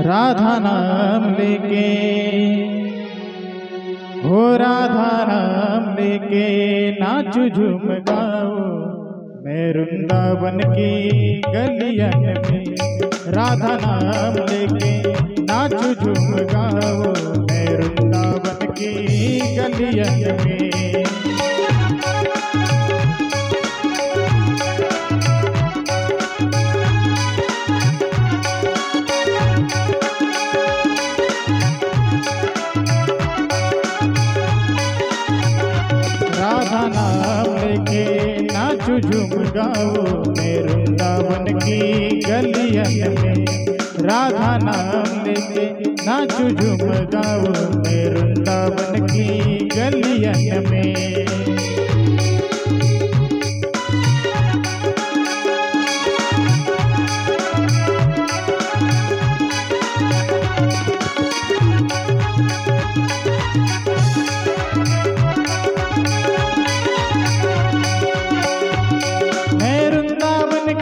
राधा नाम लेके, हो राधा नाम लेके नाचू झूम गाओ मैं वृंदावन की गलियन में। राधा नाम लेके नाचू झूम गाओ मैं वृंदावन की गलियन में। राधा नाम लेके नाचू झूम गाओ मैं वृंदावन की गलियन में। राधा नाम लेके नाचू झूम गाओ मैं वृंदावन की गलियन में।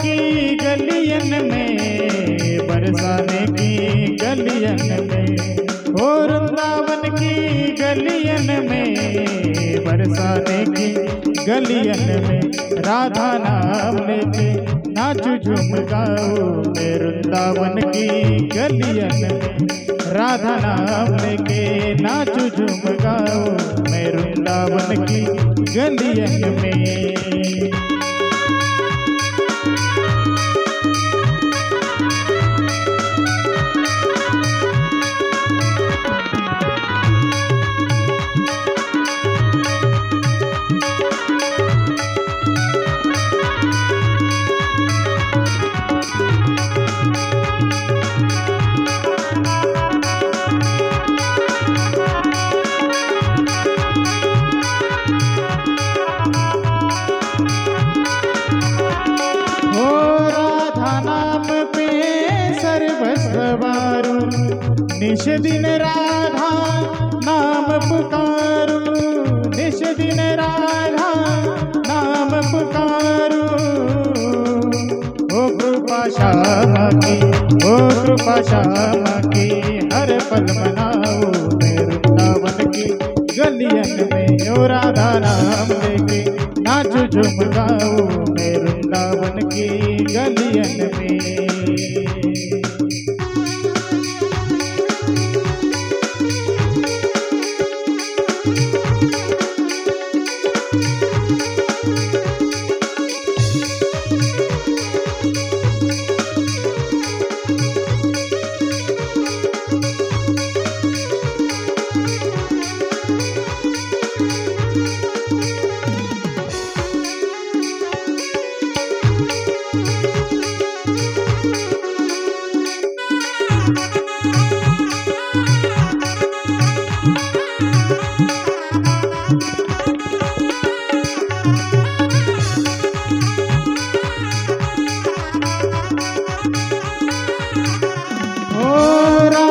की गलियन में बरसाने की गलियन में, हो वृंदावन की गलियन में बरसाने की गलियन में। राधा नाम लेके नाचू झूम गाओ मैं वृंदावन की गलियन में। राधा नाम लेके नाचू झूम गाओ मैं वृंदावन की गलियन में। निश दिन राधा नाम पुकारू, निश दिन राधा नाम पुकारू। ओ कृपा श्यामा की, ओ कृपा श्यामा की हर पल मनाओ मैं वृंदावन की गलियन में। ओ राधा नाम लेके नाचू झूम गाओ मैं वृंदावन की गलियन में।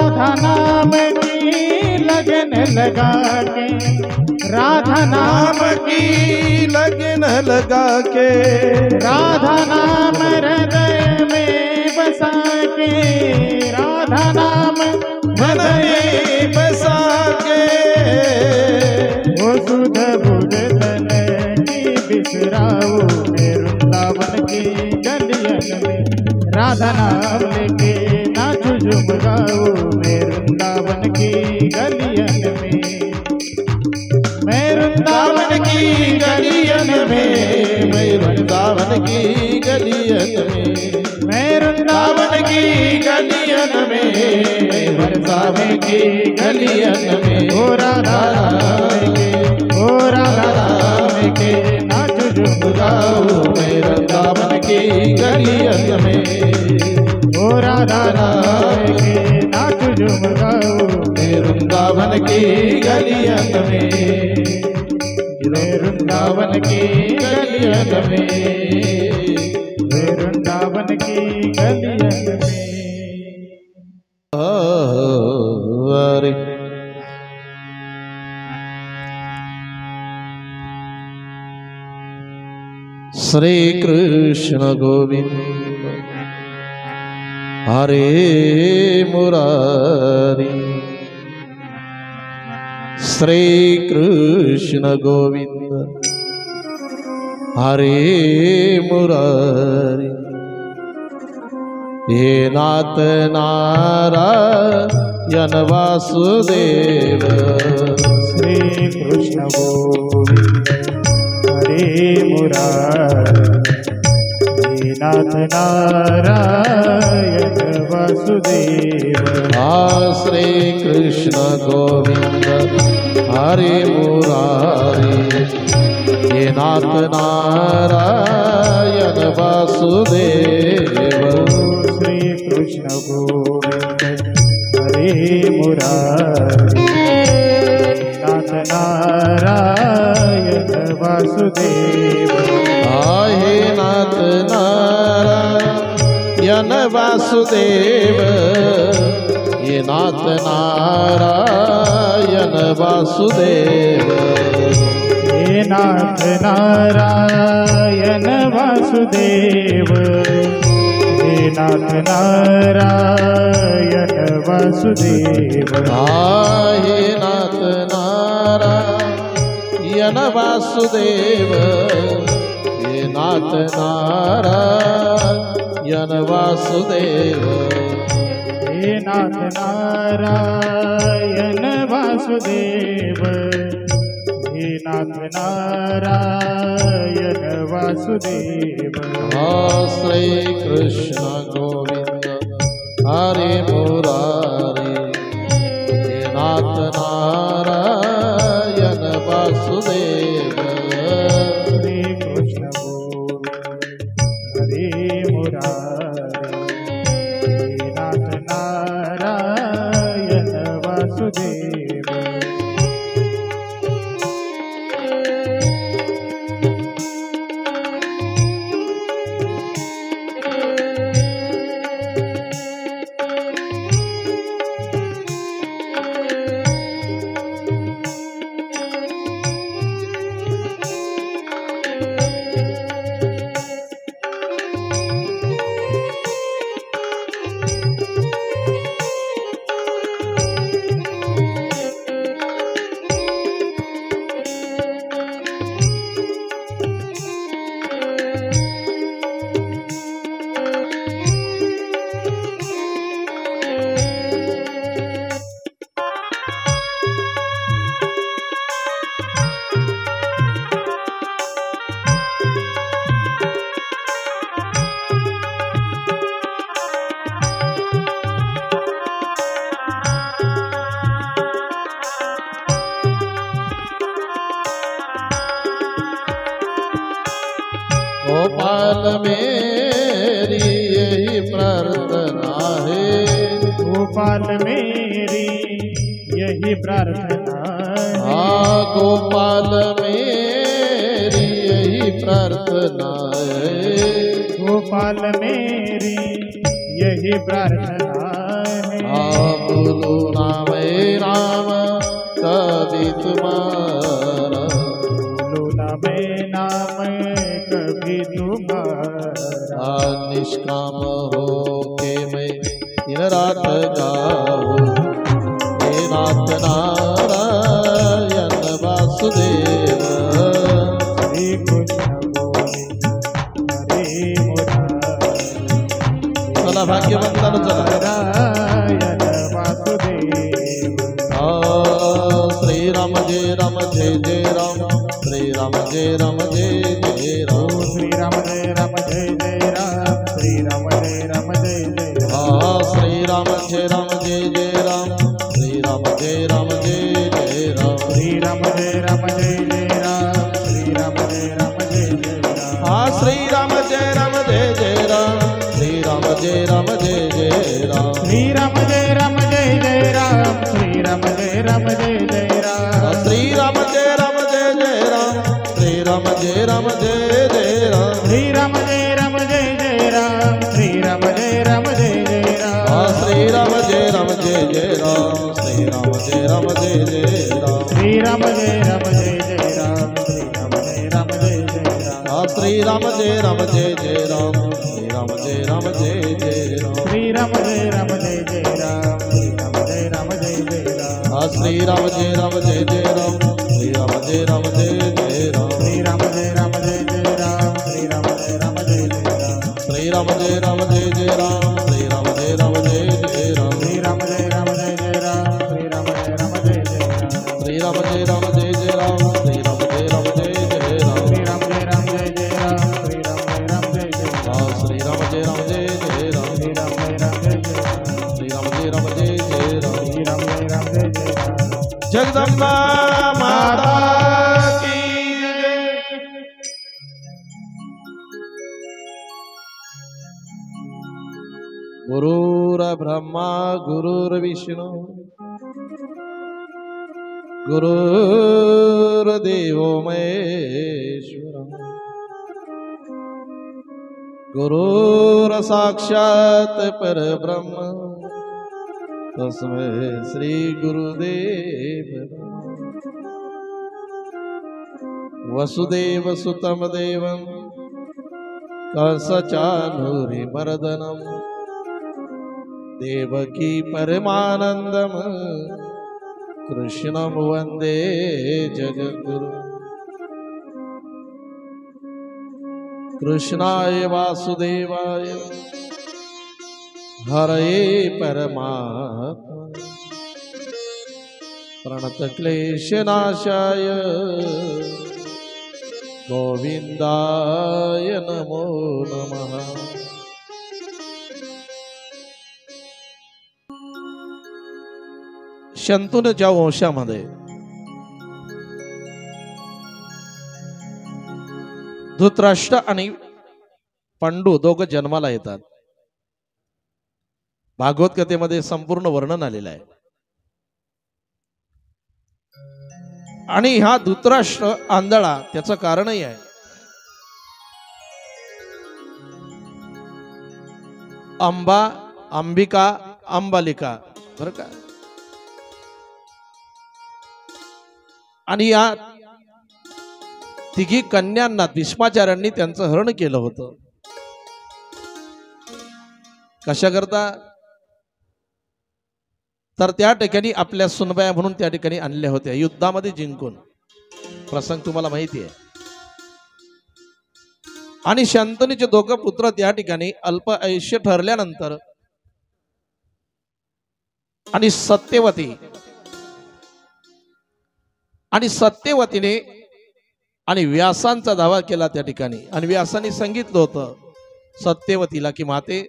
राधा नाम की लगन लगा के, राधा नाम की लगन लगा के, राधा नाम हृदय में बसा के, राधा नाम हृदय बसा के। वो सुध बुध तन की बिसराओ मैं वृंदावन की गलियन में। राधा नाम लेके नाचू झूम गाओ मैं वृंदावन की गलियन में। मैं वृंदावन की गलियन में, मैं वृंदावन की गलियन में, मैं वृंदावन की गलियन में, मैं वृंदावन की गलियन में। ओ राधा नाम के, ओ राधा नाम के नाचू झूम गाओ मैं वृंदावन की गलियन में। ओ राधा नाम के नाचू झूम गाओ मैं वृंदावन की गलियन में, मैं वृंदावन की गलियन में, मैं वृंदावन की गलियन में। श्री कृष्ण गोविंद हरे मुरारी श्री कृष्ण गोविंद हरे मुरारी हे नाथ नारायण वासुदेव श्री कृष्ण गोविंद हरे मुरारी हे नाथ नारायण वासुदेव। श्री कृष्ण गोविंद हरे मुरारी हे नाथ नारायण वासुदेव। श्री कृष्ण गोविंद हरे मुरारी नाथ नारायण वासुदेव। हे नाथ नारायण वासुदेव हे नाथ नारायण वासुदेव। हे नाथ नारायण वासुदेव हे नाथ नारायण वासुदेव। हे नाथ नारायण वासुदेव हे नाथ नारायण वासुदेव। हे नाथ नारायण वासुदेव हे नाथ नारायण वासुदेव। श्री कृष्ण गोविंद हरे मुरारी हे नाथ नारायण वासुदेव। श्री कृष्ण गोविंद हरे मुरारी हे नाथ नारायण वासुदेव। गोपाल मेरी यही प्रार्थना है। गोपाल मेरी यही प्रार्थना है। गोपाल मेरी यही प्रार्थना है। गोपाल मेरी यही प्रार्थना है। बोलो नाम राम कभी तुम्हारा। बोलो नाम कभी तुम्हारा। निष्काम हो के मैं दिन रात गाऊं हे नाथ नारायण वासुदेव। श्री कृष्ण गोविंद हरे मुरारी चला भाग्यवंतानं चला नारायण वासुदेव। श्री राम जय राम जय जय राम श्री राम जय राम जय जय राम। श्री राम जय राम जय जय राम श्री राम जय राम जय जय राम। श्री राम जय राम जय जय राम श्री राम जय राम जय जय राम। श्री राम जय राम जय जय राम श्री राम जय राम जय जय राम। श्री राम जय राम जय जय राम श्री राम जय राम जय जय राम। श्री राम जय राम जय जय राम श्री राम जय राम जय जय राम। श्री राम जय राम जय जय राम श्री राम जय राम जय जय राम। श्री राम जय राम जय जय राम श्री राम जय राम जय जय राम। श्री राम जय राम जय जय राम श्री राम जय राम जय जय राम। श्री राम जय राम जय जय राम श्री राम जय राम जय जय राम। श्री राम जय राम जय जय राम श्री राम जय राम जय जय राम। श्री राम श्रीराम जय राम जय जय राम श्रीराम जय राम जय जय राम श्रीराम जय राम जय जय राम श्रीराम जय राम जय जय राम श्रीराम जय राम जय जय राम श्रीराम जय राम जय जय राम श्रीराम जय राम जय जय राम श्रीराम जय राम जय जय राम श्रीराम जय राम जय जय राम श्रीराम जय राम जय जय राम श्रीराम जय राम जय जय राम श्रीराम जय राम जय जय राम श्रीराम जय राम जय जय राम श्रीराम जय राम जय जय राम श्रीराम जय राम जय जय राम श्रीराम जय राम जय जय राम जगदम्बा माता की जय। गुरुर्ब्रह्मा गुरुर्विष्णु गुरुर्देवो महेश्वरः गुरुर्साक्षात् परब्रह्म तस्मै श्री गुरुदेव वसुदेव सुतं देवं कंसचानूरिमर्दनं देवकी परमानन्दं कृष्णं वन्दे जगद्गुरु कृष्णाय वासुदेवाय हरये परमात्मा प्रणतक्लेशनाशाय गोविंदाय नमो नमः। शंतनूच्या वंशामध्ये धृतराष्ट्र आणि पांडू दोघं जन्माला येतात। भागवत कथेमध्ये संपूर्ण वर्णन आलेलं आहे। आणि हा धृतराष्ट्र आंधळा त्याचं कारणही आहे। अंबा, अंबिका, अंबालिका बरं का। आणि या तिघी कन्यांना भीष्माचार्यांनी त्यांचं हरण केलं होतं। कशा करता तर त्या ठिकाणी आपल्या सुनबाया म्हणून त्या ठिकाणी आणल्या होत्या युद्धामध्ये जिंकून। प्रसंग तुम्हाला माहिती आहे। आणि शंतनूचे दोघं पुत्र त्या ठिकाणी अल्प आयुष्य ठरल्यानंतर आणि सत्यवतीने आणि व्यासांचा दावा केला त्या ठिकाणी। आणि व्यासाने सांगितलं होतं सत्यवतीला की माते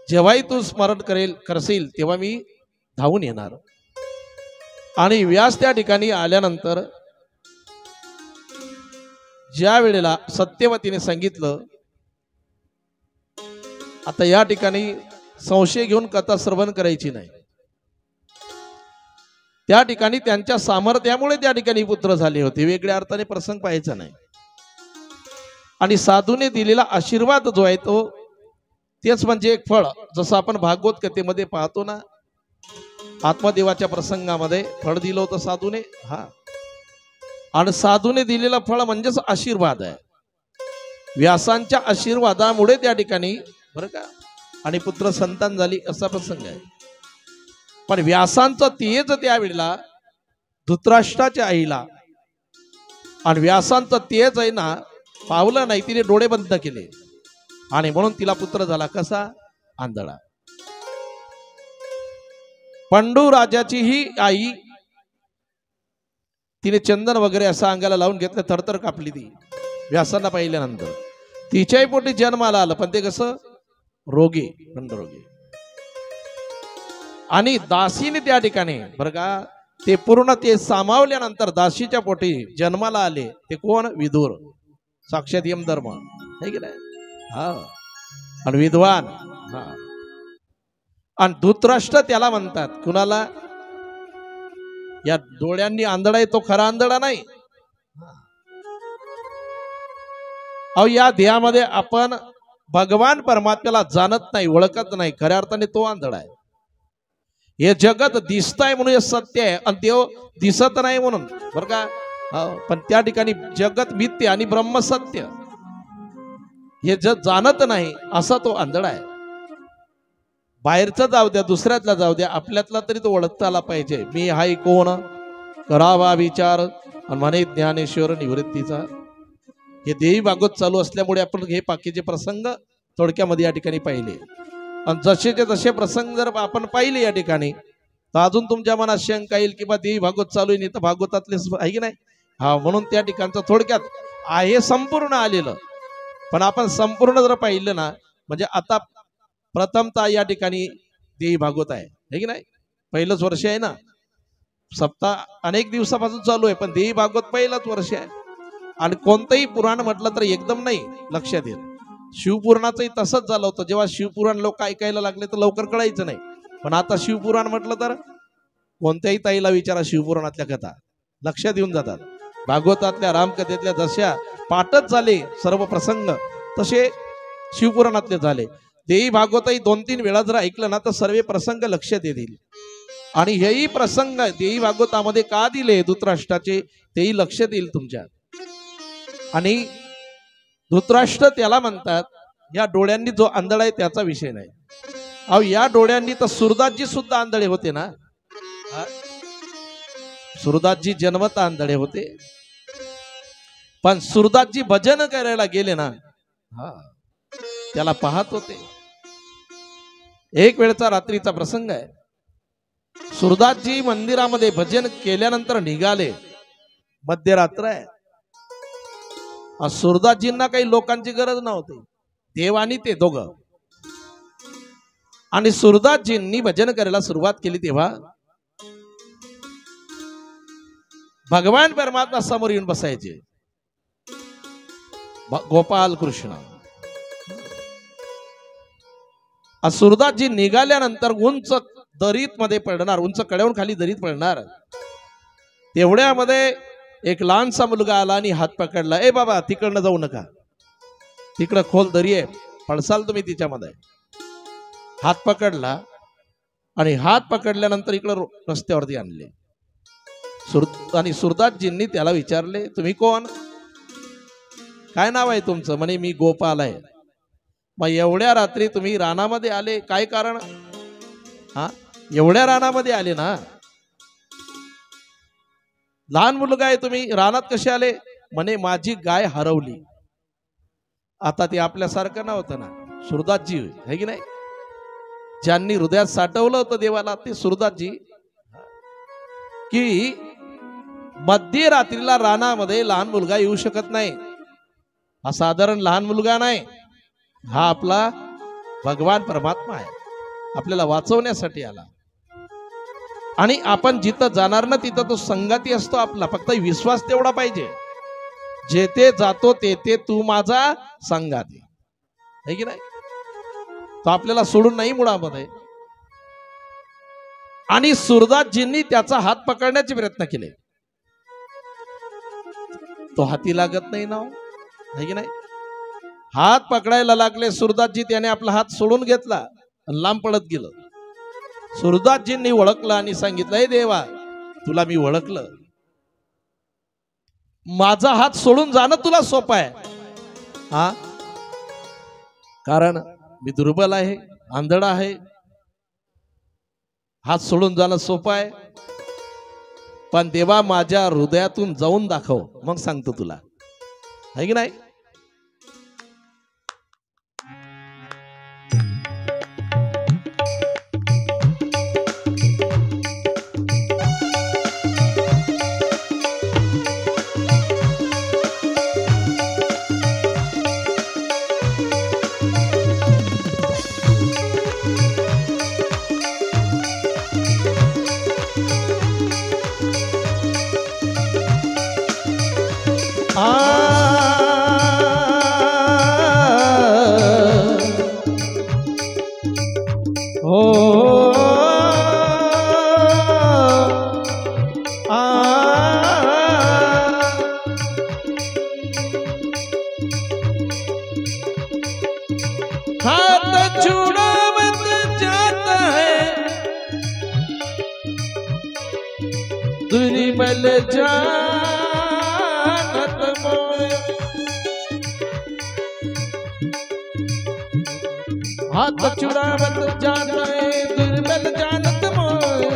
जेव्हाही तू स्मरण करशील तेव्हा मी धावून येणार। आणि व्यास त्या ठिकाणी आल्यानंतर ज्या वेळेला सत्यवतीने सांगितलं आता या ठिकाणी संशय घेऊन कथा श्रवण करायची नाही। त्या ठिकाणी त्यांच्या सामर्थ्यामुळे त्या ठिकाणी पुत्र झाले होते, वेगळ्या अर्थाने प्रसंग पाहायचा नाही। आणि साधूने दिलेला आशीर्वाद जो आहे तो तेच म्हणजे एक फळ। जसं आपण भागवत कथेमध्ये पाहतो ना, आत्मदेवाच्या प्रसंगामध्ये फळ दिलं होतं साधूने। हा, आणि साधूने दिलेला फळ म्हणजेच आशीर्वाद आहे। व्यासांच्या आशीर्वादामुळे त्या ठिकाणी बरं का आणि पुत्र संतान झाली असा प्रसंग आहे। पण व्यासांचं तेज त्यावेळेला धृतराष्ट्राच्या आईला आणि व्यासांचं तेज आहे ना पावलं नाही, तिने डोळे बंद केले आणि म्हणून तिला पुत्र झाला कसा आंधळा। पांडू राजाची ही आई तिने चंदन वगैरे असं अंगाला लावून घेतलं, थरथर कापली ती व्यासांना पाहिल्यानंतर। तिच्याही पोटी जन्माला आलं पण ते कसं रोगी, खंडरोगी। आणि दासीने त्या ठिकाणी बरं का ते पूर्ण ते सामावल्यानंतर दासीच्या पोटी जन्माला आले ते कोण? विदुर, साक्षात यमधर्म है की नाही। हा, आणि विद्वान। हा, आणि धृतराष्ट्र त्याला म्हणतात कुणाला? या डोळ्यांनी आंधळा आहे तो खरा आंधळा नाही। अहो या देहामध्ये आपण भगवान परमात्म्याला जाणत नाही, ओळखत नाही, खऱ्या अर्थाने तो आंधळा आहे। हे जगत दिसतंय म्हणून हे सत्य आहे आणि देव दिसत नाही म्हणून बरं का। पण त्या ठिकाणी जगत मिथ्य आणि ब्रह्म सत्य हे जग जाणत नाही असा तो आंधळा आहे। बाहेरचा जाऊ द्या, दुसऱ्यातला जाऊ द्या, आपल्यातला तरी तो ओळखता आला पाहिजे. मी हाय कोण, करावा विचार आणि म्हणे ज्ञानेश्वर निवृत्तीचा. हे देवी भागवत चालू असल्यामुळे आपण हे बाकीचे प्रसंग थोडक्यामध्ये या ठिकाणी पाहिले. आणि जसेचे तसे प्रसंग जर आपण पाहिले या ठिकाणी तर अजून तुमच्या मनात शंका येईल की बा देवी भागवत चालू आहे, नाही तर भागवतातले आहे की नाही. हा, म्हणून त्या ठिकाणचं थोडक्यात आहे संपूर्ण आलेलं. पण आपण संपूर्ण जर पाहिलं ना, म्हणजे आता प्रथमतः या ठिकाणी देवी भागवत आहे की नाही. पहिलंच वर्ष आहे ना, सप्ताह अनेक दिवसापासून चालू आहे, पण देवी भागवत पहिलंच वर्ष आहे. आणि कोणतंही पुराण म्हटलं तर एकदम नाही लक्षात येईल. शिवपुराणाचंही तसंच झालं होतं. जेव्हा शिवपुराण लोक ऐकायला लागले तर लवकर कळायचं नाही, पण आता शिवपुराण म्हटलं तर कोणत्याही ताईला विचारा, शिवपुराणातल्या कथा लक्षात येऊन जातात. भागवतातल्या रामकथेतल्या जशा पाठच झाले सर्व प्रसंग, तसे शिवपुराणातले झाले. देवी भागवतही 2-3 वेळा जर ऐकलं ना तर सर्व प्रसंग लक्षात येतील. आणि हेही प्रसंग देवी भागवतामध्ये का दिले धृतराष्ट्राचे तेही लक्षात येईल तुमच्या. आणि धृतराष्ट्र त्याला म्हणतात, या डोळ्यांनी जो आंधळा आहे त्याचा विषय नाही. अहो, या डोळ्यांनी तर सुरदासजी सुद्धा आंधळे होते ना. सुरदासजी जन्मत आंधळे होते, पण सुरदासजी भजन करायला गेले ना, त्याला पाहत होते. एक वेळचा रात्रीचा प्रसंग आहे. सुरदासजी मंदिरामध्ये भजन केल्यानंतर निघाले. मध्यरात्र आहे. सुरदासजींना काही लोकांची गरज नव्हती, देव आणि ते दोघं. आणि सुरदासजींनी भजन करायला सुरुवात केली तेव्हा भगवान परमात्मा समोर येऊन बसायचे. गोपाल कृष्ण. सुरदासजी निघाल्यानंतर उंच दरीत मध्ये पडणार, उंच कड्यावरून खाली दरीत पडणार. तेवढ्यामध्ये एक लहानसा मुलगा आला आणि हात पकडला. ए बाबा, तिकडनं जाऊ नका, तिकडं खोल दरी आहे, पडसाल तुम्ही तिच्यामध्ये. हात पकडला आणि हात पकडल्यानंतर इकडं रस्त्यावरती आणले. आणि सुरदासजींनी त्याला विचारले, तुम्ही कोण, काय नाव आहे तुमचं? म्हणे मी गोपाल आहे. मग एवढ्या रात्री तुम्ही रानामध्ये आले, काय कारण? हा, एवढ्या रानामध्ये आले ना, लहान मुलगा आहे, तुम्ही रानात कसे आले? म्हणे माझी गाय हरवली. आता ते आपल्यासारखं नव्हतं ना, सुरदासजी आहे की नाही, ज्यांनी हृदयात साठवलं होतं देवाला ते सुरदासजी. की मध्यरात्रीला रानामध्ये लहान मुलगा येऊ शकत नाही. हा साधारण लहान मुलगा नाही, हा आपला भगवान परमात्मा आहे, आपल्याला वाचवण्यासाठी आला. आणि आपण जिथं जाणार ना तिथं तो संगाती असतो आपला, फक्त विश्वास तेवढा पाहिजे. जेथे जातो तेथे तू माझा संगाती आहे की नाही. तो आपल्याला सोडून नाही मुळामध्ये. आणि सुरदासजींनी त्याचा हात पकडण्याचे प्रयत्न केले. तो हाती लागत नाही ना, आहे की नाही. हात पकडायला लागले सुरदासजी, त्याने आपला हात सोडून घेतला आणि लांब पडत गेलं. सुरदासजींनी ओळखलं आणि सांगितलं, हे देवा, तुला मी ओळखलं, माझा हात सोडून जाणं तुला सोपं आहे. हा, कारण मी दुर्बल आहे, आंधळा आहे. हात सोडून जाणं सोपं आहे, पण देवा माझ्या हृदयातून जाऊन दाखव, मग सांगतो तुला, आहे की नाही. हाथ छुड़ावत जाता है दुर्बल जानत मोय। हाथ छुड़ावत जाता है दुर्बल जानत मोहे,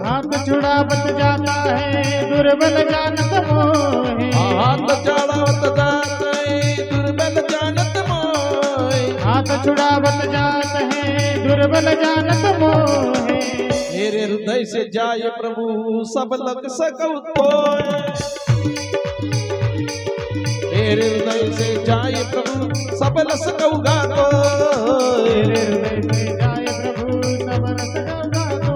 हाथ छुड़ावत जाता है दुर्बल जानत मोहे, हाथ छुड़ावत जाता है दुर्बल जानत मोहे, हाथ छुड़ावत जाता है दुर्बल जानत मोहे। मेरे हृदय से जाए प्रभु सब लग सकौ तोय, मेरे हृदय से जाए प्रभु सब लग सकौ गातो, मेरे हृदय से जाए प्रभु सब रस गातो।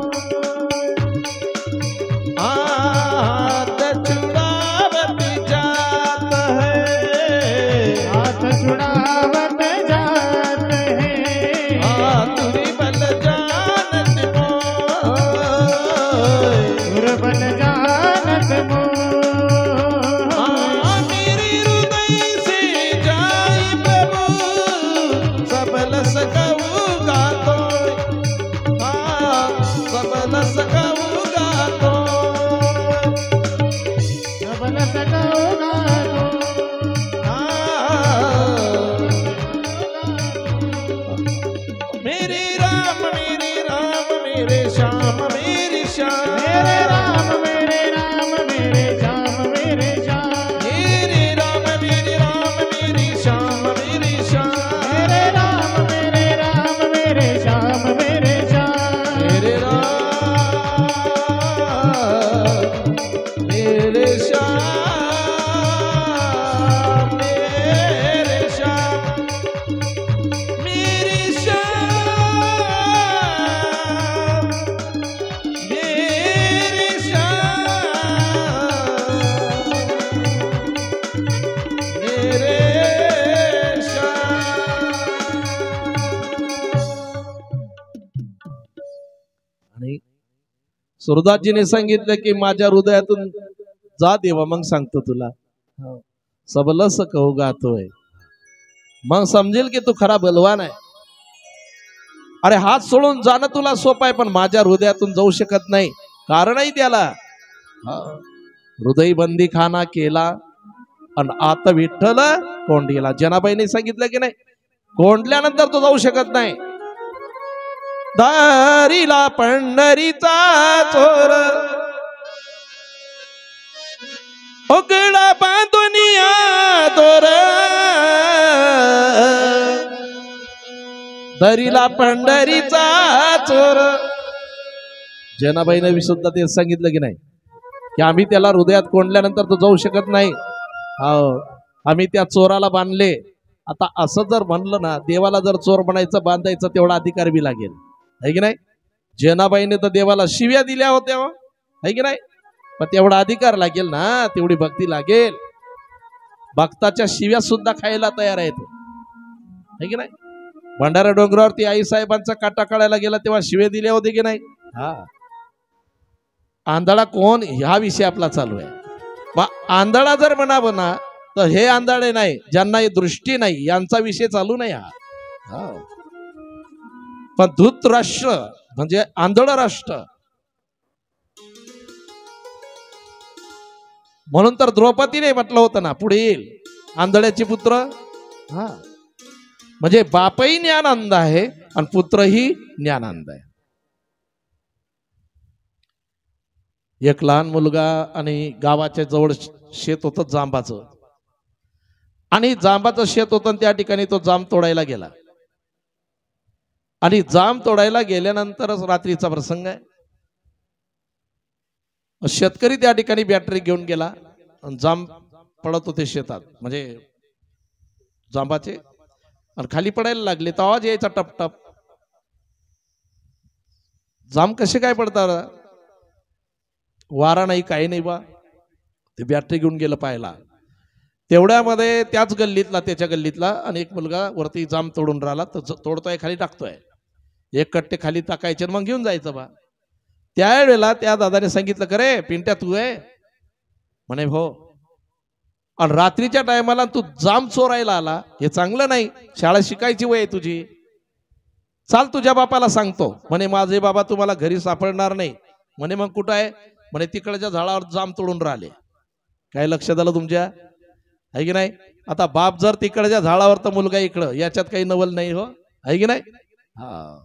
हाथ छुड़ावत जात है, हाथ छुड़ावत जात है, दुर्बल जानत मोय, दुर्बल जानत मोहे। मेरे हृदय से जाए प्रभु सब लग सकौ गातो, सब लग सकौ गातो, सबल सकौ गातो। मेरे राम मेरे श्याम मेरे श्याम, मेरे राम मेरे राम मेरे श्याम मेरे श्याम, मेरे राम मेरे श्याम मेरे श्याम, मेरे राम मेरे राम मेरे श्याम मेरे श्याम, मेरे राम मेरे श्याम मेरे श्याम, मेरे श्याम मेरे श्याम मेरे आणि सुरदासजीने सांगितलं की माझ्या हृदयातून जा देवा, मग सांगतो तुला सबलस कहू गातोय, मग समजेल की तू खरा बलवान आहे. अरे हात सोडून जाणं तुला सोपं आहे, पण माझ्या हृदयातून जाऊ शकत नाही. कारणही त्याला हृदय बंदी खाना केला आणि आता विठ्ठल कोंडीला. जनाबाईने सांगितलं की नाही, कोंडल्यानंतर तो जाऊ शकत नाही. दारीला पंढरीचा चोर उघडा बांधून दोर, दरीला पंढरीचा चोर. जनाबाईने सुद्धा ते सांगितलं की नाही की आम्ही त्याला हृदयात कोंडल्यानंतर तो जाऊ शकत नाही. हो, आम्ही त्या चोराला बांधले. आता असं जर म्हणलं ना, देवाला जर चोर बनायचं बांधायचं तेवढा अधिकार बी लागेल, है की नाही. जनाबाईने तर देवाला शिव्या दिल्या होत्या, है की नाही. पण तेवढा अधिकार लागेल ना, तेवढी भक्ती लागेल. भक्ताच्या शिव्या सुद्धा खायला तयार आहेत, है की नाही. भंडारा डोंगरावरती आई साहेबांचा काटा काढायला गेला तेव्हा शिव्या दिल्या होते की नाही. हा, आंधळा कोण ह्या विषय आपला चालू आहे. मग आंधळा जर म्हणावं ना, तर हे आंधळे नाही, ज्यांना दृष्टी नाही, यांचा विषय चालू नाही हा. पण धृतराष्ट्र म्हणजे आंधळ राष्ट्र. म्हणून तर द्रौपदीने म्हटलं होतं ना, पुढे येईल आंधळ्याचे पुत्र. हा, म्हणजे बापही ज्ञानानंद आहे आणि पुत्रही ज्ञानानंद आहे. एक लहान मुलगा आणि गावाच्या जवळ शेत होतं जांबाचं, आणि जांबाचं शेत होतं, त्या ठिकाणी तो जांब तोडायला गेला. आणि जांब तोडायला गेल्यानंतरच रात्रीचा प्रसंग आहे. शेतकरी त्या ठिकाणी बॅटरी घेऊन गेला, जांब पडत होते शेतात, म्हणजे जांबाचे, आणि खाली पडायला लागले तर आवाज यायचा टपटप. जांब कसे काय पडतात, वारा नाही काही नाही बा. ते बॅटरी घेऊन गेलं पाहायला. तेवढ्यामध्ये त्याच गल्लीतला, त्याच्या गल्लीतला, आणि एक मुलगा वरती जांब तोडून राहिला, तर तोडतोय खाली टाकतोय. एक कट्टे खाली टाकायचे मग घेऊन जायचं बा. त्यावेळेला त्या दादाने सांगितलं, करे पिंट्या तू आहे म्हणे. हो. आणि रात्रीच्या टायमाला तू जांब चोरायला आला, हे चांगलं नाही. शाळा शिकायची वय आहे तुझी, चाल तुझ्या बापाला सांगतो. म्हणे माझे बाबा तुम्हाला घरी सापडणार नाही. म्हणे मग कुठं आहे, म्हणे तिकडच्या झाडावर जांब तोडून राहिले. काय लक्षात आलं तुमच्या, आहे की नाही. आता बाप जर तिकडच्या झाडावर तर मुलगा इकडं, याच्यात काही नवल नाही हो, आहे की नाही. हा,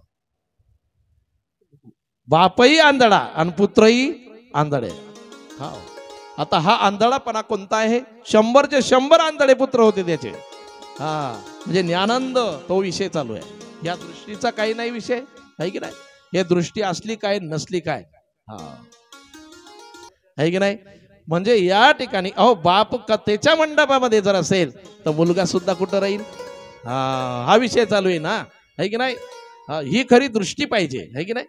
बापही आंधळा आणि पुत्रही आंधळे. हा, आता हा आंधळापणा कोणता आहे? 100चे 100 आंधळे पुत्र होते त्याचे. हा, म्हणजे ज्ञानंद तो विषय चालू आहे. या दृष्टीचा काही नाही विषय आहे की नाही. हे दृष्टी असली काय नसली काय. हा, आहे की नाही. म्हणजे या ठिकाणी अहो बाप कथेच्या मंडपामध्ये जर असेल तर मुलगा सुद्धा कुठं राहील. हा विषय चालू आहे ना, आहे की नाही. ही खरी दृष्टी पाहिजे, आहे की नाही.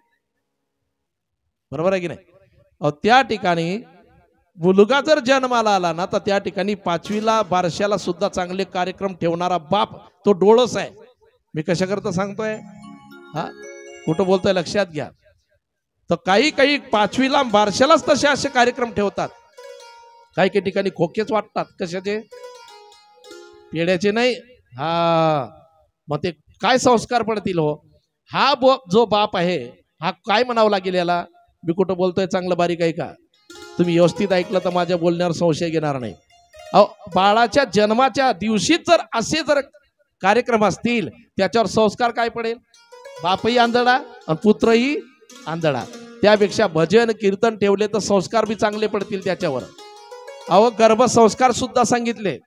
बरोबर आहे की नाही. त्या ठिकाणी मुलगा जर जन्माला आला ना तर त्या ठिकाणी 5वीला बारशाला सुद्धा चांगले कार्यक्रम ठेवणारा बाप तो डोळस आहे. मी कशाकरता सांगतोय, हा कुठं बोलतोय लक्षात घ्या. तर काही 5वीला बारशालाच तसे असे कार्यक्रम ठेवतात. काही ठिकाणी खोकेच वाटतात. कशाचे? पेड्याचे नाही. हा, मग ते काय संस्कार पडतील हो. हा जो बाप आहे हा काय म्हणावं लागेल याला. मी कुठं बोलतोय चांगलं बारीक आहे का. तुम्ही व्यवस्थित ऐकलं तर माझ्या बोलण्यावर संशय घेणार नाही. बाळाच्या जन्माच्या दिवशीच जर असे जर कार्यक्रम असतील त्याच्यावर संस्कार काय पडेल. बापही आंधळा आणि पुत्रही आंधळा. त्यापेक्षा भजन कीर्तन ठेवले तर संस्कार बी चांगले पडतील त्याच्यावर. अहो गर्भसंस्कार सुद्धा सांगितले.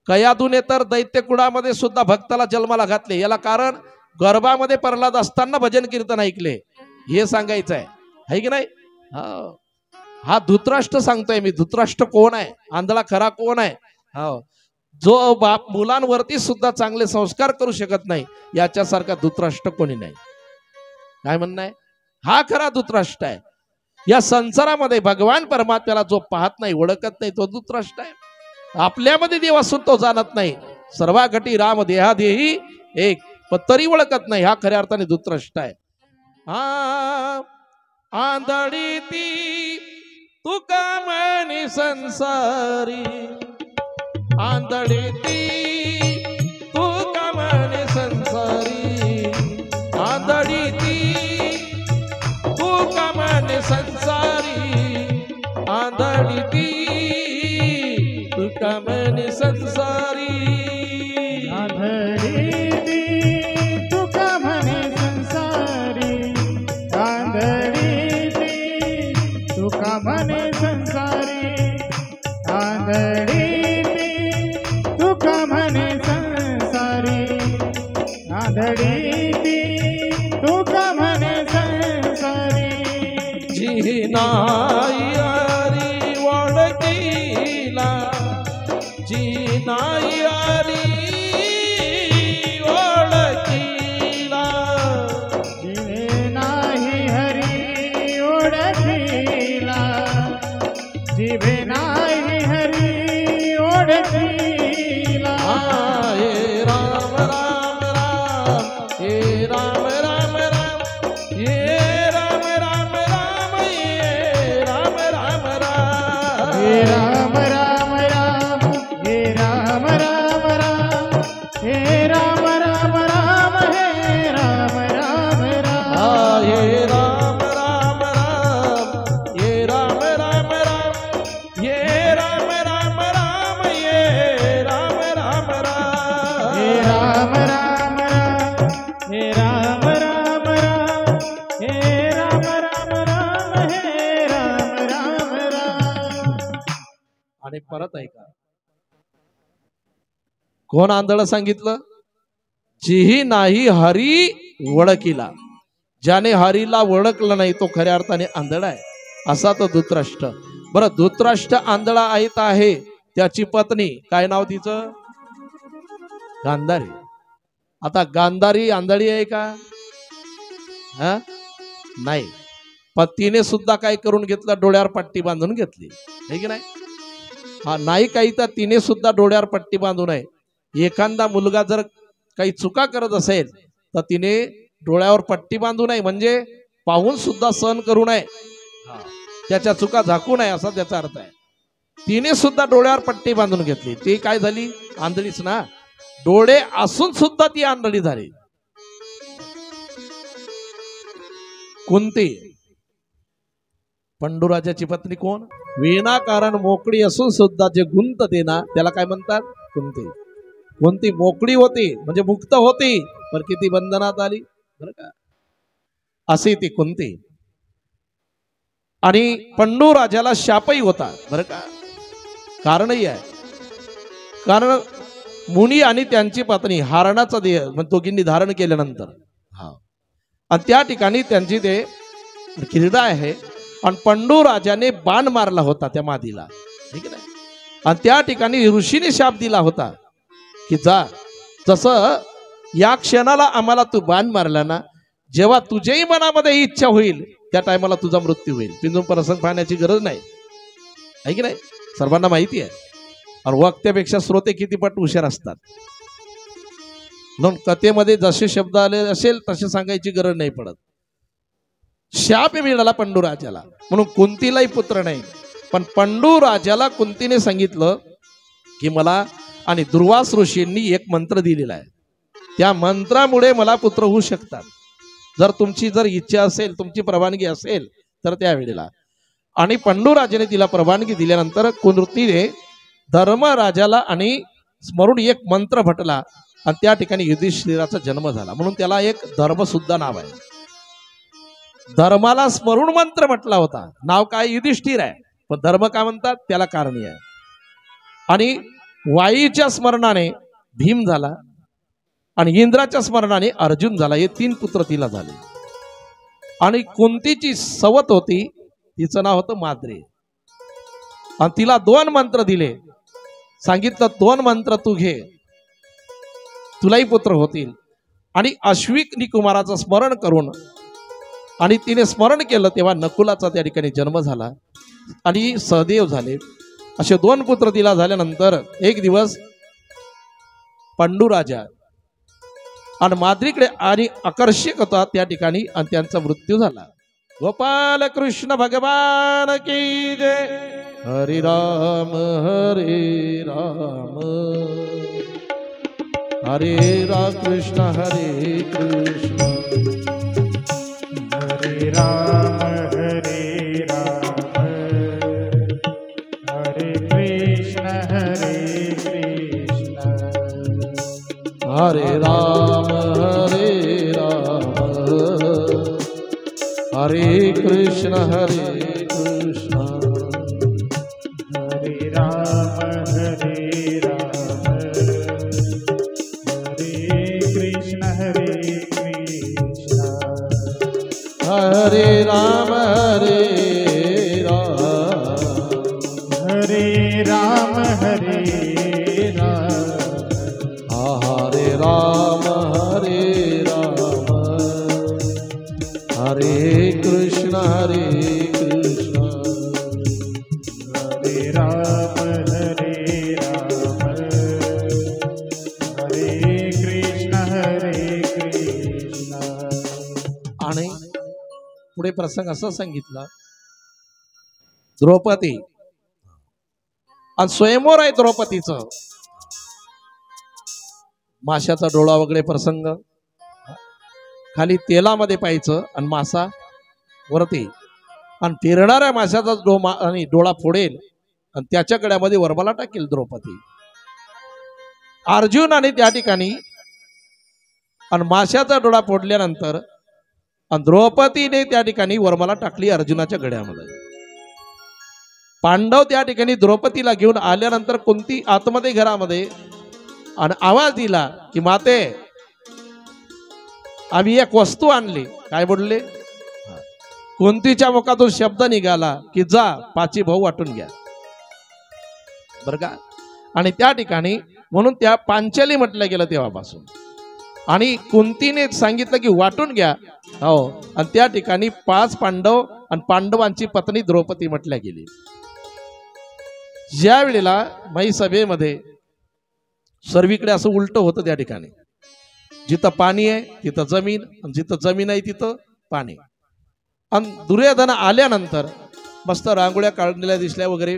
कयादूने तर दैत्यकुळामध्ये सुद्धा भक्ताला जन्माला घातले. याला कारण गर्भामध्ये प्रल्हाद असताना भजन कीर्तन ऐकले हे सांगायचं आहे की नाही. हा धृतराष्ट्र सांगतोय मी. धृतराष्ट्र कोण आहे, आंधळा खरा कोण आहे. हो, जो बाप मुलांवरती सुद्धा चांगले संस्कार करू शकत नाही याच्यासारखा धृतराष्ट्र कोणी नाही. काय म्हणणं आहे. हा खरा धृतराष्ट्र आहे. या संसारामध्ये भगवान परमात्म्याला जो पाहत नाही ओळखत नाही तो धृतराष्ट्र आहे. आपल्यामध्ये देव असून तो जाणत नाही. सर्वा घटी राम देहा देही एक, पण तरी ओळखत नाही. हा खऱ्या अर्थाने धृतराष्ट्र आहे. आंधळी ती तुका म्हणे संसारी, आंधळी ती तुका म्हणे संसारी, आंधळी ती तुका म्हणे संसारी, आंधळी ती तुका म्हणे संसारी, आंधळी ती तुका म्हणे संसारी, आंधळी ती तुका म्हणे संसारी, आंधळी ती तुका म्हणे संसारी, आंधळी ती तुका म्हणे संसारी. जी नाही हरी ओळखीला, जी नाही हरी ओळखीला, जिने नाही हरी ओळखीला, जिभे नाही हरी ओळखीला. हे राम राम राम, हे राम राम राम, हे राम राम राम, हे राम राम राम, हे राम राम राम, हे राम राम राम, हे राम राम राम, हे राम राम राम, हे राम राम राम, हे राम राम राम, हे राम राम राम, हे राम राम राम, हे राम राम राम, हे राम राम राम, हे राम राम राम, हे राम राम राम. आणि परत ऐका. कोण आंधळ सांगितलं. जीही नाही हरी ओळखीला, ज्याने हरीला ओळखलं नाही तो खऱ्या अर्थाने आंधळा आहे. असा तो धृतराष्ट्र. बरं, धृतराष्ट्र आंधळा आहे. त्याची पत्नी काय नाव तिचं. गांधारी. आता गांधारी आंधळी आहे का. हा नाही. पतीने सुद्धा काय करून घेतलं, डोळ्यावर पट्टी बांधून घेतली, आहे की नाही. हा नाही काही तर तिने सुद्धा डोळ्यावर पट्टी बांधू नये. एखादा मुलगा जर काही चुका करत असेल तर तिने डोळ्यावर पट्टी बांधू नये, म्हणजे पाहून सुद्धा सहन करू नये, त्याच्या चुका झाकू नये असा त्याचा अर्थ आहे. तिने सुद्धा डोळ्यावर पट्टी बांधून घेतली. ती काय झाली, आंधळीच ना. डोळे असून सुद्धा ती आंधळी झाली. कुंती, पंडुराजाची पत्नी कोण. विनाकारण मोकळी असून सुद्धा जे गुंतते ना त्याला काय म्हणतात, कुंती. कुंती मोकळी होती म्हणजे मुक्त होती, पण किती बंधनात आली. बरं का. असे ते कुंती. आणि पंडू राजाला शापही होता बरं का. कारणही आहे. कारण मुनी आणि त्यांची पत्नी हारणाचा देह दोघींनी धारण केल्यानंतर हा आणि त्या ठिकाणी त्यांची ते क्रीडा आहे. आणि पंडू राजाने बाण मारला होता त्या मादीला, ठीक आहे. आणि त्या ठिकाणी ऋषीने शाप दिला होता की जा, जसं या क्षणाला आम्हाला तू बाण मारला ना, जेव्हा तुझ्याही मनामध्ये इच्छा होईल त्या टायमाला तुझा मृत्यू होईल. पिंजून प्रसंग पाहण्याची गरज नाही, आहे की नाही, सर्वांना माहिती आहे. आणि वक्त्यापेक्षा श्रोते किती पट हुशार असतात. म्हणून कथेमध्ये जसे शब्द आले असेल तसे सांगायची गरज नाही पडत. शाप मिळाला पंडू राजाला, म्हणून कुंतीलाही पुत्र नाही. पण पंडू राजाला कुंतीने सांगितलं की मला आणि दुर्वास ऋषींनी एक मंत्र दिलेला आहे, त्या मंत्रामुळे मला पुत्र होऊ शकतात. जर तुमची इच्छा असेल, तुमची परवानगी असेल तर त्यावेळेला. आणि पंडू राजाने तिला परवानगी दिल्यानंतर कुंतीने धर्मराजाला आणि स्मरून एक मंत्र म्हटला आणि त्या ठिकाणी युधिष्ठिराचा जन्म झाला. म्हणून त्याला एक धर्म सुद्धा नाव आहे. धर्माला स्मरून मंत्र म्हटला होता. नाव काय? युधिष्ठिर आहे. पण धर्म काय म्हणतात त्याला कारणी आहे. आणि वाईच्या स्मरणाने भीम झाला आणि इंद्राच्या स्मरणाने अर्जुन झाला. हे 3 पुत्र तिला झाले. आणि कुंतीची सवत होती, तिचं नाव होतं माद्री. आणि तिला 2 मंत्र दिले. सांगितलं 2 मंत्र तू घे, तुलाही पुत्र होतील. आणि अश्विनी कुमाराचं स्मरण करून आणि तिने स्मरण केलं तेव्हा नकुलाचा त्या ठिकाणी जन्म झाला आणि सहदेव झाले. असे 2 पुत्र तिला झाल्यानंतर एक दिवस पंडू राजा आणि माद्रीकडे आणि आकर्षक होता त्या ठिकाणी आणि त्यांचा मृत्यू झाला. गोपाल कृष्ण भगवान की जय. हरे राम हरे राम कृष्ण हरे कृष्ण हरे राम हरे कृष्ण हरे राम हरे कृष्ण हरे कृष्ण हरे राम हरे कृष्ण हरे राम हरे राम हरे राम हरे कृष्ण हरे कृष्ण हरे राम हरे कृष्ण आणि पुढे प्रसंग असं सांगितला. द्रौपदी आणि स्वयंवर आहे द्रौपदीचं. माशाचा डोळा वगैरे प्रसंग, खाली तेलामध्ये पाहायचं आणि मासा वरती, आणि फिरणाऱ्या माशाचा आणि डोळा फोडेल आणि त्याच्या गळ्यामध्ये वरमाला टाकेल द्रौपदी. अर्जुनाने त्या ठिकाणी आणि माशाचा डोळा फोडल्यानंतर आणि द्रौपदीने त्या ठिकाणी वरमाला टाकली अर्जुनाच्या गळ्यामध्ये. पांडव त्या ठिकाणी द्रौपदीला घेऊन आल्यानंतर कुंती आतमध्ये घरामध्ये आणि आवाज दिला की माते, आम्ही एक वस्तू आणली. काय बोलले? कुंतीच्या मुखातून शब्द निघाला की जा 5 भाऊ वाटून घ्या, बरं का. आणि त्या ठिकाणी म्हणून त्या पांचाली म्हटलं गेलं तेव्हापासून. आणि कुंतीने सांगितलं की वाटून घ्या, हो. आणि त्या ठिकाणी 5 पांडव आणि पांडवांची पत्नी द्रौपदी म्हटल्या गेली. ज्या वेळेला माई सभेमध्ये सर्वीकडे असं उलट होतं, त्या ठिकाणी जिथं पाणी आहे तिथं जमीन, आणि जिथं जमीन आहे तिथं पाणी. आणि दुर्योधन आल्यानंतर मस्त रांगोळ्या काढलेल्या दिसल्या वगैरे,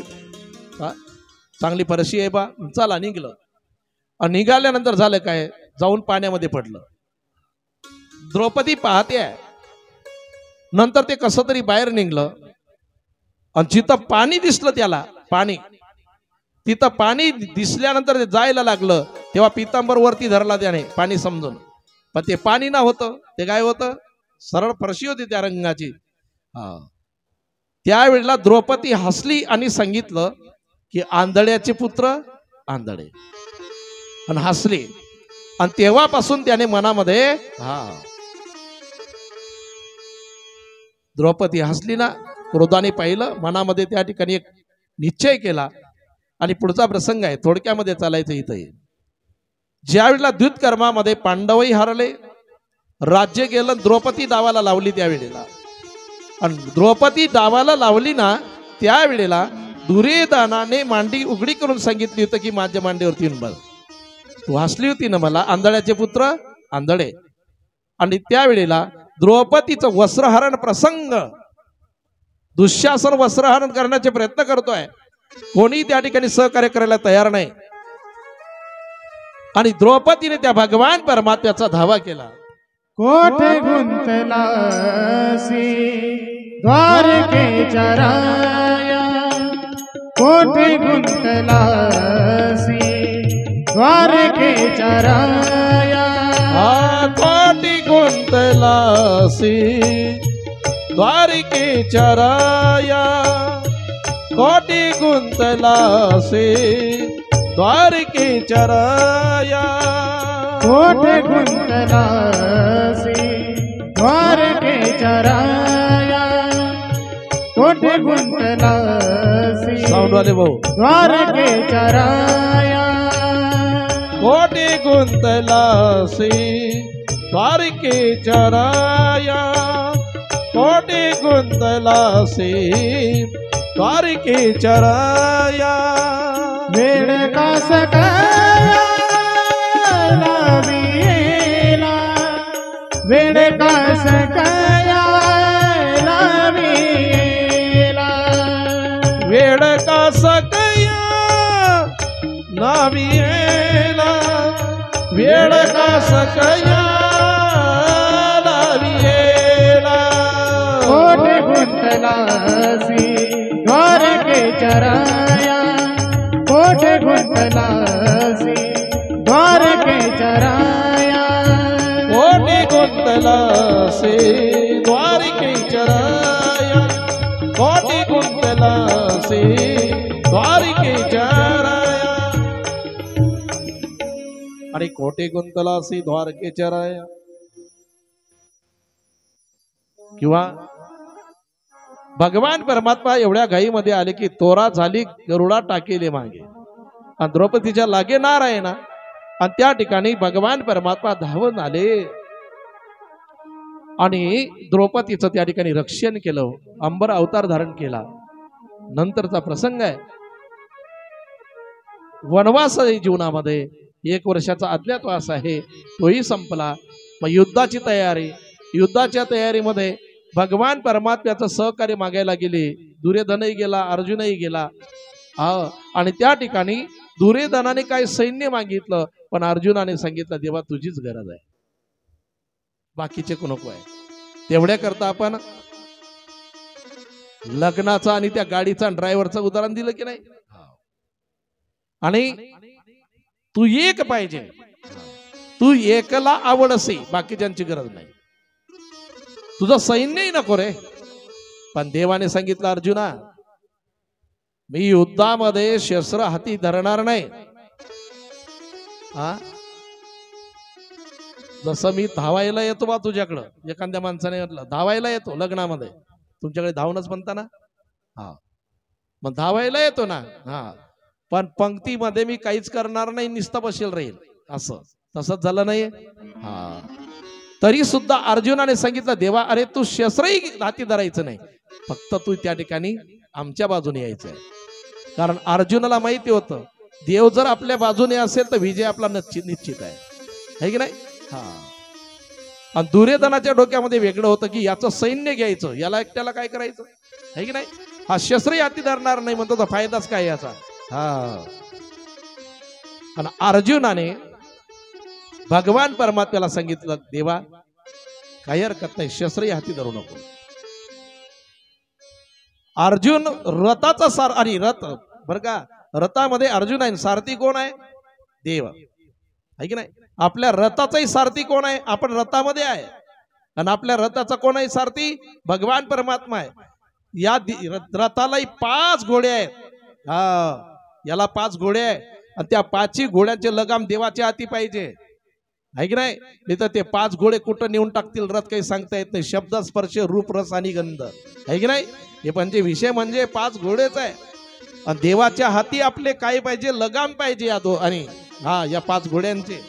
चांगली फरशी आहे बा, चला निघलं. आणि निघाल्यानंतर झालं काय, जाऊन पाण्यामध्ये पडलं. द्रौपदी पाहते आहे. नंतर ते कसं तरी बाहेर निघलं आणि जिथं पाणी दिसलं त्याला, पाणी तिथं पाणी दिसल्यानंतर ते जायला लागलं तेव्हा पितांबर वरती धरला त्याने पाणी समजून. पण ते पाणी ना होतं, ते काय होतं, सरळ फरशी होती त्या रंगाची. त्यावेळेला द्रौपदी हसली आणि सांगितलं की आंधळ्याचे पुत्र आंधळे, आणि हसली. आणि तेव्हापासून त्याने मनामध्ये द्रौपदी हसली ना, क्रोधाने पाहिलं, मनामध्ये त्या ठिकाणी एक निश्चय केला. आणि पुढचा प्रसंग आहे, थोडक्यामध्ये चालायचं इथं. ज्यावेळेला द्युतकर्मामध्ये पांडवही हरले, राज्य गेलं, द्रौपदी डावाला लावली त्यावेळेला. आणि द्रौपदी डावाला लावली ना, त्यावेळेला दुर्योधनाने मांडी उघडी करून सांगितली होती की माझ्या मांडीवरती येऊन बस. तू हसली होती ना मला, आंधळ्याचे पुत्र आंधळे. आणि त्यावेळेला द्रौपदीचं वस्त्रहरण प्रसंग, दुःशासन वस्त्रहरण करण्याचे प्रयत्न करतोय, कोणी त्या ठिकाणी सहकार्य करायला तयार नाही. आणि द्रौपदीने त्या भगवान परमात्म्याचा धावा केला. कोठे गुंतलासी द्वारकेच्या राया, कोठे गुंतलासी द्वारकेच्या राया, कोटी गुंतलासी द्वारकेच्या राया, कोटी गुंतलासी द्वारकेच्या राया, कोठे गुंतलासी द्वारकेच्या राया, कोठे गुंतलासी साऊंड वाले भाऊ, द्वारकेच्या राया, कोटी गुंतलासी द्वारकेच्या राया, कोटी गुंतलासी द्वारकेच्या राया. वेळ का सकया लाविला, वेळ का सकया लाविला, वेळ का सकया लाविला, वेळ का सकया लाविला. कोठे गुंतलासी द्वारकेच्या राया, कोठे गुंतलासी द्वारकेच्या राया, कोठे गुंतलासी द्वारकेच्या राया, कोठे गुंतलासी द्वारकेच्या राया. आणि कोठे गुंतलासी द्वारकेच्या राया, किंवा भगवान परमात्मा एवढ्या घाईमध्ये आले की तोरा झाली गरुडा टाकेले मागे, आणि द्रौपदीच्या लागे नारायणा. आणि त्या ठिकाणी भगवान परमात्मा धावून आले आणि द्रौपदीचं त्या ठिकाणी रक्षण केलं, अंबर अवतार धारण केला. नंतरचा प्रसंग आहे, वनवास जीवनामध्ये 1 वर्षाचा अज्ञातवास आहे, तोही संपला. मग युद्धाची तयारी, युद्धाच्या तयारीमध्ये भगवान परमात्म्याचं सहकार्य मागायला गेले. दुर्योधनही गेला, अर्जुनही गेला. आणि त्या ठिकाणी दुर्योधनाने काय सैन्य मागितलं, पण अर्जुनाने सांगितलं देवा तुझीच गरज आहे, बाकीचे नको आहे. तेवढ्या करता आपण लग्नाचा आणि त्या गाडीचा ड्रायव्हरचं उदाहरण दिलं की नाही. आणि तू एक पाहिजे, तू एकला आवड असे, बाकीच्यांची गरज नाही. तुझं सैन्यही नको रे, पण देवाने सांगितलं अर्जुना मी युद्धामध्ये शस्त्र हाती धरणार नाही. जसं मी धावायला येतो बा तुझ्याकडं, एखाद्या माणसाने म्हटलं धावायला येतो लग्नामध्ये, तुमच्याकडे धावणच म्हणता ना, मग धावायला येतो ना, पण पंक्तीमध्ये मी काहीच करणार नाही, निस्ता बसेल राहील, असं तसंच झालं नाही. तरी सुद्धा अर्जुनाने सांगितलं देवा अरे तू शस्त्रही हाती धरायचं नाही, फक्त तू त्या ठिकाणी आमच्या बाजूने यायचं आहे. कारण अर्जुनाला माहिती होतं देव जर आपल्या बाजूने असेल तर विजय आपला निश्चित आहे की नाही. आणि दुर्योधनाच्या डोक्यामध्ये वेगळं होतं की याचं सैन्य घ्यायचं, याला एकट्याला काय करायचं आहे की नाही. हा शस्त्रही हाती धरणार नाही म्हणतो, तर फायदाच काय याचा. आणि अर्जुनाने भगवान परमात्म्याला सांगितलं देवा काही हरकत नाही, शस्त्रही हाती धरू नको. अर्जुन रथाचा सार, आणि रथ बर का, रथामध्ये अर्जुन आहे, सारथी कोण आहे देव. आहे की नाही? आपल्या रथाचाही सारथी कोण आहे? आपण रथामध्ये आहे आणि आपल्या रथाचा कोण आहे सारथी? भगवान परमात्मा आहे. या रथालाही 5 घोडे आहेत. याला 5 घोडे आहे आणि त्या 5ही घोड्यांचे लगाम देवाच्या हाती पाहिजे, आहे की नाही? नाही तर ते 5 घोडे कुठं नेऊन टाकतील रथ काही सांगता येत नाही. शब्द स्पर्श रूप रस आणि गंध, आहे की नाही? हे म्हणजे विषय म्हणजे 5 घोडेच आहे आणि देवाच्या हाती आपले काय पाहिजे? लगाम पाहिजे या आणि या 5 घोड्यांचे.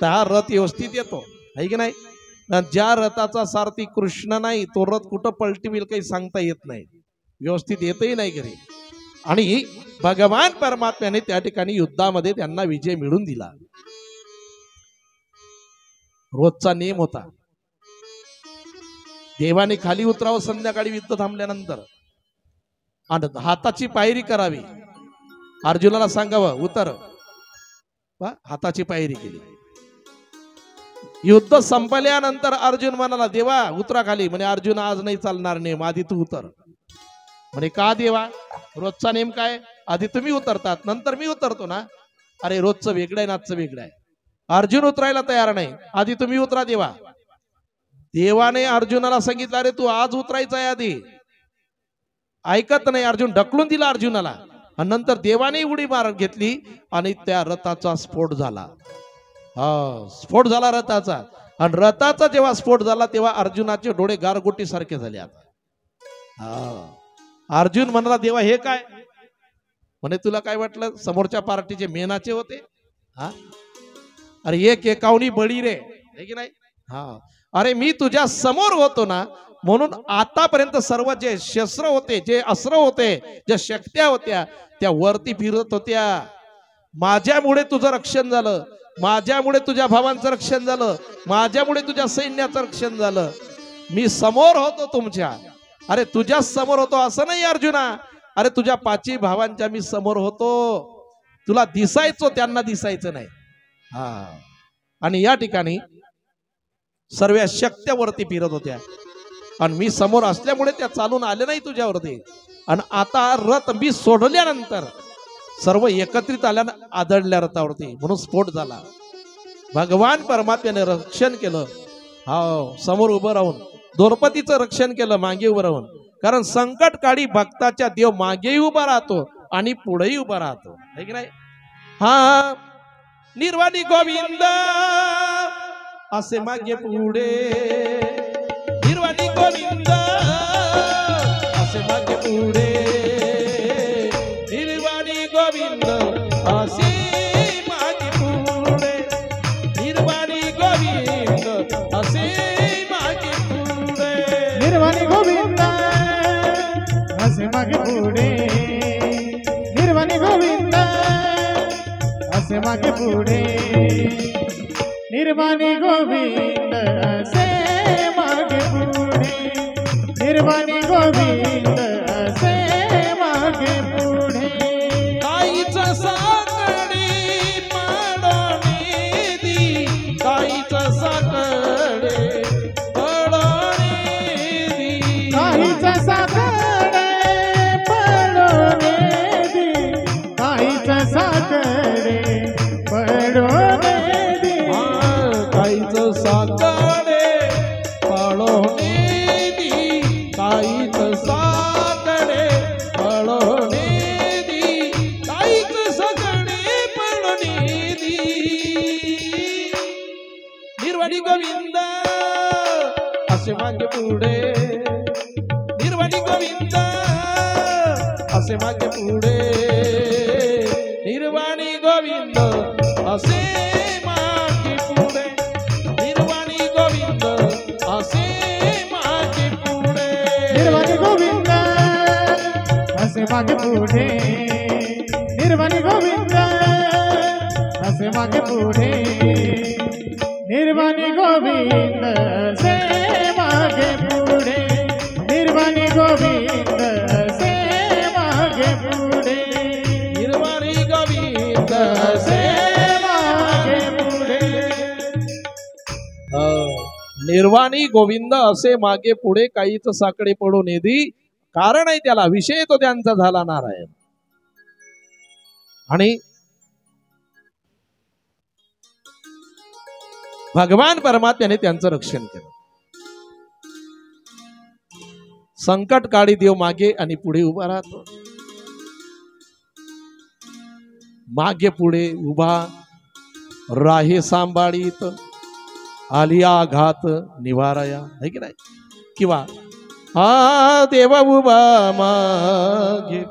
तर हा रथ व्यवस्थित येतो, आहे की नाही? ज्या रथाचा सारथी कृष्ण नाही तो रथ कुठं पलटविल काही सांगता येत नाही, व्यवस्थित येतही नाही घरी. आणि भगवान परमात्म्याने त्या ठिकाणी युद्धामध्ये त्यांना विजय मिळवून दिला. रोजचा नियम होता, देवाने खाली उतरावं संध्याकाळी युद्ध थांबल्यानंतर आणि हाताची पायरी करावी. अर्जुनाला सांगावं उतर, हाताची पायरी केली. युद्ध संपल्यानंतर अर्जुन म्हणाला देवा उतरा खाली. म्हणे अर्जुन आज नाही चालणार नेम, आधी तू उतर. म्हणे का देवा? रोजचा नेम काय? आधी तुम्ही उतरतात नंतर मी उतरतो ना. अरे रोजचं वेगळं आहे, नाचचं वेगळं आहे. अर्जुन उतरायला तयार नाही, आधी तुम्ही उतरा देवा. देवाने अर्जुनाला सांगितलं अरे तू आज उतरायचं आहे आधी. ऐकत नाही, अर्जुन ढकलून दिला अर्जुनाला आणि नंतर देवाने उडी मार घेतली आणि त्या रथाचा स्फोट झाला. स्फोट झाला रथाचा आणि रथाचा जेव्हा स्फोट झाला तेव्हा अर्जुनाचे डोळे गारगोटी सारखे झाले. आता अर्जुन म्हणाला देवा हे काय? म्हणे तुला काय वाटलं समोरच्या पार्टीचे मेनाचे होते? अरे एक एकावनी बळी रे, है की नाही? अरे मी तुझ्या समोर होतो ना, म्हणून आतापर्यंत सर्व जे शस्त्र होते, जे अस्त्र होते, ज्या शक्त्या होत्या त्या वरती फिरत होत्या. माझ्यामुळे तुझं रक्षण झालं, माझ्यामुळे तुझ्या भावांचं रक्षण झालं, माझ्यामुळे तुझ्या सैन्याचं रक्षण झालं. मी समोर होतो तुमच्या. अरे तुझ्या समोर होतो असं नाही अर्जुना, अरे तुझ्या 5ही भावांच्या मी समोर होतो. तुला दिसायचो, त्यांना दिसायचं नाही. आणि या ठिकाणी सर्व शक्त्यावरती फिरत होत्या आणि मी समोर असल्यामुळे त्या चालून आले नाही तुझ्यावरती. आणि आता रथ मी सोडल्यानंतर सर्व एकत्रित आल्यानं आदळल्या रथावरती, म्हणून स्फोट झाला. भगवान परमात्म्याने रक्षण केलं. समोर उभं राहून द्रौपदीचं रक्षण केलं, मागे उभं राहून. कारण संकट काळी भक्ताच्या देव मागेही उभा राहतो आणि पुढेही उभा राहतो, है की नाही? निर्वाणी गोविंद असे मागे पुढे, निर्वाणी गोविंद असे मागे पुढे, निर्वाणी गोविंद असे मागे पुढे, निर्वाणी गोविंद असे मागे पुढे, निर्वाणी गोविंद असे मागे पुढे, निर्वाणी गोविंद असे मागे पुढे, निर्वाणी गोविंद असे मागे पुढे, निर्वाणी गोविंद असे मागे पुढे. काहीच साकडे पडणे दी, काहीच साकडे पडणे दी, काहीच साकडे पडणे दी, काहीच साकडे पडणे दी, काहीच साकडे पडणे दी, काहीच साकडे पडणे दी, काहीच साकडे पडणे दी. निर्वाणी गोविंद असे मागे पुढे, निर्वाणी गोविंद असे मागे पुढे, निर्वाणी गोविंद असे मागे पुढे, निर्वाणी गोविंद असे मागे पुढे, निर्वाणी गोविंद असे मागे पुढे, निर्वाणी गोविंद असे मागे पुढे, निर्वाणी गोविंद असे मागे पुढे, निर्वाणी गोविंद असे मागे पुढे, निर्वाणी गोविंद असे मागे पुढे. निर्वाणी गोविंद असे मागे पुढे, काहीच साकडे पडू नेदी. कारण आहे त्याला, विषय तो त्यांचा झाला नारायण. आणि भगवान परमात्म्याने त्यांचं रक्षण केलं. संकट काळी देव मागे आणि पुढे उभा राहतो. मागे पुढे उभा राहे सांभाळीत, आलिया घात निवाराया, है की नाही? किंवा हा देवा उभा मागे,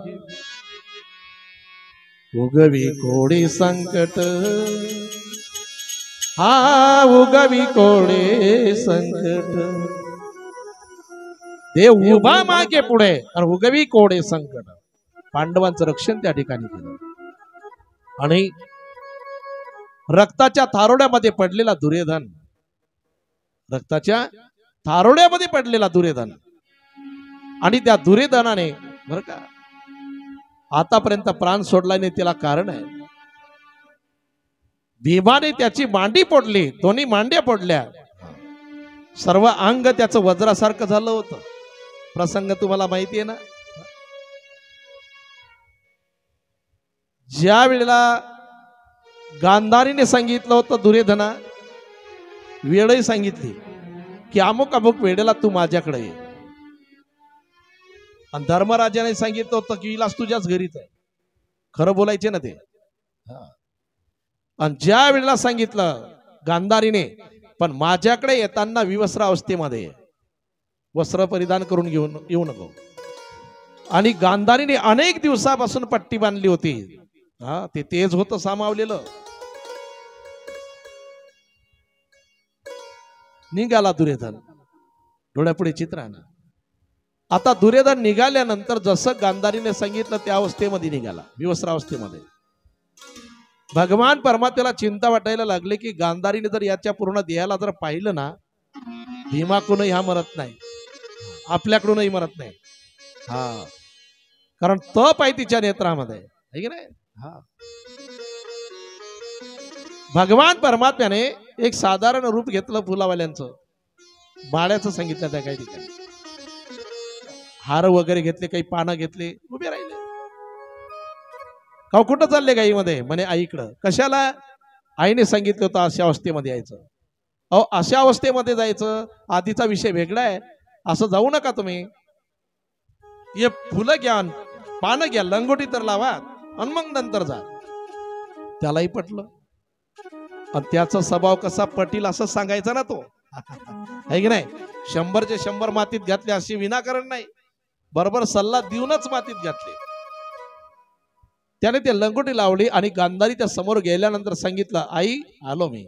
उगवी कोडे संकट, हा उगवी कोडे संकट. देव उभा मागे पुढे आणि उगवी कोडे संकट. पांडवांचं रक्षण त्या ठिकाणी केलं. आणि रक्ताच्या थारोड्यामध्ये पडलेला दुर्योधन, रक्ताच्या थारोड्यामध्ये पडलेला दुर्योधन, आणि त्या दुर्योधनाने बर का आतापर्यंत प्राण सोडला नाही, त्याला कारण आहे. भीमाने त्याची मांडी फोडली, दोन्ही मांड्या फोडल्या, सर्व अंग त्याचं वज्रासारखं झालं होतं. प्रसंग तुम्हाला माहिती आहे ना. ज्या वेळेला गांधारीने सांगितलं होतं दुर्योधना, वेळही सांगितली की अमुक अमुक वेळेला तू माझ्याकडे ये, आणि धर्मराजाने सांगितलं होतं की इलाज तुझ्याच घरीच आहे. खरं बोलायचे ना ते. आणि ज्या वेळेला सांगितलं गांधारीने, पण माझ्याकडे येताना विवस्त्र अवस्थेमध्ये वस्त्र परिधान करून घेऊन येऊ नको. आणि गांधारीने अनेक दिवसापासून पट्टी बांधली होती. ते तेज होतं सामावलेलं. निघाला दुर्योधन, डोळ्यापुढे चित्र आहे ना. आता दुर्योधन निघाल्यानंतर जसं गांधारीने सांगितलं त्या अवस्थेमध्ये निघाला, विवस्त्रावस्थेमध्ये. भगवान परमात्म्याला चिंता वाटायला लागले की गांधारीने जर याच्या पूर्ण देहाला जर पाहिलं ना, भीमाकडूनही हा मरत नाही, आपल्याकडूनही मरत नाही. कारण तप आहे तिच्या नेत्रामध्ये, है की नाही? भगवान परमात्म्याने एक साधारण रूप घेतलं फुलावाल्यांचं, माळ्याचं सांगितलं त्या काही ठिकाणी. हार वगैरे घेतले, काही पानं घेतले, उभे राहिले. का कुठं चालले गाईमध्ये? म्हणे आईकडं. कशाला? आईने सांगितलं होतं अशा अवस्थेमध्ये यायचं. अहो अशा अवस्थेमध्ये जायचं, आधीचा विषय वेगळा आहे, असं जाऊ नका तुम्ही. हे फुलं घ्या, पानं घ्या, लंगोटी तर लावा, आणि मग नंतर जा. त्यालाही पटलं. आणि त्याचा स्वभाव कसा पटील असं सांगायचा ना तो, है की नाही? 100चे 100 मातीत घातले अशी विनाकारण नाही, बरोबर सल्ला देऊनच मातीत घातले. त्याने ते लंगोटी लावली आणि गांधारी त्या समोर गेल्यानंतर सांगितलं, आई आलो मी.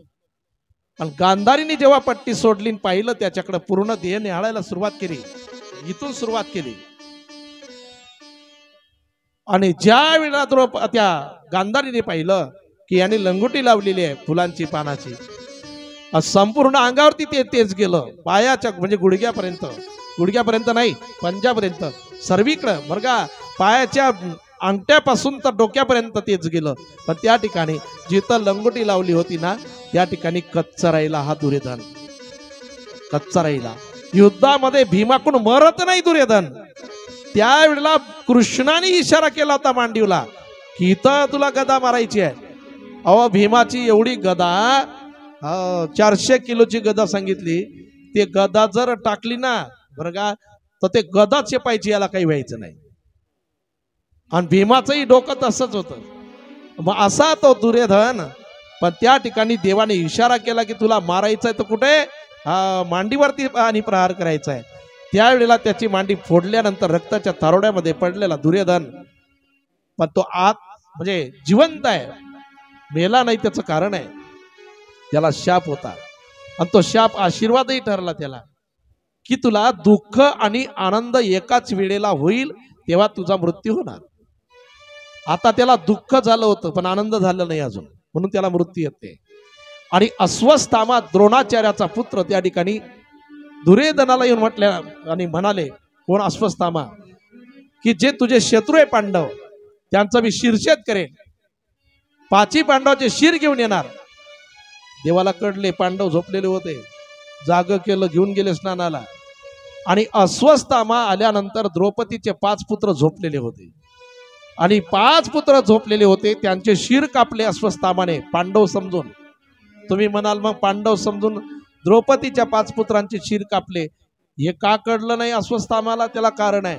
आणि गांधारीने जेव्हा पट्टी सोडली, पाहिलं त्याच्याकडे, पूर्ण देह निहाळायला सुरुवात केली. इथून सुरुवात केली. आणि ज्या वेळेला त्या गांधारीने पाहिलं की याने लंगोटी लावलेली आहे फुलांची, पानाची, संपूर्ण अंगावरती ते तेज गेलं. पायाच्या म्हणजे गुडघ्यापर्यंत नाही, पंजापर्यंत, सर्वीकडं बरं का, पायाच्या अंगठ्यापासून तर डोक्यापर्यंत तेज गेलं. पण त्या ठिकाणी जिथं लंगोटी लावली होती ना, त्या ठिकाणी कच्चा राहिला हा दुर्योधन, कच्चा राहिला. युद्धामध्ये भीमाकडून मरत नाही दुर्योधन. त्यावेळेला कृष्णाने इशारा केला होता मांडीवला की इथं तुला गदा मारायची आहे. अहो भीमाची एवढी गदा, 400 किलोची गदा सांगितली. ते गदा जर टाकली ना बरं का, तर ते गदा चेपायची, याला काही व्हायचं नाही. आणि भीमाचंही डोकं तसंच होतं. मग असा तो दुर्योधन. पण त्या ठिकाणी देवाने इशारा केला की तुला मारायचं आहे तर कुठे, मांडीवरती आणि प्रहार करायचा आहे. त्यावेळेला त्याची मांडी फोडल्यानंतर रक्ताच्या तारोड्यामध्ये पडलेला दुर्योधन, पण तो आत म्हणजे जिवंत आहे, मेला नाही. त्याचं कारण आहे, त्याला शाप होता. आणि तो शाप आशीर्वादही ठरला त्याला की तुला दुःख आणि आनंद एकाच वेळेला होईल, तेव्हा तुझा मृत्यू होणार. आता त्याला दुःख झालं होतं पण आनंद झाला नाही अजून, म्हणून त्याला मृत्यू येते. आणि अश्वत्थामा द्रोणाचार्याचा पुत्र त्या ठिकाणी दुर्योधनाला येऊन म्हटल्या आणि म्हणाले, कोण अश्वत्थामा, की जे तुझे शत्रू आहे पांडव, त्यांचा मी शिरछेद करेन, 5 पांडवाचे शिर घेऊन येणार. देवाला कळले पांडव झोपलेले होते, जाग केलं, घेऊन गेले स्नानाला. आणि अश्वत्थामा आल्यानंतर द्रौपदीचे 5 पुत्र झोपलेले होते. आणि 5 पुत्र झोपलेले होते, त्यांचे शिर कापले अश्वत्थामाने, पांडव समजून. तुम्ही म्हणाल मग पांडव समजून द्रौपदीच्या 5 पुत्रांचे शिर कापले, हे का कळलं नाही अश्वत्थाम्याला? त्याला कारण आहे.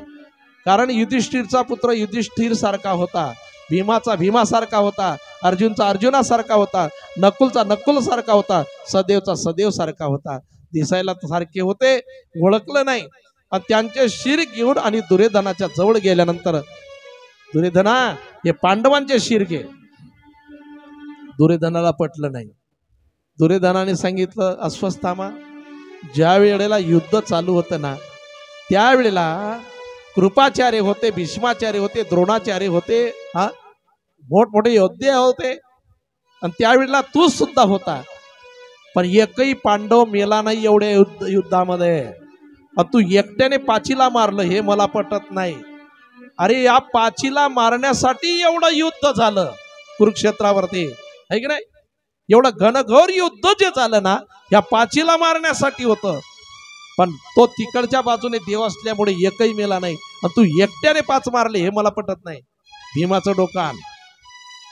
कारण युधिष्ठिरचा पुत्र युधिष्ठिर सारखा होता, भीमाचा भीमासारखा होता, अर्जुनचा अर्जुनासारखा होता, नकुलचा नकुल सारखा होता, सदेवचा सदेव सारखा होता. दिसायला सारखे होते, ओळखलं नाही. आणि त्यांचे शिर घेऊन आणि दुर्योधनाच्या जवळ गेल्यानंतर, दुर्योधना हे पांडवांचे शिर घे. दुर्योधनाला पटलं नाही. दुर्योधनाने सांगितलं, अश्वत्थामा, ज्या वेळेला युद्ध चालू होतं ना, त्यावेळेला कृपाचार्य होते, भीष्माचार्य होते, द्रोणाचार्य होते, हा मोठमोठे योद्धे होते, आणि त्यावेळेला तू सुद्धा होता. पण एकही पांडव मेला नाही एवढ्या युद्धामध्ये. तू एकट्याने 5ला मारलं, हे मला पटत नाही. अरे या 5ला मारण्यासाठी एवढं युद्ध झालं कुरुक्षेत्रावरती, है की नाही? एवढं घनघोर युद्ध जे झालं ना, या 5ला मारण्यासाठी होतं. पण तो तिकडच्या बाजूने देव असल्यामुळे एकही मेला नाही, आणि तू एकट्याने 5 मारले, हे मला पटत नाही. भीमाचं डोकं आण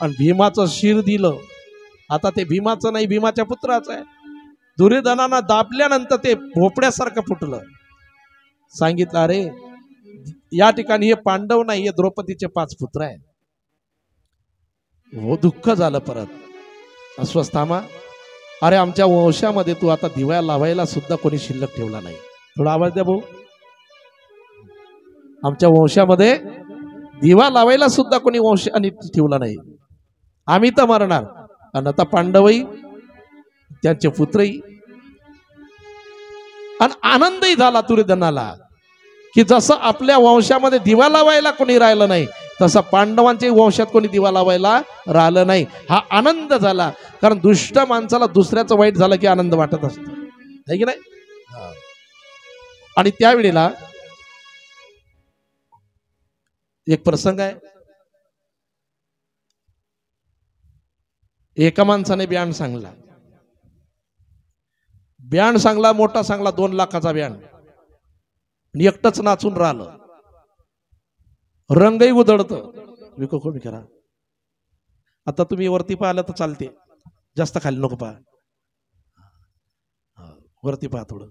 आणि भीमाचं शिर दिलं. आता ते भीमाचं नाही, भीमाच्या पुत्राचं आहे. दुर्योधनानं दाबल्यानंतर ते भोपड्यासारखं फुटलं. सांगितलं, अरे या ठिकाणी हे पांडव नाही, हे द्रौपदीचे 5 पुत्र आहे. हो, दुःख झालं परत. अश्वत्थामा, अरे आमच्या वंशामध्ये तू आता दिवा लावायला सुद्धा कोणी शिल्लक ठेवला नाही. थोडा आवाज द्या भाऊ. आमच्या वंशामध्ये दिवा लावायला सुद्धा कोणी वंशाने ठेवला नाही. आम्ही तर मरणार, आणि आता पांडवही त्यांचे पुत्रही. आणि आनंदही झाला दुर्योधनाला, की जसं आपल्या वंशामध्ये दिवा लावायला कोणी राहिलं नाही, तसं पांडवांच्या वंशात कोणी दिवा लावायला राहिलं नाही. हा आनंद झाला. कारण दुष्ट माणसाला दुसऱ्याचं वाईट झालं की आनंद वाटत असतो, है की नाही? आणि त्यावेळेला एक प्रसंग आहे. एका माणसाने ब्याण सांगला. ब्याण सांगला, मोठा सांगला, 2 लाखाचा ब्याण. एकटंच नाचून राहिलं. रंगही उधळत. विको कमी करा. आता तुम्ही वरती पाहिलं तर चालते, जास्त खाली नको पहा, वरती पहा थोडं.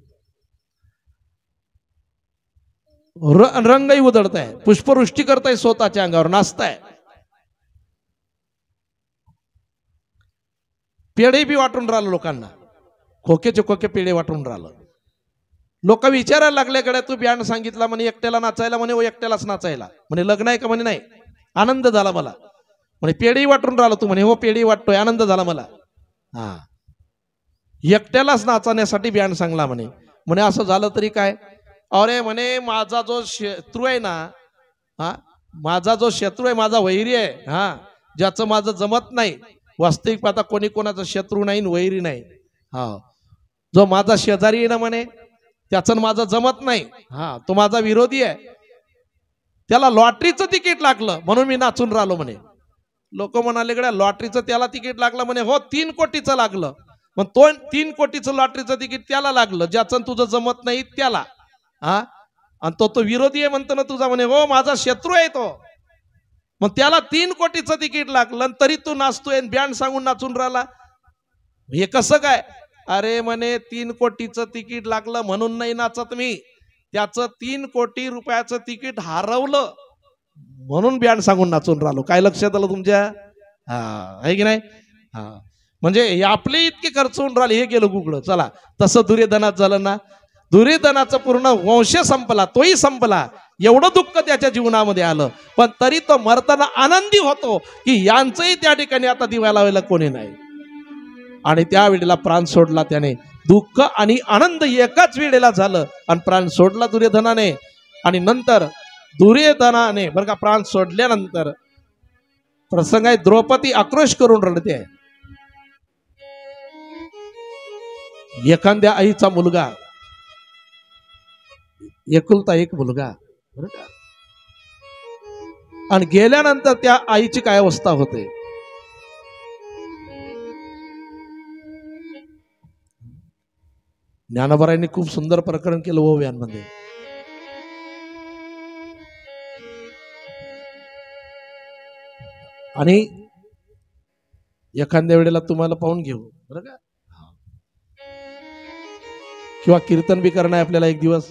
रंगही उधळताय, पुष्पवृष्टी करताय, स्वतःच्या अंगावर नाचताय, पेढे बी वाटून राहिलं लोकांना, खोकेचे खोके पेढे वाटून राहिलं. लोक विचारायला लागल्याकडे, तू ब्याण सांगितला म्हणे एकट्याला नाचायला, म्हणे हो एकट्यालाच नाचायला, म्हणे लग्न आहे का? म्हणे नाही. आनंद झाला मला. म्हणे पेढी वाटून राहिलो तू? म्हणे हो पेढी वाटतोय, आनंद झाला मला. हा, एकट्यालाच नाचण्यासाठी ब्याण सांगला म्हणे. म्हणे असं झालं तरी काय? अरे म्हणे माझा जो शत्रू आहे ना, हा माझा जो शत्रू आहे, माझा वैरी आहे, हा ज्याचं माझं जमत नाही. वास्तविक पाहता कोणी कोणाचा शत्रू नाही, वैरी नाही. हा, जो माझा शेजारी आहे ना म्हणे, त्याचं माझं जमत नाही, हा तो माझा विरोधी आहे. त्याला लॉटरीचं तिकीट लागलं म्हणून मी नाचून राहिलो म्हणे. लोक म्हणाले गड्या लॉटरीचं त्याला तिकीट लागलं? म्हणे हो 3 कोटीचं लागलं. मग तो 3 कोटीचं लॉटरीचं तिकीट त्याला लागलं, ज्याचं तुझं जमत नाही त्याला. हा, आणि तो विरोधी आहे म्हणतो ना तुझा. म्हणे हो माझा शत्रू आहे तो. मग त्याला 3 कोटीचं तिकीट लागलं, तरी तू नाचतोय, ब्याण सांगून नाचून राहिला, हे कसं काय? अरे म्हणे 3 कोटीचं तिकीट लागलं म्हणून नाही नाचत मी, त्याचं 3 कोटी रुपयाचं तिकीट हरवलं म्हणून ब्याण सांगून नाचून राहिलो. काय लक्षात आलं तुमच्या? हा, आहे की नाही? हा, म्हणजे आपले इतके खर्च होऊन राहिले, हे गेलं गुगळं. चला, तसं दुर्योधनात झालं ना. दुर्योधनाचा पूर्ण वंश संपला, तोही संपला. एवढं दुःख त्याच्या जीवनामध्ये आलं, पण तरी तो मरताना आनंदी होतो की यांचंही त्या ठिकाणी आता दिवा लावायला कोणी नाही. आणि त्यावेळेला प्राण सोडला त्याने. दुःख आणि आनंद एकाच वेळेला झालं, आणि प्राण सोडला दुर्योधनाने. आणि नंतर दुर्योधनाने बरं का प्राण सोडल्यानंतर प्रसंग आहे, द्रौपदी आक्रोश करून रडते. एखाद्या आईचा मुलगा, एकुलता एक मुलगा बरं का, आणि गेल्यानंतर त्या आईची काय अवस्था होते. ज्ञानोबारायांनी खूप सुंदर प्रकरण केलं ओव्यांमध्ये. आणि एखाद्या वेळेला तुम्हाला पाहून घेऊ बरं का. किंवा कीर्तन बी करणं आहे आपल्याला एक दिवस,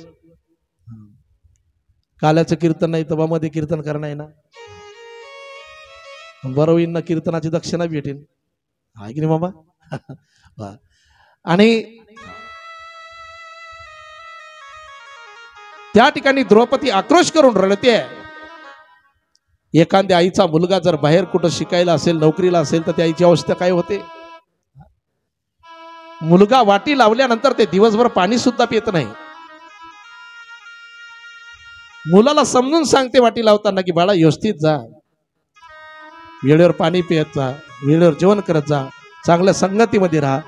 काल्याचं कीर्तन नाही तबामध्ये कीर्तन करणं आहे ना, बरं होईन ना, कीर्तनाची दक्षिणा भेटेल, आहे की नाही बाबा. आणि त्या ठिकाणी द्रौपदी आक्रोश करून रडते. एखाद्या आईचा मुलगा जर बाहेर कुठं शिकायला असेल, नोकरीला असेल, तर त्या आईची अवस्था काय होते. मुलगा वाटी लावल्यानंतर ते दिवसभर पाणी सुद्धा पित नाही. मुलाला समजून सांगते वाटी लावताना की बाळा व्यवस्थित जा, वेळेवर पाणी पियत जा, वेळेवर जेवण करत जा, चांगल्या संगतीमध्ये राहा,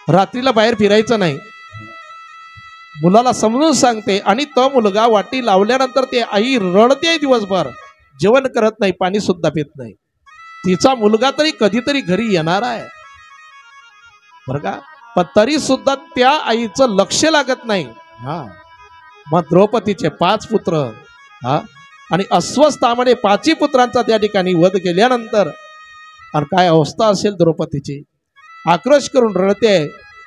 रात्रीला बाहेर फिरायचं नाही. मुलाला समजून सांगते आणि तो मुलगा वाटी लावल्यानंतर ते आई रडते दिवसभर, जेवण करत नाही, पाणी सुद्धा पित नाही. तिचा मुलगा तरी कधीतरी घरी येणार आहे बरं का, पण तरी सुद्धा त्या आईचं लक्ष लागत नाही. मग द्रौपदीचे 5 पुत्र आणि अस्वस्थामाने 5 पुत्रांचा त्या ठिकाणी वध केल्यानंतर आणि काय अवस्था असेल द्रौपदीची, आक्रोश करून रडते.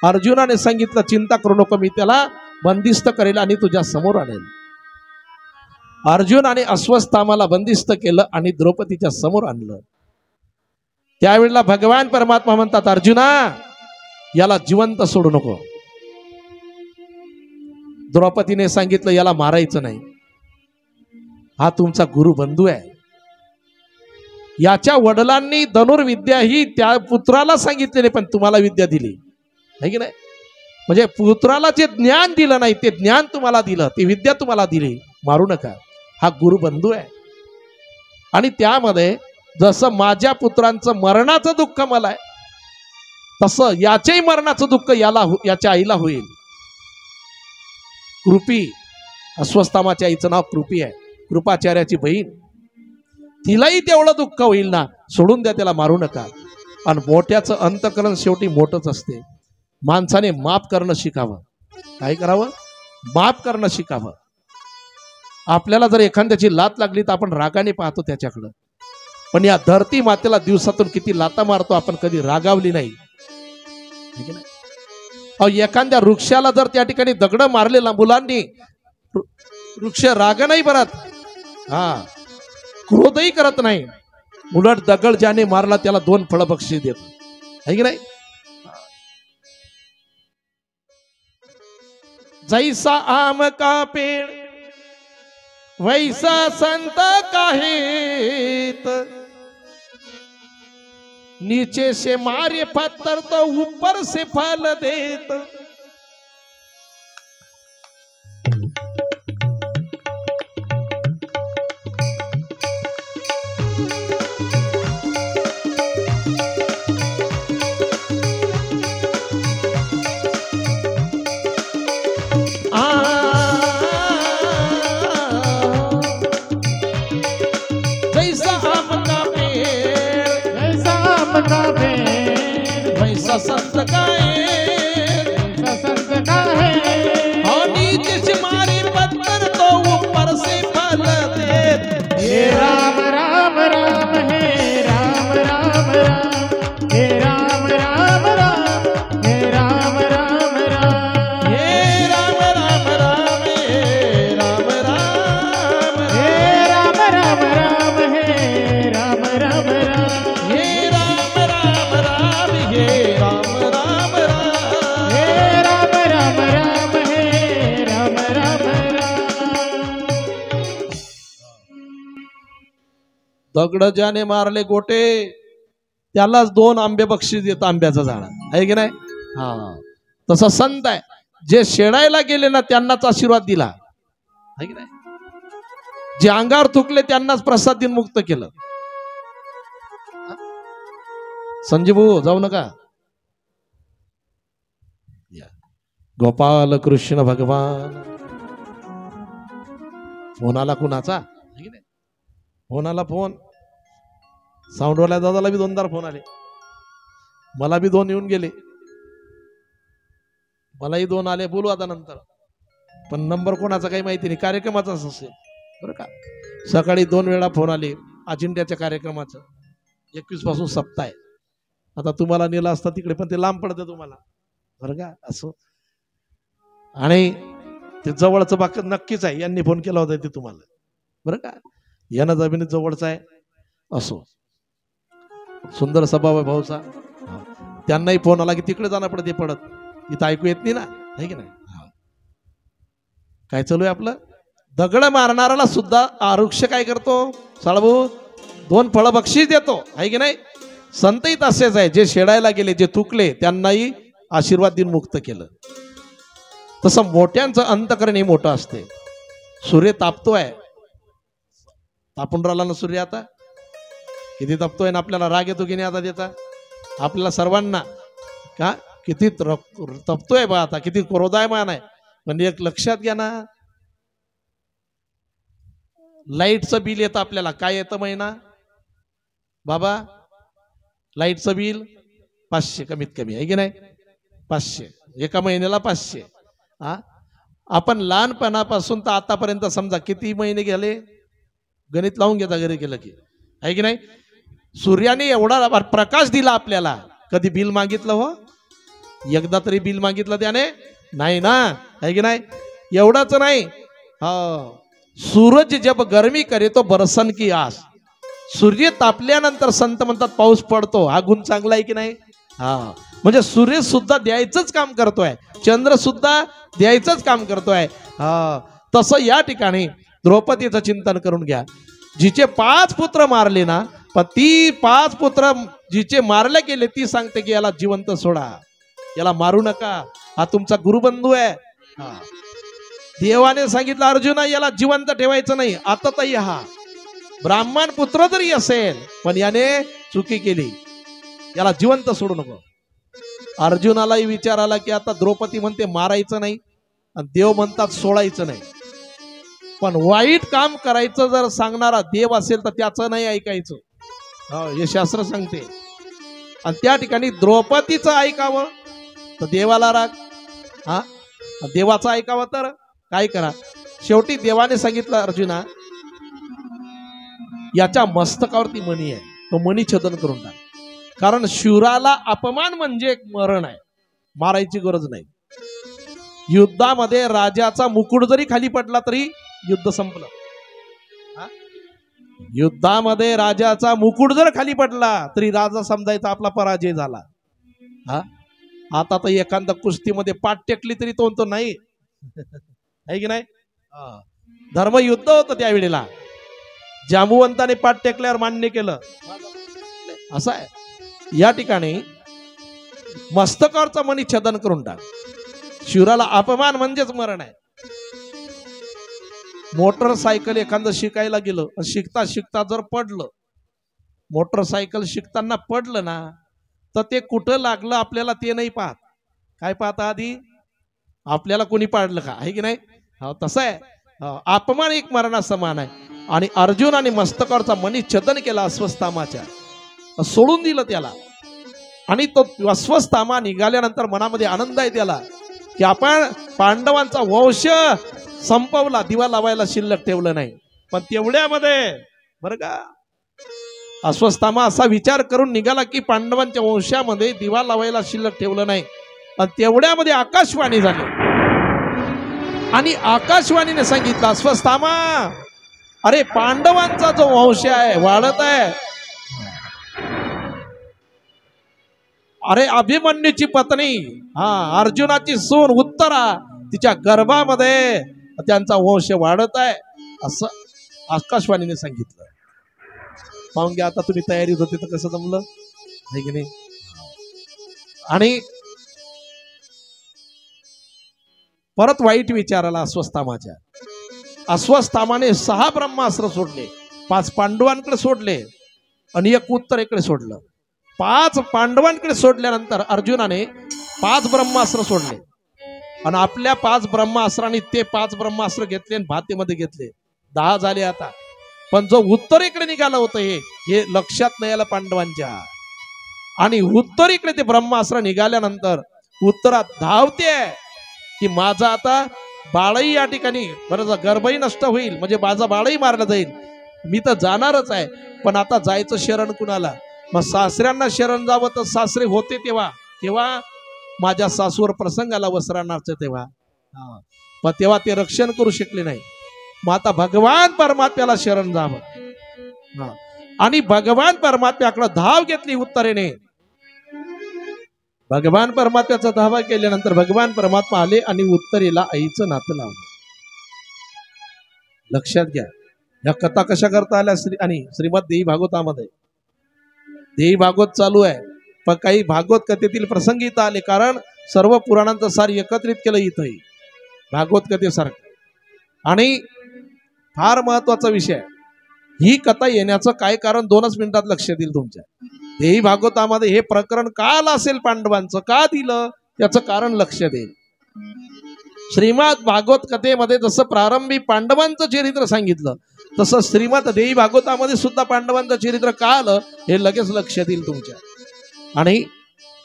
अर्जुनाने सांगितलं चिंता करू नको, मी त्याला बंदिस्त करेल आणि तुझ्या समोर आणेल. अर्जुनाने अस्वस्थामाला बंदिस्त केलं आणि द्रौपदीच्या समोर आणलं. त्यावेळेला भगवान परमात्मा म्हणतात, अर्जुना याला जिवंत सोडू नको. द्रौपदीने सांगितलं याला मारायचं नाही, हा तुमचा गुरु बंधू आहे. याच्या वडिलांनी धनुर्विद्या ही त्या पुत्राला सांगितलेली, पण तुम्हाला विद्या दिली आहे की नाही. म्हणजे पुत्राला जे ज्ञान दिलं नाही ते ज्ञान तुम्हाला दिलं, ती विद्या तुम्हाला दिली, मारू नका. हा गुरु बंधू आहे. आणि त्यामध्ये जसं माझ्या पुत्रांचं मरणाचं दुःख मला आहे, तसं याच्याही मरणाचं दुःख याच्या आईला होईल. कृपी, अस्वस्थामाच्या आईचं नाव कृपी आहे, कृपाचार्याची बहीण, तिलाही तेवढं दुःख होईल ना, सोडून द्या, त्याला मारू नका. आणि मोठ्याचं अंतकरण शेवटी मोठंच असते. माणसाने माफ करणं शिकावं. काय करावं? माफ करणं शिकावं. आपल्याला जर एखाद्याची लात लागली तर आपण रागाने पाहतो त्याच्याकडं, पण या धरती मातेला दिवसातून किती लाता मारतो आपण, कधी रागावली नाही. एखाद्या वृक्षाला जर त्या ठिकाणी दगड मारलेला मुलांनी, वृक्ष राग नाही भरत, क्रोधही करत नाही, उलट दगड ज्याने मारला त्याला 2 फळं बक्षीस देतो, है की नाही. जैसा आम का पेड़ वैसा संत काहित, नीचे से मारे पत्थर तो ऊपर से फल देत. वैसा संत का है, और नीचे से मारे पत्थर तो ऊपर से फल दे. हे राम राम राम, हे राम राम राम, हे राम राम राम, हे राम राम राम, हे राम राम राम, हे राम राम, हे राम राम राम, हे राम राम राम, हे राम राम राम, हे राम राम राम, हे राम राम राम, हे राम राम राम. दगड ज्याने मारले गोटे त्यालाच 2 आंबे बक्षीस देत, आंब्याचं झाड आहे की नाही. तसं संत आहे, जे शेणायला गेले ना त्यांनाच आशीर्वाद दिला, आहे की नाही. जे अंगावर थुकले त्यांनाच प्रसाद दिन मुक्त केलं. संजीव जाऊ नका. गोपाल कृष्ण भगवान. फोन आला कुणाचा, फोन आला, फोन साऊंडवाल्या दादाला बी 2 फोन आले, मला बी 2 येऊन गेले, मलाही 2 आले. बोलू आता नंतर, पण नंबर कोणाचा काही माहिती नाही, कार्यक्रमाचाच असेल बरं का. सकाळी 2 वेळा फोन आले अजिंठ्याच्या कार्यक्रमाचं, 21 पासून सप्ताह आहे. आता तुम्हाला नेला असता तिकडे, पण ते लांब पडतं तुम्हाला बरं का. असं आणि ते जवळचं बाक नक्कीच आहे, यांनी फोन केला होता ते तुम्हाला बरं का, यानं जमिनीत जवळचा आहे. असो, सुंदर स्वभाव आहे भाऊचा. त्यांनाही फोन आला की तिकडे जाणं पडते, पडत इथं ऐकू येत नाही ना, आहे की नाही. काय चालू आहे आपलं, दगड मारणाऱ्याला सुद्धा आरुक्ष काय करतो, साळभाऊ 2 फळं बक्षीस देतो, आहे की नाही. संतही तसेच आहे, जे शेडायला गेले, जे तुकले त्यांनाही आशीर्वाद देऊन मुक्त केलं. तसं मोठ्यांचं अंतकरण हे मोठं असते. सूर्य तापतोय, तापून राहिला ना सूर्य, आता किती तापतोय ना, आपल्याला राग येतो की नाही आता त्याचा, आपल्याला सर्वांना का किती तपतोय बा, आता किती क्रोधायमान आहे. पण एक लक्षात घ्या ना, लाईटचं बिल येतं आपल्याला, काय येतं महिना बाबा, लाईटचं बिल 500 कमीत कमी, आहे की नाही. 500 एका महिन्याला 500. आपण लहानपणापासून तर आतापर्यंत समजा किती महिने गेले, गणित लावून घेता घरी केलं की, आहे की नाही. सूर्याने एवढा प्रकाश दिला आपल्याला, कधी बिल मागितलं हो, एकदा तरी बिल मागितलं त्याने नाही ना, आहे की नाही. एवढाच नाही, सूरज जब गर्मी करे तो बरसन की आस, सूर्य तापल्यानंतर संत म्हणतात पाऊस पडतो. हा गुण चांगला आहे की नाही. म्हणजे सूर्य सुद्धा द्यायचंच काम करतोय, चंद्र सुद्धा द्यायचंच काम करतोय. तसं या ठिकाणी द्रौपदीचं चिंतन करून घ्या. जिचे 5 पुत्र मारले ना, पण ती 5 पुत्र जिचे मारले गेले, ती सांगते की याला जिवंत सोडा, याला मारू नका, हा तुमचा गुरुबंधू आहे. देवाने सांगितलं अर्जुना याला जिवंत ठेवायचं नाही. आता ताई हा ब्राह्मण पुत्र जरी असेल, पण याने चुकी केली, याला जिवंत सोडू नको. अर्जुनालाही विचार आला की आता द्रौपदी म्हणते मारायचं नाही, आणि देव म्हणतात सोडायचं नाही. पण वाईट काम करायचं जर सांगणारा देव असेल तर त्याचं नाही ऐकायचं, हे शास्त्र सांगते. आणि त्या ठिकाणी द्रौपदीचं ऐकावं तर देवाला राग, देवाचं ऐकावं तर काय करा. शेवटी देवाने सांगितलं अर्जुना, याच्या मस्तकावरती मणी आहे, तो मणी छेदन करून टाक. कारण शूराला अपमान म्हणजे एक मरण आहे, मारायची गरज नाही. युद्धामध्ये राजाचा मुकुट जरी खाली पडला तरी युद्ध संपलं. युद्धामध्ये राजाचा मुकुट जर खाली पडला तरी राजा समजायचा आपला पराजय झाला. आता तर एखादा कुस्तीमध्ये पाठ टेकली तरी तो नाही, आहे की नाही. धर्मयुद्ध होतं त्यावेळेला, जांबुवंताने पाठ टेकल्यावर मान्य केलं, असं आहे. या ठिकाणी मस्तकावरचा मणी छेदन करून टाक. शिवराला अपमान म्हणजेच मरण आहे. मोटरसायकल एखादं शिकायला गेलं, शिकता शिकता जर पडलं, मोटरसायकल शिकताना पडलं ना, तर ते कुठं लागलं आपल्याला ते नाही पाहत. काय पाहता आधी, आपल्याला कोणी पाडलं का, आहे की नाही. तसं आहे, अपमान एक मरणा समान आहे. आणि अर्जुनाने मस्तकावरचा मणी छेदन केला अस्वस्थामाच्या, सोडून दिलं त्याला. आणि तो अस्वस्थामा निघाल्यानंतर मनामध्ये आनंद आहे त्याला की आपण पांडवांचा वंश संपवला, दिवा लावायला शिल्लक ठेवलं नाही. पण तेवढ्यामध्ये बरं का, अस्वस्थामा असा विचार करून निघाला की पांडवांच्या वंशामध्ये दिवा लावायला शिल्लक ठेवलं नाही. आणि तेवढ्यामध्ये आकाशवाणी झाली, आणि आकाशवाणीने सांगितलं अस्वस्थामा, अरे पांडवांचा जो वंश आहे वाढत आहे. अरे अभिमन्यूची पत्नी, अर्जुनाची सून उत्तरा, तिच्या गर्भामध्ये त्यांचा वंश वाढत आहे, असं आकाशवाणीने सांगितलं. पाहून घ्या आता तुम्ही तयारीत होते तर कसं जमलं, आहे की नाही. आणि परत वाईट विचाराला अस्वस्थामाच्या. अस्वस्थामाने 6 ब्रह्मास्त्र सोडले, 5 पांडवांकडे सोडले आणि 1 उत्तरेकडे सोडलं. 5 पांडवांकडे सोडल्यानंतर अर्जुनाने 5 ब्रह्मास्त्र सोडले, आणि आपल्या 5 ब्रह्मास्त्रांनी ते 5 ब्रह्मास्त्र घेतले आणि भातेमध्ये घेतले, 10 झाले आता. पण जो उत्तरेकडे निघाला होतं हे लक्षात नाही आलं पांडवांच्या. आणि उत्तरेकडे ते ब्रह्मास्त्र निघाल्यानंतर उत्तरा धावते की माझा आता बाळही या ठिकाणी, बरं गर्भही नष्ट होईल, म्हणजे माझा बाळही मारला जाईल, मी तर जाणारच आहे. पण आता जायचं शरण कुणाला, मग सासऱ्यांना शरण जावं तर सासरे होते तेव्हा, माझ्या सासूवर प्रसंगाला वसरानारचं तेव्हा, पण तेव्हा ते रक्षण करू शकले नाही. मग आता भगवान परमात्म्याला शरण जावं आणि भगवान परमात्म्याकडे धाव घेतली उत्तरेने. भगवान परमात्म्याचा धावा केल्यानंतर भगवान परमात्मा आले आणि उत्तरेला आईचं नातं लावलं. लक्षात घ्या, या कथा कशा करता आल्या आणि श्रीमद देवी भागवतामध्ये देवी भागवत चालू आहे, पण काही भागवत कथेतील प्रसंग इथं आले, कारण सर्व पुराणांचं सार एकत्रित केलं इथंही भागवत कथेसारखं. आणि फार महत्वाचा विषय, ही कथा येण्याचं काय कारण 2च मिनिटात लक्ष देईल तुमच्या. देवी भागवतामध्ये हे प्रकरण का आलं असेल, पांडवांचं का दिलं त्याचं कारण लक्ष देईल. श्रीमद भागवत कथेमध्ये जसं प्रारंभी पांडवांचं चरित्र सांगितलं, तसं श्रीमद देवी भागवतामध्ये सुद्धा पांडवांचं चरित्र का आलं हे लगेच लक्ष देईल तुमच्या. आणि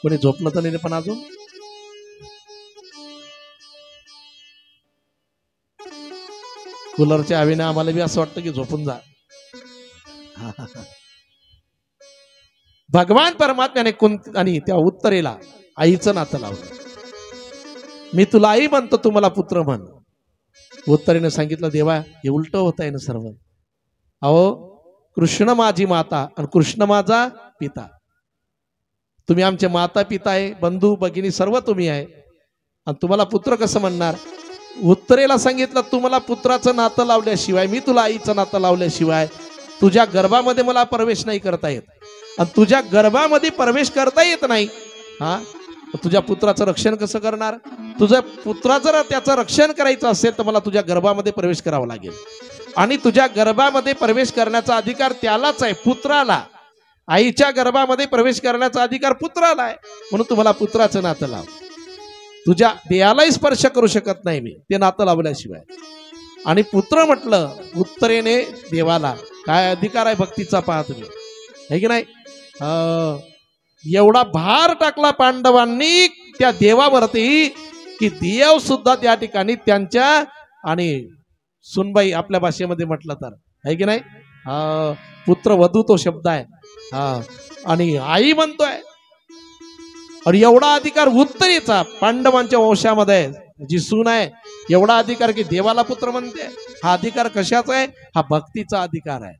कोणी झोपलं तर नाही पण अजून कूलरच्या हवेने आम्हाला बी असं वाटतं की झोपून जा. भगवान परमात्म्याने आणि त्या उत्तरेला आईचं नातं लावलं. मी तुला आई म्हणतो, तू मला पुत्र म्हण. उत्तरेने सांगितलं, देवा हे उलट होत आहे ना सर्व. अहो, कृष्ण माझी माता आणि कृष्ण माझा पिता. तुम्ही आमचे माता पिता आहे, बंधू भगिनी सर्व तुम्ही आहे, आणि तुम्हाला पुत्र कसं म्हणणार. उत्तरेला सांगितलं, तू मला पुत्राचं नातं लावल्याशिवाय, मी तुला आईचं नातं लावल्याशिवाय तुझ्या गर्भामध्ये मला प्रवेश नाही करता येत. आणि तुझ्या गर्भामध्ये प्रवेश करता येत नाही, तुझ्या पुत्राचं रक्षण कसं करणार. तुझ्या पुत्राचं जर त्याचं रक्षण करायचं असेल तर मला तुझ्या गर्भामध्ये प्रवेश करावा लागेल. आणि तुझ्या गर्भामध्ये प्रवेश करण्याचा अधिकार त्यालाच आहे, पुत्राला. आईच्या गर्भामध्ये प्रवेश करण्याचा अधिकार पुत्राला आहे, म्हणून तुम्हाला पुत्राचं नातं लाव. तुझ्या देहालाही स्पर्श करू शकत नाही मी ते नातं लावल्याशिवाय. आणि पुत्र म्हटलं उत्तरेने देवाला काय अधिकार आहे भक्तीचा पहा तुम्ही, है की नाही. एवढा भार टाकला पांडवांनी त्या देवावरती की देव सुद्धा त्या ठिकाणी त्यांच्या, आणि सुनबाई आपल्या भाषेमध्ये म्हटलं तर, है की नाही. पुत्र वधू तो शब्द आहे, आणि आई म्हणतोय. आणि एवढा अधिकार उत्तरेचा पांडवांच्या वंशामध्ये जी सून आहे, एवढा अधिकार की देवाला पुत्र म्हणते. हा अधिकार कशाचा आहे, हा भक्तीचा अधिकार आहे.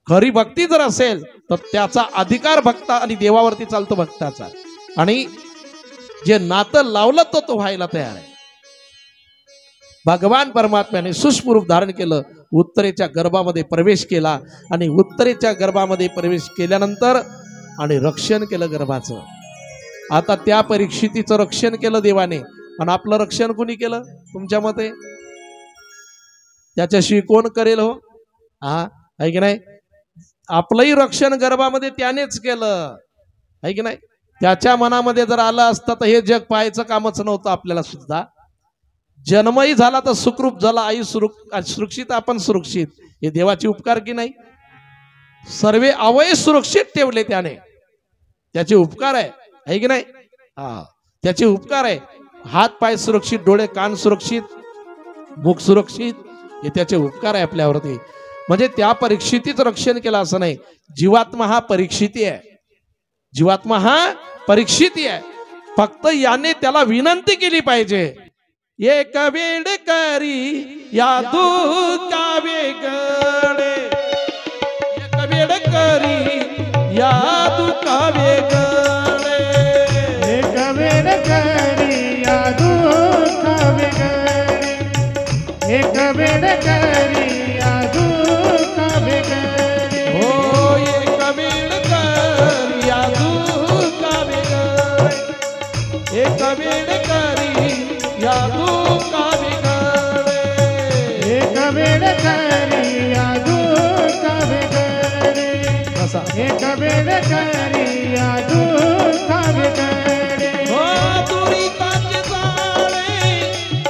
खरी भक्ती जर असेल तर त्याचा अधिकार भक्ता आणि देवावरती चालतो भक्ताचा. आणि जे नातं लावलं तो व्हायला तयार आहे. भगवान परमात्म्याने सूक्ष्म धारण केलं, उत्तरेच्या गर्भामध्ये प्रवेश केला. आणि उत्तरेच्या गर्भामध्ये प्रवेश केल्यानंतर आणि रक्षण केलं गर्भाचं. आता त्या परीक्षितीचं रक्षण केलं देवाने, आणि आपलं रक्षण कोणी केलं तुमच्या मते. त्याच्याशिवाय कोण करेल हो, है की नाही. आपलंही रक्षण गर्भामध्ये त्यानेच केलं, है की नाही. त्याच्या मनामध्ये जर आलं असतं तर हे जग पाहायचं कामच नव्हतं आपल्याला सुद्धा. जन्मही झाला तर सुखरूप झाला, आई सुरक्षित, आपण सुरक्षित. हे देवाचे उपकार की नाही. सर्वे अवयव सुरक्षित ठेवले त्याने, त्याचे उपकार आहे, है की नाही. त्याचे उपकार आहे. हात पाय सुरक्षित, डोळे कान सुरक्षित, मुख सुरक्षित, हे त्याचे उपकार आहे आपल्यावरती. म्हणजे त्या परीक्षितीचं रक्षण केलं असं नाही. जीवात्मा हा परीक्षिती आहे, जीवात्मा हा परीक्षिती आहे. फक्त याने त्याला विनंती केली पाहिजे, एक वेळ करी या दुःखा वेगळे, एक वेळ करी या दुःखा वेगळे, एक वेळ करी या दुःखा वेगळे, एक वेळ करी या दुःखा वेगळे. हो, एक वेळ करी या दुःखा वेगळे, एक वेळ करी या दुःखा वेगळे, एक वेळ करी या दुःखा वेगळे, एक वेळ करी या दुःखा वेगळे. हो, दुरिताचे जाळे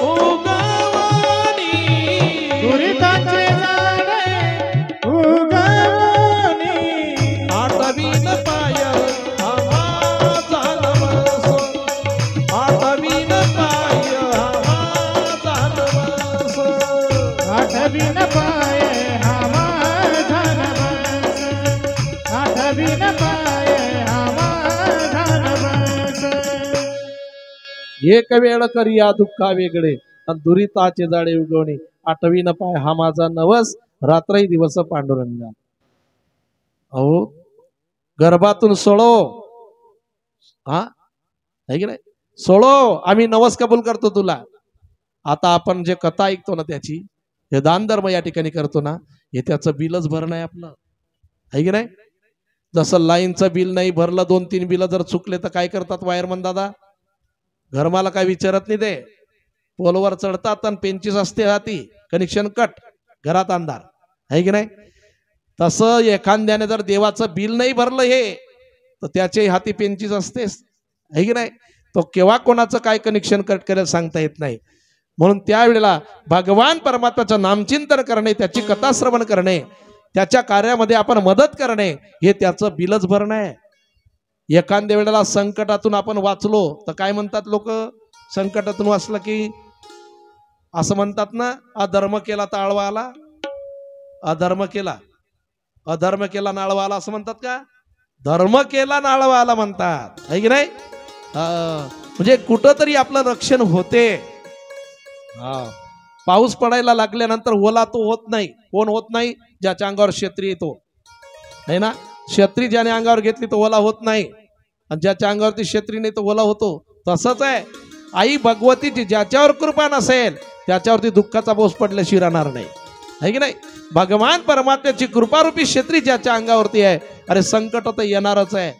उगवणी, दुरिताचे जाळे उगवणी, आठवीन पाय हा माझा नवस, आठवीन पाय हा माझा नवस, आठवीन पाय हा माझा नवस, आठवीन पाय हा माझा नवस. एक वेळ करी या दुःखा वेगळे, आणि दुरिताचे जाळे उगवणे. आठवीन पाय हा माझा नवस, रात्रही दिवस पांडुरंगा. अहो गर्भातून सोडो, हा आहे की नाही, सोडो, आम्ही नवस कबूल करतो तुला. आता आपण जे कथा ऐकतो ना त्याची, हे दान धर्म या ठिकाणी करतो ना, हे त्याचं बिलच भरणं आहे आपलं, आहे की नाही. जसं लाईनचं बिल नाही भरलं, 2-3 बिल जर चुकले तर काय करतात वायरमन दादा, घरमाला काय विचारत नाही, ते पोलवर चढतात आणि पेंचीस असते हाती, कनेक्शन कट, घरात अंधार, आहे की नाही. तसं एखाद्याने जर देवाचं बिल नाही भरलं हे, तर त्याचे हाती पेंचीस असतेस, आहे की नाही. तो केव्हा कोणाचं काय कनेक्शन कट करेल सांगता येत नाही. म्हणून त्यावेळेला भगवान परमात्म्याचं नामचिंतन करणे, त्याची कथा श्रवण करणे, त्याच्या कार्यामध्ये आपण मदत करणे, हे त्याचं बिलच भरणं आहे. एखाद्या वेळेला संकटातून आपण वाचलो तर काय म्हणतात लोक, संकटातून वाचलं की असं म्हणतात ना, अधर्म केला तर आळवा आला, अधर्म केला नाळवा आला, असं म्हणतात का. धर्म केला नाळवा आला म्हणतात, आहे की नाही. म्हणजे कुठंतरी आपलं रक्षण होते. पाऊस पडायला लागल्यानंतर ओला तो होत नाही. कोण होत नाही, ज्याच्या अंगावर छत्री येतो, आहे ना. छत्री ज्याने अंगावर घेतली तो ओला होत नाही, आणि ज्याच्या अंगावरती छत्री नाही तो ओला होतो. तसंच आहे आई भगवतीची ज्याच्यावर कृपा नसेल त्याच्यावरती दुःखाचा बोस पडल्याशिवाय राहणार नाही, आहे की नाही. भगवान परमात्म्याची कृपारूपी छत्री ज्याच्या अंगावरती आहे, अरे संकट तर येणारच आहे.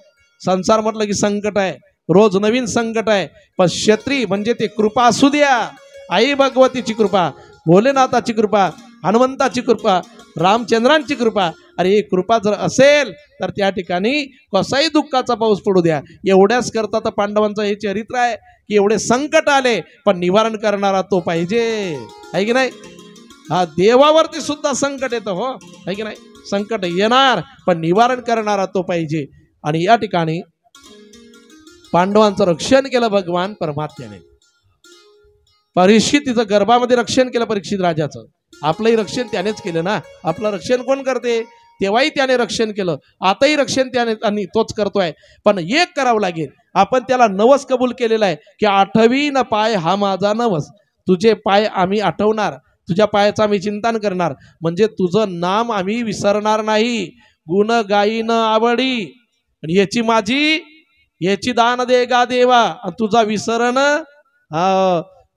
संसार म्हटलं की संकट आहे, रोज नवीन संकट आहे, पण छत्री म्हणजे ते कृपा असू द्या. आई भगवतीची कृपा, भोलेनाथाची कृपा, हनुमंताची कृपा, रामचंद्रांची कृपा, अरे ही कृपा जर असेल तर त्या ठिकाणी कसाही दुःखाचा पाऊस पडू द्या. एवढ्याच करता तर पांडवांचं हे चरित्र आहे की एवढे संकट आले पण निवारण करणारा तो पाहिजे, आहे की नाही. हा देवावरती सुद्धा संकट येतं, हो, आहे की नाही. संकट येणार पण निवारण करणारा तो पाहिजे. आणि या ठिकाणी पांडवांचं रक्षण केलं भगवान परमात्म्याने. परीक्षितीचं गर्भामध्ये रक्षण केलं परीक्षित राजाचं. आपलंही रक्षण त्यानेच केलं ना. आपलं रक्षण कोण करते, तेव्हाही त्याने रक्षण केलं, आताही रक्षण त्याने आणि तोच करतोय. पण एक करावं लागेल, आपण त्याला नवस कबूल केलेला आहे की 8वीन पाय हा माझा नवस. तुझे पाय आम्ही आठवणार, तुझ्या पायाचं आम्ही चिंतन करणार, म्हणजे तुझं नाम आम्ही विसरणार नाही. गुण गाईन आवडी, याची माझी, याची दान दे गा देवा, तुझा विसरण.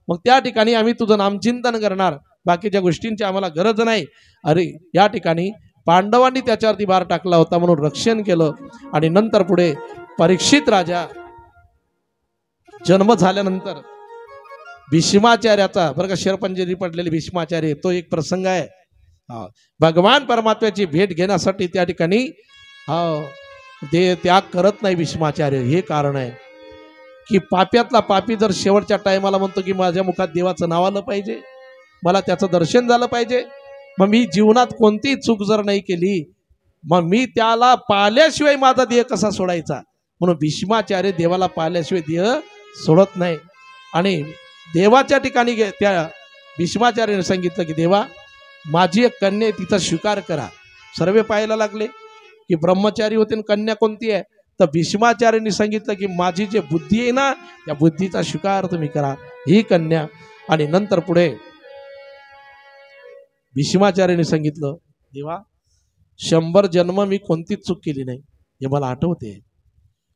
मग त्या ठिकाणी आम्ही तुझं नामचिंतन करणार, बाकीच्या गोष्टींची आम्हाला गरज नाही. अरे या ठिकाणी पांडवांनी त्याच्यावरती भार टाकला होता म्हणून रक्षण केलं. आणि नंतर पुढे परीक्षित राजा जन्म झाल्यानंतर भीष्माचार्याचा, बरं का, शरपंजरी पडलेले भीष्माचार्य, तो एक प्रसंग आहे. भगवान परमात्म्याची भेट घेण्यासाठी त्या ठिकाणी ते त्याग करत नाही भीष्माचार्य. हे कारण आहे की पाप्यातला पापी जर शेवटच्या टायमाला म्हणतो की माझ्या मुखात देवाचं नाव आलं पाहिजे, मला त्याचं दर्शन झालं पाहिजे, मग मी जीवनात कोणतीही चूक जर नाही केली, मग मी त्याला पाहिल्याशिवाय माझा देह कसा सोडायचा. म्हणून भीष्माचार्य देवाला पाहिल्याशिवाय देह सोडत नाही. आणि देवाच्या ठिकाणी त्या भीष्माचार्याने सांगितलं की देवा, माझी एक कन्या आहे, तिचा स्वीकार करा. सर्व पाहायला लागले की ब्रह्मचारी होते, कन्या कोणती आहे, तर भीष्माचार्यांनी सांगितलं की माझी जे बुद्धी आहे ना, त्या बुद्धीचा स्वीकार तुम्ही करा, ही कन्या. आणि नंतर पुढे भीष्माचार्यांनी सांगितलं देवा, 100 जन्म मी कोणतीच चूक केली नाही, हे मला आठवते.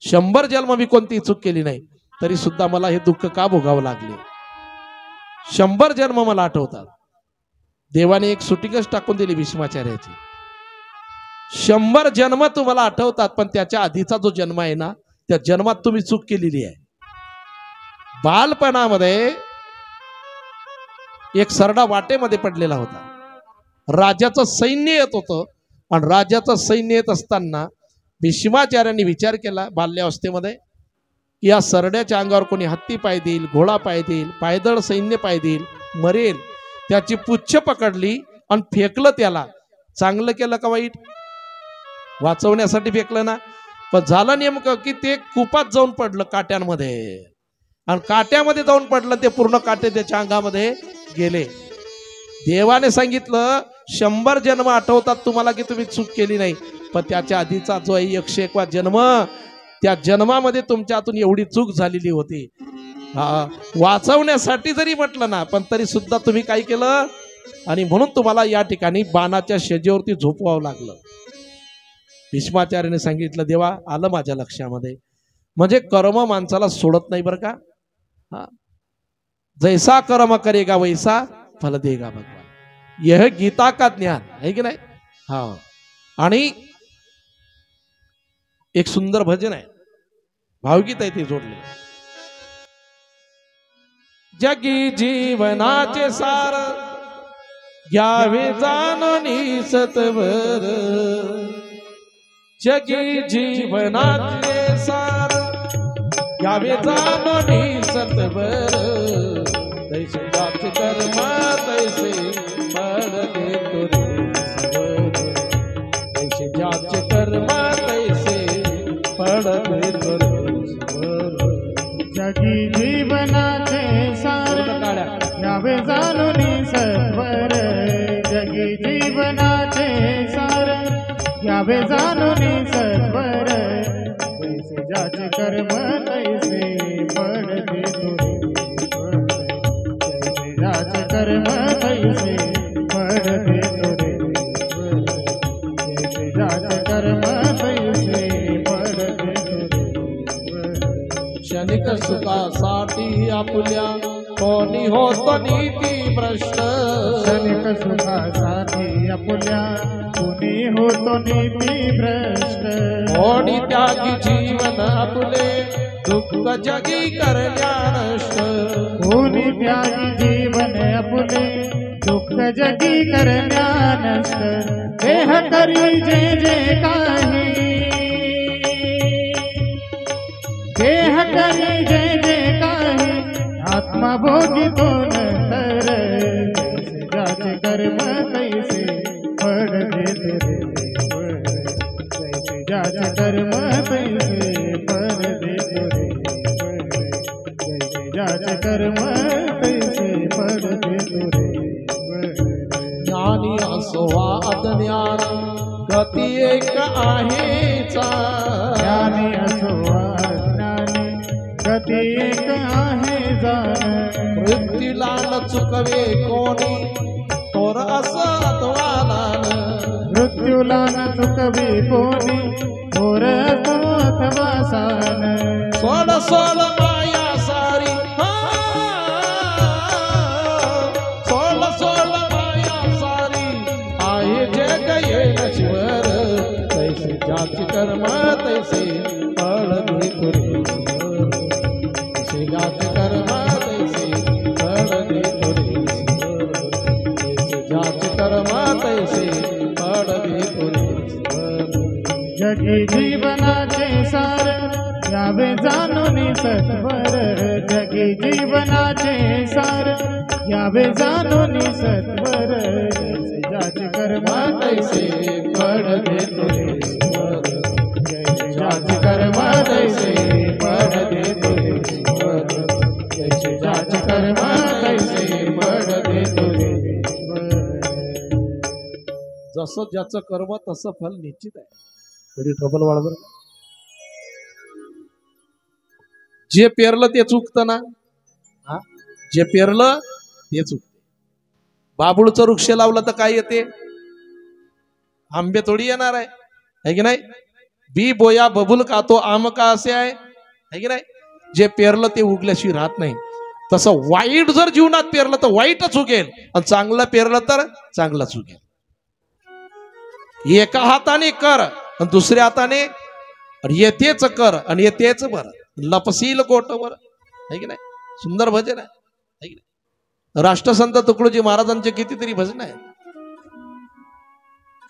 100 जन्म मी कोणतीही चूक केली नाही, तरी सुद्धा मला हे दुःख का भोगावं लागले. 100 जन्म मला आठवतात. देवाने एक सुटिकच टाकून दिली भीष्माचार्याची. 100 जन्म तुम्हाला आठवतात, पण त्याच्या आधीचा जो जन्म आहे ना, त्या जन्मात तुम्ही चूक केलेली आहे. बालपणामध्ये एक सरडा वाटेमध्ये पडलेला होता. राजाचं सैन्य येत होतं, आणि राजाचं सैन्य येत असताना भीष्माचार्यांनी विचार केला बाल्यावस्थेमध्ये की या सरड्याच्या अंगावर कोणी हत्ती पाय देईल, घोडा पाय देईल, पायदळ सैन्य पाय देईल, मरेल. त्याची पुच्छ पकडली आणि फेकलं त्याला. चांगलं केलं का वाईट? वाचवण्यासाठी फेकलं ना. पण झालं नेमकं की ते कुपात जाऊन पडलं काट्यांमध्ये, आणि काट्यामध्ये जाऊन पडलं, ते पूर्ण काटे त्याच्या अंगामध्ये गेले. देवाने सांगितलं 100 जन्म आठवतात तुम्हाला की तुम्ही चूक केली नाही, पण त्याच्या आधीचा जो 101वा जन्म, त्या जन्मामध्ये तुमच्या हातून एवढी चूक झालेली होती, वाचवण्यासाठी जरी म्हटलं ना, पण तरी सुद्धा तुम्ही काय केलं, आणि म्हणून तुम्हाला या ठिकाणी बाणाच्या शेजेवरती झोपवावं लागलं. भीष्माचार्याने सांगितलं, देवा आलं माझ्या लक्षामध्ये, म्हणजे कर्म माणसाला सोडत नाही बरं का. जैसा कर्म करेगा वैसा फल देगा भगवान, यह गीता का ज्ञान आहे की नाही. हा, आणि एक सुंदर भजन आहे, भावगीत आहे ते जोडले. जगी जीवनाचे सार घ्यावे जाणून सत्वर, जगी जीवनाचे सार घ्यावे जाणून सत्वर, तैसे जाचे कर्म तैसे फळ देतो रे ईश्वर, तैसे जाचे कर्म तैसे फळ देतो रे ईश्वर. जगी जीवनाचे सार घ्यावे जाणून सत्वर, जगी जीवनाचे सार घ्यावे जाणून सत्वर, जैसे ज्याचे कर्म तैसे फळ देतो रे ईश्वर, जैसे ज्याचे कर्म तैसे फळ देतो रे ईश्वर, जैसे ज्याचे कर्म तैसे फळ देतो रे ईश्वर. क्षणिक सुखासाठी आपल्या कोणी होतो नीती भ्रष्ट, क्षणिक सुखासाठी आपल्या कोणी होतो नीती भ्रष्ट, कोणी त्यागी जीवन आपले दुःख जगी करण्या नष्ट, कोणी त्यागी जीवन आपले दुःख जगी करण्या नष्ट, देह करी जे जे काही, देह करी जे जे काही, आत्मा भोगितो नंतर, जैसे ज्याचे कर्म तैसे फळ देतो रे ईश्वर, जैसे ज्याचे कर्म तैसे फळ देतो रे ईश्वर, जैसे ज्याचे कर्म तैसे फळ देतो रे ईश्वर. ज्ञानी असो वा अज्ञान गती एक आहेचा, ज्ञानी असो अज्ञानी गती एक आहे जाण, मृत्यूला न चुकवे कोणी तोर असं अथवा नान, मृत्यूला न चुकवी कोणी थोर असो अथवा सान, सोड सोड माया सारी, सोड सोड माया सारी, आहे जग येईश्वर, तैसे ज्याचे कर्म तैसे फळ देतो रे ईश्वर, तैसे ज्याचे कर्म तैसे फळ देतो रे ईश्वर, तैसे ज्याचे कर्म तैसे फळ देतो रे ईश्वर. जगी जीवनाचे सार घ्यावे जाणून सत्वर, जगी जीवनाचे सार घ्यावे जाणून सत्वर, जैसे ज्याचे कर्म तैसे फळ देतो रे ईश्वर, जैसे ज्याचे कर्म तैसे फळ देतो रे ईश्वर, जैसे ज्याचे कर्म तैसे फळ देतो रे ईश्वर. जसं ज्याचं कर्म तसं फल निश्चित आहे. कधी ट्रबल वाढवर जे पेरलं ते चुकतं ना, जे पेरलं ते चुकते. बाबुळचं वृक्ष लावलं तर काय येते, आंबे थोडी येणार आहे की नाही. बी बोया बबुल का तो आम का असे आहे की नाही. जे पेरलं ते उगल्याशिवाय राहत नाही. तसं वाईट जर जीवनात पेरलं तर वाईटच उगेल, आणि चांगलं पेरलं तर चांगलंच उगेल. एका हाताने कर आणि दुसऱ्या हाताने येतेच कर आणि येतेच बर, लपसील कोटवर आहे की नाही. सुंदर भजन आहे की नाही. राष्ट्रसंत तुकडोजी महाराजांचे कितीतरी भजन आहे.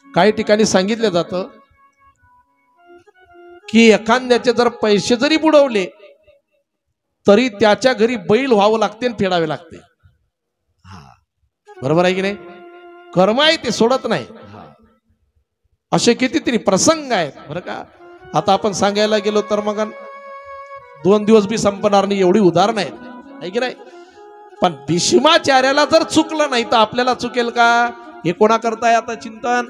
काही ठिकाणी सांगितलं जातं की एखाद्याचे जर पैसे जरी बुडवले तरी त्याच्या घरी बैल व्हावं लागते आणि फेडावे लागते. बरोबर आहे की नाही. कर्म आहे ते सोडत नाही. असे कितीतरी प्रसंग आहेत बरं का. आता आपण सांगायला गेलो तर मग 2 दिवस बी संपणार नाही, एवढी उदाहरणं आहेत आहे की नाही. पण भीष्माचार्याला जर चुकलं नाही तर आपल्याला चुकेल का. हे कोणा करताय आता चिंतन,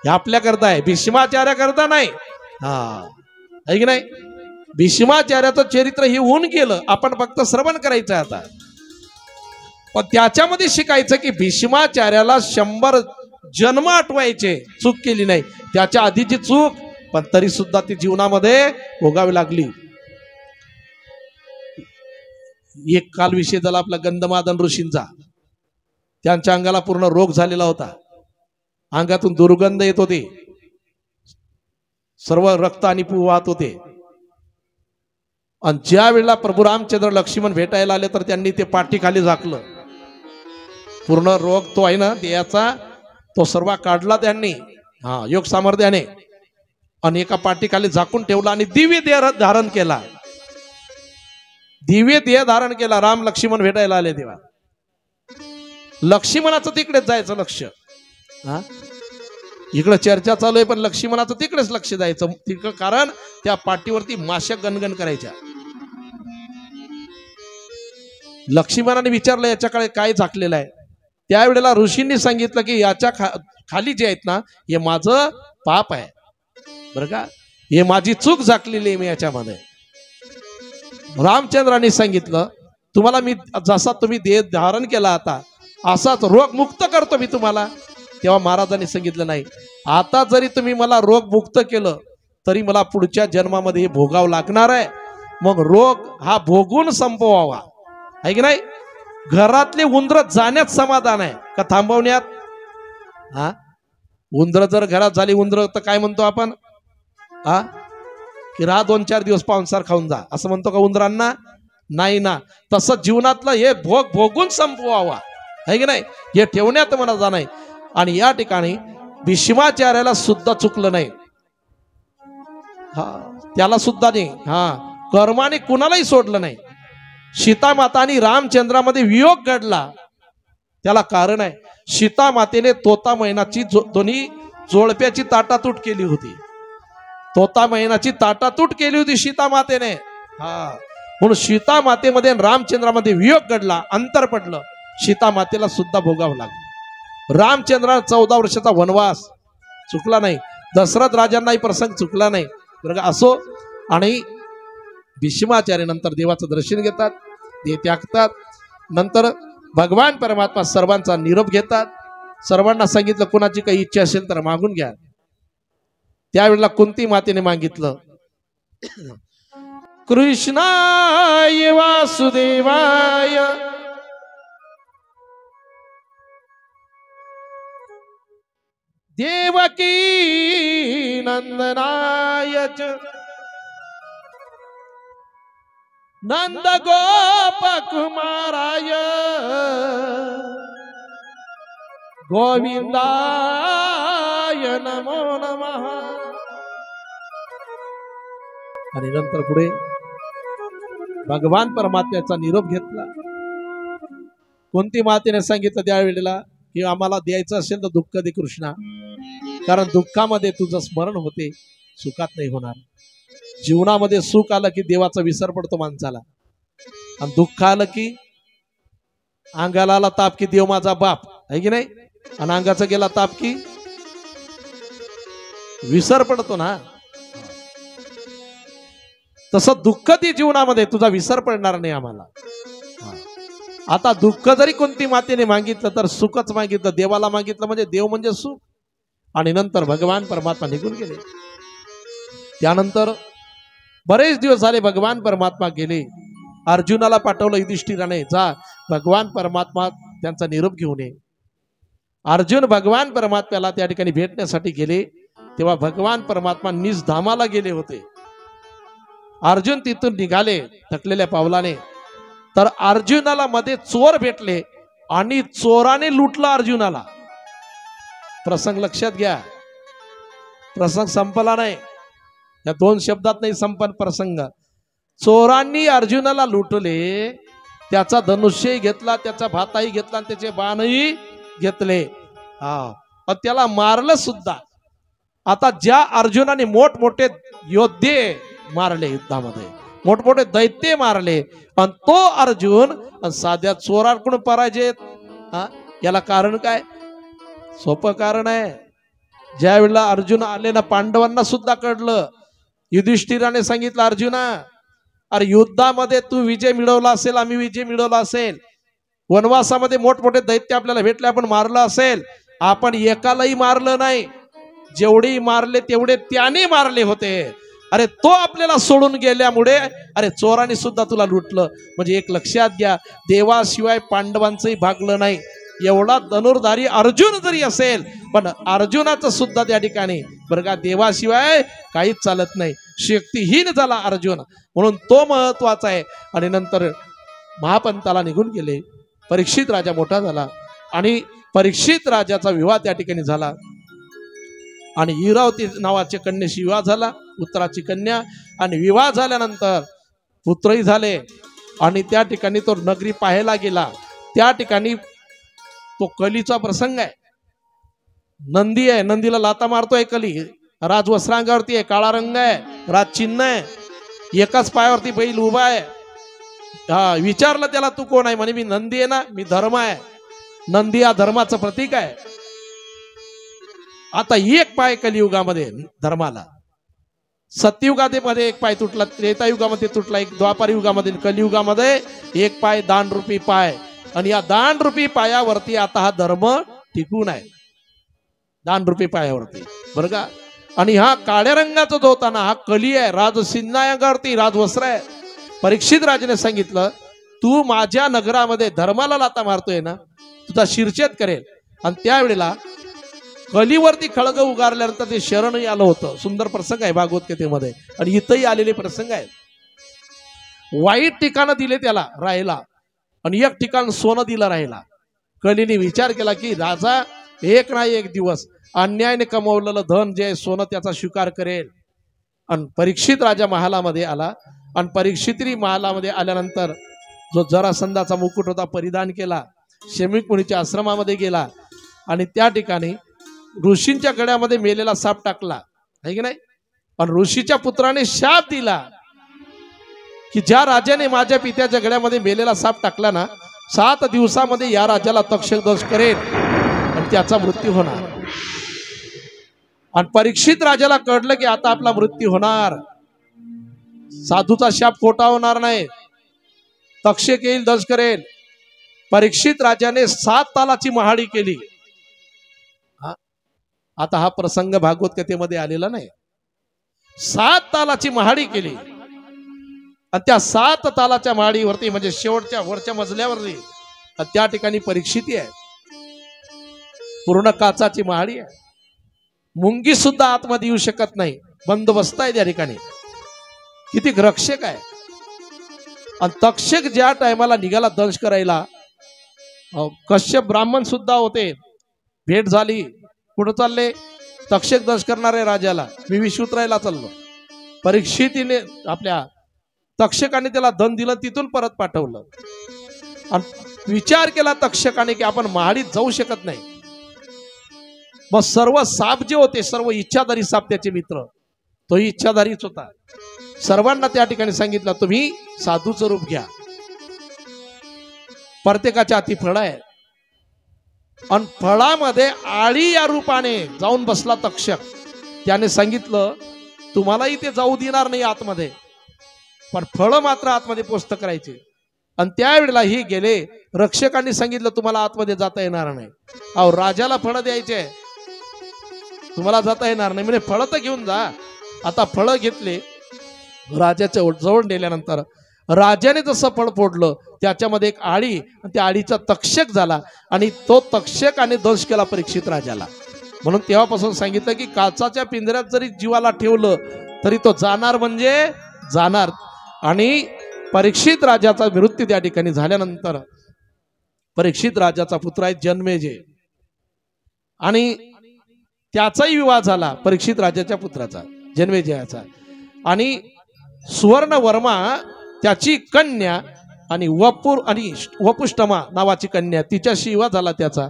हे आपल्या करताय, भीष्माचार्या करता नाही. आहे की नाही. भीष्माचार्याचं चरित्र हे होऊन गेलं, आपण फक्त श्रवण करायचं आता. पण त्याच्यामध्ये शिकायचं की भीष्माचार्याला 100 जन्म आठवायचे, चूक केली नाही. त्याच्या आधीची चूक, पण तरी सुद्धा ती जीवनामध्ये भोगावी लागली. एक काल विषय झाला आपला गंधमादन ऋषींचा. त्यांच्या अंगाला पूर्ण रोग झालेला होता, अंगातून दुर्गंध येत होते, सर्व रक्त आणि पू वाहत होते. आणि ज्या वेळेला प्रभू रामचंद्र लक्ष्मण भेटायला आले तर त्यांनी ते पाठीखाली झाकलं. पूर्ण रोग तो आहे ना देहाचा, तो सर्व काढला त्यांनी योग सामर्थ्याने, आणि एका पाठीखाली झाकून ठेवला आणि दिव्य देह धारण केला. दिव्य देह धारण केला. राम लक्ष्मण भेटायला आले तेव्हा लक्ष्मणाचं तिकडेच जायचं लक्ष. इकडं चर्चा चालू आहे पण लक्ष्मणाचं तिकडेच लक्ष जायचं. तिकडं कारण त्या पाठीवरती माश्या गणगण करायच्या. लक्ष्मणाने विचारलं याच्याकडे काय झाकलेलं आहे. त्यावेळेला ऋषींनी सांगितलं की याच्या खाली जे आहेत ना हे माझं पाप आहे बरं का, हे माझी चूक झाकलेली आहे मी याच्यामध्ये. रामचंद्रांनी सांगितलं तुम्हाला मी जसा तुम्ही देह धारण केला आता असाच रोग मुक्त करतो मी तुम्हाला. तेव्हा महाराजांनी सांगितलं नाही, आता जरी तुम्ही मला रोग मुक्त केलं तरी मला पुढच्या जन्मामध्ये हे भोगावं लागणार आहे. मग रोग हा भोगून संपवावा आहे की नाही. घरातले उंदर जाण्यात समाधान आहे का थांबवण्यात. उंदर जर घरात झाली, उंदर तर काय म्हणतो आपण की राहा 2-4 दिवस पाहुणसार खाऊन जा असं म्हणतो का उंदरांना. नाही ना, तसं जीवनातलं हे भोग भोगून संपवावा आहे की नाही, हे ठेवण्यात मला जा नाही. आणि या ठिकाणी भीष्माचार्याला सुद्धा चुकलं नाही. त्याला सुद्धा नाही कर्माने कुणालाही सोडलं नाही. सीता माता आणि रामचंद्रामध्ये वियोग घडला, त्याला कारण आहे. सीता मातेने तोता मैनाची दोन्ही जोडप्याची ताटातूट केली होती. तोता मैनाची ताटातूट केली होती सीता मातेने. म्हणून सीता मातेमध्ये रामचंद्रामध्ये वियोग घडला, अंतर पडलं. सीता मातेला सुद्धा भोगावं लागलं. रामचंद्र 14 वर्षाचा वनवास चुकला नाही. दशरथ राजांनाही प्रसंग चुकला नाही बरं असो. आणि भीष्माचार्य नंतर देवाचं दर्शन घेतात, देह त्यागतात. नंतर भगवान परमात्मा सर्वांचा निरोप घेतात. सर्वांना सांगितलं कुणाची काही इच्छा असेल तर मागून घ्या. त्यावेळेला कुंती मातेने मागितलं, कृष्णाय वासुदेवाय देवकी नंदनाय नंद गोप कुमाराय गोविंदाय नमो नमः. आणि नंतर पुढे भगवान परमात्म्याचा निरोप घेतला. कोणती मातेने सांगितलं त्यावेळेला की आम्हाला द्यायचं असेल तर दुःख दे कृष्णा, कारण दुःखामध्ये तुझं स्मरण होते, सुखात नाही होणार. जीवनामध्ये सुख आलं की देवाचा विसर पडतो माणसाला, आणि दुःख आलं की अंगाला आला ताप की देव माझा बाप आहे की नाही, आणि अंगाचा गेला ताप की विसर पडतो ना. तसं दुःख ती जीवनामध्ये तुझा विसर पडणार नाही आम्हाला. आता दुःख जरी कोणती मातेने मागितलं तर सुखच मागितलं, देवाला मागितलं म्हणजे देव म्हणजे सुख. आणि नंतर भगवान परमात्मा निघून गेले. त्यानंतर बरेच दिवस झाले भगवान परमात्मा गेले. अर्जुनाला पाठवलं युधिष्ठिराने, जा भगवान परमात्मा त्यांचा निरोप घेऊन ये. अर्जुन भगवान परमात्म्याला त्या ठिकाणी भेटण्यासाठी गेले. तेव्हा भगवान परमात्मा निजधामाला गेले होते. अर्जुन तिथून निघाले थकलेल्या पावलाने, तर अर्जुनाला मध्ये चोर भेटले आणि चोराने लुटला अर्जुनाला. प्रसंग लक्षात घ्या, प्रसंग संपला नाही, या 2 शब्दात नाही संपन प्रसंग. चोरांनी अर्जुनाला लुटले, त्याचा धनुष्यही घेतला, त्याचा भाताही घेतला आणि त्याचे बाणही घेतले. त्याला मारलं सुद्धा. आता ज्या अर्जुनाने मोठमोठे योद्धे मारले, युद्धामध्ये मोठमोठे दैत्य मारले, आणि तो अर्जुन साध्या चोरांकडून पराजय, याला कारण काय? सोपं कारण आहे. ज्या वेळेला अर्जुन आले ना, पांडवांना सुद्धा कळलं युधिष्ठिराने सांगितलं, अर्जुना अरे युद्धामध्ये तू विजय मिळवला असेल, आम्ही विजय मिळवला असेल, वनवासामध्ये मोठमोठे दैत्य आपल्याला भेटले, आपण मारलं असेल, आपण एकालाही मारलं नाही, जेवढे मारले तेवढे त्याने मारले होते. अरे तो आपल्याला सोडून गेल्यामुळे अरे चोराने सुद्धा तुला लुटलं. म्हणजे एक लक्षात घ्या, देवाशिवाय पांडवांचंही भागलं नाही. एवढा धनुर्धारी अर्जुन जरी असेल, पण अर्जुनाचं सुद्धा त्या ठिकाणी बरं का देवाशिवाय काहीच चालत नाही, शक्तिहीन झाला अर्जुन, म्हणून तो महत्वाचा आहे. आणि नंतर महापंताला निघून गेले. परीक्षित राजा मोठा झाला आणि परीक्षित राजाचा विवाह त्या ठिकाणी झाला आणि इरावती नावाच्या कन्याशी विवाह झाला, पुत्राची कन्या. आणि विवाह झाल्यानंतर पुत्रही झाले आणि त्या ठिकाणी तो नगरी पाहायला गेला. त्या ठिकाणी तो कलीचा प्रसंग आहे. नंदी आहे, नंदीला लाता मारतोय कली. राजवस्त्रांगावरती आहे, काळा रंग आहे, राजचिन्ह आहे, एकाच पायावरती बैल उभा आहे. हा विचारलं त्याला, तू कोण आहे? म्हणे मी नंदी आहे ना, मी धर्म आहे. नंदी हा धर्माचं प्रतीक आहे. आता एक पाय कलियुगामध्ये धर्माला, सत्ययुगामध्ये एक पाय तुटला, त्रेतायुगामध्ये तुटला, एक द्वापार युगामध्ये, कलियुगामध्ये एक पाय दानरूपी पाय. आणि या दानरूपी पायावरती आता हा धर्म टिकून आहे, दानरूपी पायावरती बरं का. आणि हा काळ्या रंगाचा जो होता ना, हा कली आहे, राजसिन्हायावरती राजवस्त्र आहे. परीक्षित राजाने सांगितलं, तू माझ्या नगरामध्ये धर्माला लाता मारतोय ना, तुझा शिरछेद करेल. आणि त्यावेळेला कलीवरती खळग उगारल्यानंतर ते शरणही आलं होतं. सुंदर प्रसंग आहे भागवत कथेमध्ये आणि इथंही आलेले प्रसंग आहेत. वाईट ठिकाणं दिले त्याला राहायला आणि एक ठिकाण सोनं दिलं राहायला. कलीने विचार केला की राजा एक ना एक दिवस अन्यायाने कमवलेलं धन जे सोनं त्याचा स्वीकार करेल. आणि परीक्षित राजा महालामध्ये आला आणि परीक्षितरी महालामध्ये आल्यानंतर जो जरासंधाचा मुकुट होता परिधान केला, शमीक मुनीच्या आश्रमामध्ये गेला आणि त्या ठिकाणी ऋषींच्या गळ्यामध्ये मेलेला साप टाकला आहे की नाही. पण ऋषीच्या पुत्राने शाप दिला की ज्या राजाने माझ्या पित्याच्या गळ्यामध्ये मेलेला साप टाकला ना, 7 दिवसामध्ये या राजाला तक्षक दोष करेल आणि त्याचा मृत्यू होणार. आणि परीक्षित राजाला कळलं की आता आपला मृत्यू होणार, साधूचा शाप खोटा होणार नाही, तक्षक येईल, दंश करेल. परीक्षित राजाने 7 तालाची महाडी केली. आता हा प्रसंग भागवत कथेमध्ये आलेला नाही. 7 तालाची महाडी केली आणि त्या 7 तालाच्या महाडीवरती म्हणजे शेवटच्या वरच्या मजल्यावरती त्या ठिकाणी परीक्षिती आहे. पूर्ण काचाची महाडी आहे, मुंगी सुद्धा आतमध्ये येऊ शकत नाही, बंदोबस्त आहे त्या ठिकाणी. किती रक्षक आहे. आणि तक्षक ज्या टायमाला निघाला दंश करायला, कश्यप ब्राह्मण सुद्धा होते, भेट झाली. कुठं चालले? तक्षक दंश करणारे राजाला, मी विष उतरायला चाललो. परीक्षितीने आपल्या तक्षकाने त्याला धन दिलं, तिथून परत पाठवलं. आणि विचार केला तक्षकाने की आपण महाडीत जाऊ शकत नाही. मग सर्व साप जे होते, सर्व इच्छाधारी साप त्याचे मित्र, तोही इच्छाधारीच होता. सर्वांना त्या ठिकाणी सांगितलं, तुम्ही साधूचं रूप घ्या, प्रत्येकाच्या हाती फळ आहे. आणि फळामध्ये आळी या रूपाने जाऊन बसला तक्षक. त्याने सांगितलं, तुम्हाला इथे जाऊ देणार नाही आतमध्ये, पण फळं मात्र आतमध्ये पोस्ट करायचे. आणि त्यावेळेला ही गेले, रक्षकांनी सांगितलं तुम्हाला आतमध्ये जाता येणार नाही. अहो राजाला फळं द्यायचे, तुम्हाला जाता येणार नाही म्हणजे फळं तर घेऊन जा. आता फळं घेतले, राजाच्या जवळ नेल्यानंतर राजाने जसं फळ फोडलं त्याच्यामध्ये एक आळी, त्या आळीचा तक्षक झाला आणि तो तक्षकाने दंश केला परीक्षित राजाला. म्हणून तेव्हापासून सांगितलं की काचाच्या पिंजऱ्यात जरी जीवाला ठेवलं तरी तो जाणार म्हणजे जाणार. आणि परीक्षित राजाचा मृत्यू त्या ठिकाणी झाल्यानंतर परीक्षित राजाचा पुत्र आहे जन्मेजय, आणि त्याचाही विवाह झाला परीक्षित राजाच्या पुत्राचा जन्मेजयाचा. आणि सुवर्ण वर्मा त्याची कन्या आणि वपुष्टमा नावाची कन्या, तिच्याशी विवाह झाला त्याचा.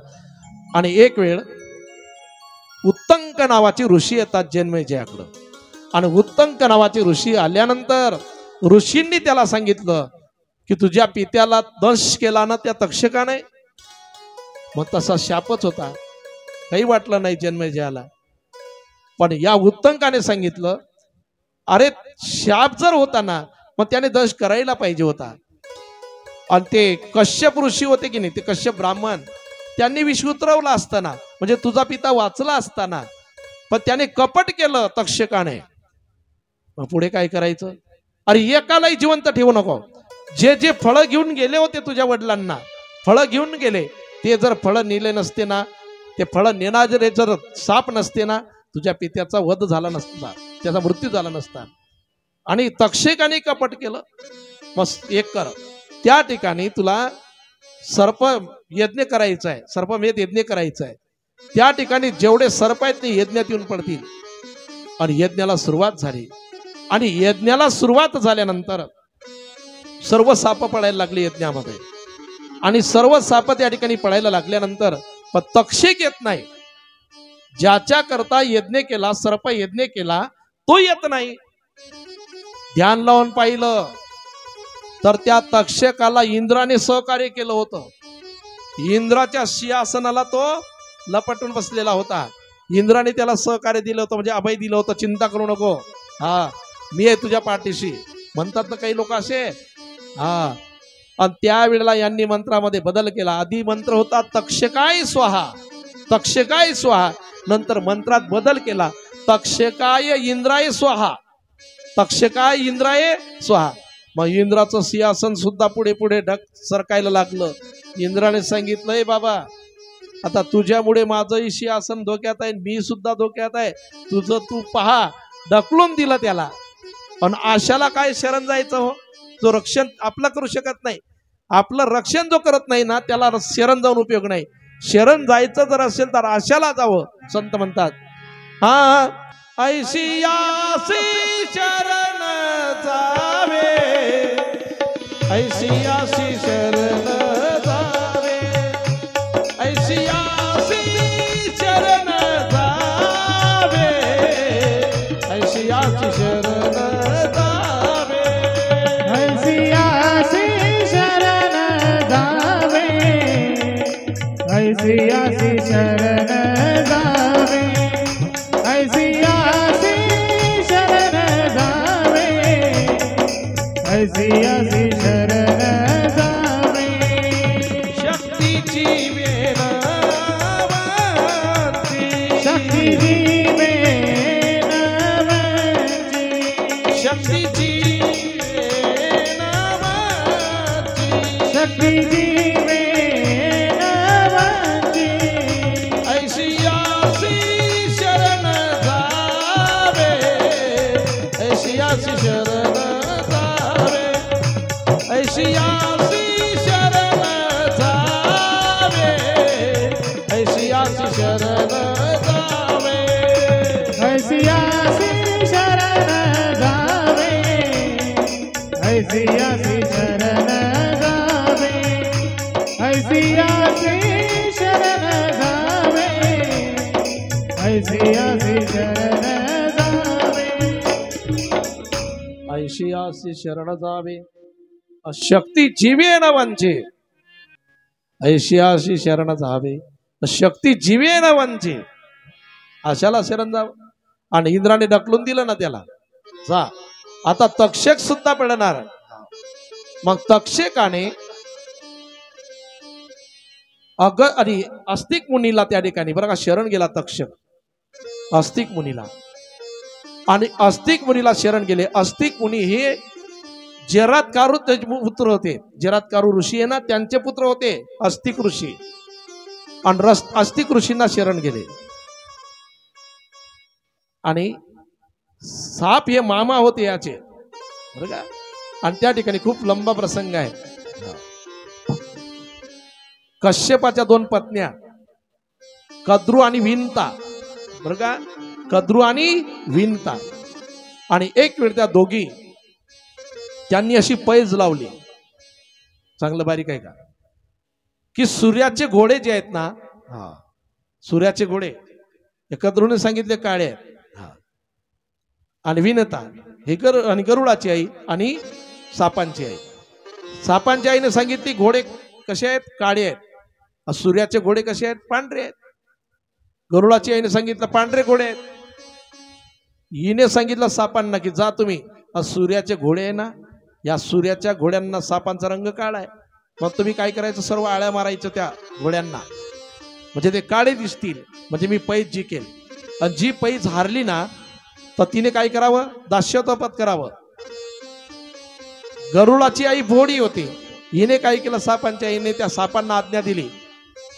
आणि एक वेळ उत्तंक नावाची ऋषी येतात जन्मेजयाकडं, आणि उत्तंक नावाचे ऋषी आल्यानंतर ऋषींनी त्याला सांगितलं की तुझ्या पित्याला दंश केला ना त्या तक्षकाने. मग तसा शापच होता, काही वाटलं नाही जन्मेजयाला. पण या उत्तंकाने सांगितलं अरे शाप जर होता ना मग त्याने दंश करायला पाहिजे होता. आणि ते कश्यप ऋषी होते की नाही, ते कश्यप ब्राह्मण, त्यांनी विष उतरवला असताना म्हणजे तुझा पिता वाचला असताना, पण त्याने कपट केलं तक्षकाने. मग पुढे काय करायचं? अरे एकालाही जिवंत ठेवू नको. जे जे फळं घेऊन गेले होते तुझ्या वडिलांना, फळं घेऊन गेले, ते जर फळं नेले नसते ना, ते फळं नेणारे जर साप नसते ना, तुझ्या पित्याचा वध झाला नसता, त्याचा मृत्यू झाला नसता. आणि तक्षकाने कपट केलं. मग एक कर, त्या ठिकाणी तुला सर्प यज्ञ करायचा आहे, सर्पमेध यज्ञ करायचा आहे. त्या ठिकाणी जेवढे सर्प आहेत ते यज्ञात येऊन पडतील. आणि यज्ञाला सुरुवात झाली. आणि यज्ञाला सुरुवात झाल्यानंतर सर्व साप पडायला लागले यज्ञामध्ये. आणि सर्व साप त्या ठिकाणी पडायला लागल्यानंतर पण तक्षक येत नाही. ज्याच्या करता यज्ञ केला, सर्प यज्ञ केला, तो येत नाही. ध्यान लावून पाहिलं तर त्या तक्षकाला इंद्राने सहकार्य केलं होतं. इंद्राच्या सिंहासनाला तो लपटून बसलेला होता. इंद्राने त्याला सहकार्य दिलं होतं, म्हणजे अभय दिलं होतं, चिंता करू नको, हा मी आहे तुझ्या पाठीशी, म्हणतात ना काही लोक असे. हा, आणि त्यावेळेला यांनी मंत्रामध्ये बदल केला. आधी मंत्र होता तक्षकाय स्वाहा, तक्षकाय स्वाहा. नंतर मंत्रात बदल केला, तक्षकाय इंद्राय स्वाहा, तक्षकाय इंद्राय स्वाहा. मग इंद्राचं सिंहासन सुद्धा पुढे पुढे सरकायला लागलं. इंद्राने सांगितलंय बाबा, आता तुझ्यामुळे माझंही सिंहासन धोक्यात आहे, मी सुद्धा धोक्यात आहे, तुझं तू पहा. ढकलून दिलं त्याला. पण आशाला काय शरण जायचं हो, जो रक्षण आपलं करू शकत नाही, आपलं रक्षण जो करत नाही ना, त्याला शरण जाऊन उपयोग नाही. शरण जायचं जर असेल तर आशाला जावं, संत म्हणतात. हा, ऐशी आसी शरण जावे, ऐशी आसी शरण जावे, ऐशी आसी शरण जावे, ऐशी आसी शरण जावे, ऐसी आसी शरण जावे, ऐसी आसी शरण जावे, ऐसी आसी शरण जावे, ऐसी आसी शरण जावे. शक्तीची वेण वाची, शक्तीची वेण वाची, शक्तीची वेण वाची, शक्तीची वेण वाची, ऐशी आसी शरण जावे, ऐशी आसी शरण जावे, ऐशी आसी शरण जावे, ऐशी आसी शरण जावे, ऐसी आसी शरण जावे, ऐसी आसी शरण जावे, ऐसी आसी शरण जावे, ऐसी आसी शरण जावे. ऐशी आसी शरण जावे, शक्ती जीवे न वंचे, ऐशी आसी शरण जावे, शक्ती जीवे न वंचे. आशाला शरण जावं. आणि इंद्राने ढकलून दिलं ना त्याला, जा आता तक्षक सुद्धा पडणार. मग तक्षकाने आणि अस्तिक मुनीला त्या ठिकाणी बरं का शरण गेला तक्षक अस्तिक मुनीला. आणि अस्तिक मुनीला शरण गेले. अस्तिक मुनी हे जरात्कारु पुत्र होते. जरात्कारु ऋषी आहे ना, त्यांचे पुत्र होते अस्तिक ऋषी. आणि अस्तिक ऋषींना शरण गेले. आणि साप हे मामा होते याचे, बरं का. आणि त्या ठिकाणी खूप लंबा प्रसंग आहे. कश्यपाच्या दोन पत्न्या कद्रू आणि विंता, बरं का, कद्रू आणि विंता. आणि एक वेळ त्या दोघी त्यांनी अशी पैज लावली, चांगलं बारीक आहे का, की सूर्याचे घोडे जे आहेत ना, सूर्याचे घोडे कद्रूने सांगितले काळे आहेत, आणि विनता हे आणि गरुडाची आई आणि सापांची आई. सापांच्या आईने सांगितली घोडे कसे आहेत, काळे आहेत. सूर्याचे घोडे कसे आहेत, पांढरे आहेत. गरुडाची आईने सांगितलं पांढरे घोडे आहेत. हिने सांगितलं सापांना की जा तुम्ही, सूर्याचे घोडे आहे ना, या सूर्याच्या घोड्यांना सापांचा रंग काळा आहे, मग तुम्ही काय करायचं, सर्व आळ्या मारायचं त्या घोड्यांना, म्हणजे ते काळे दिसतील, म्हणजे मी पैज जिंकेल. आणि जी पैज हारली ना, तर तिने काय करावं, दास्यत्वपद करावं. गरुडाची आई भोडी होती, हिने काय केलं, सापांच्या आईने त्या सापांना आज्ञा दिली.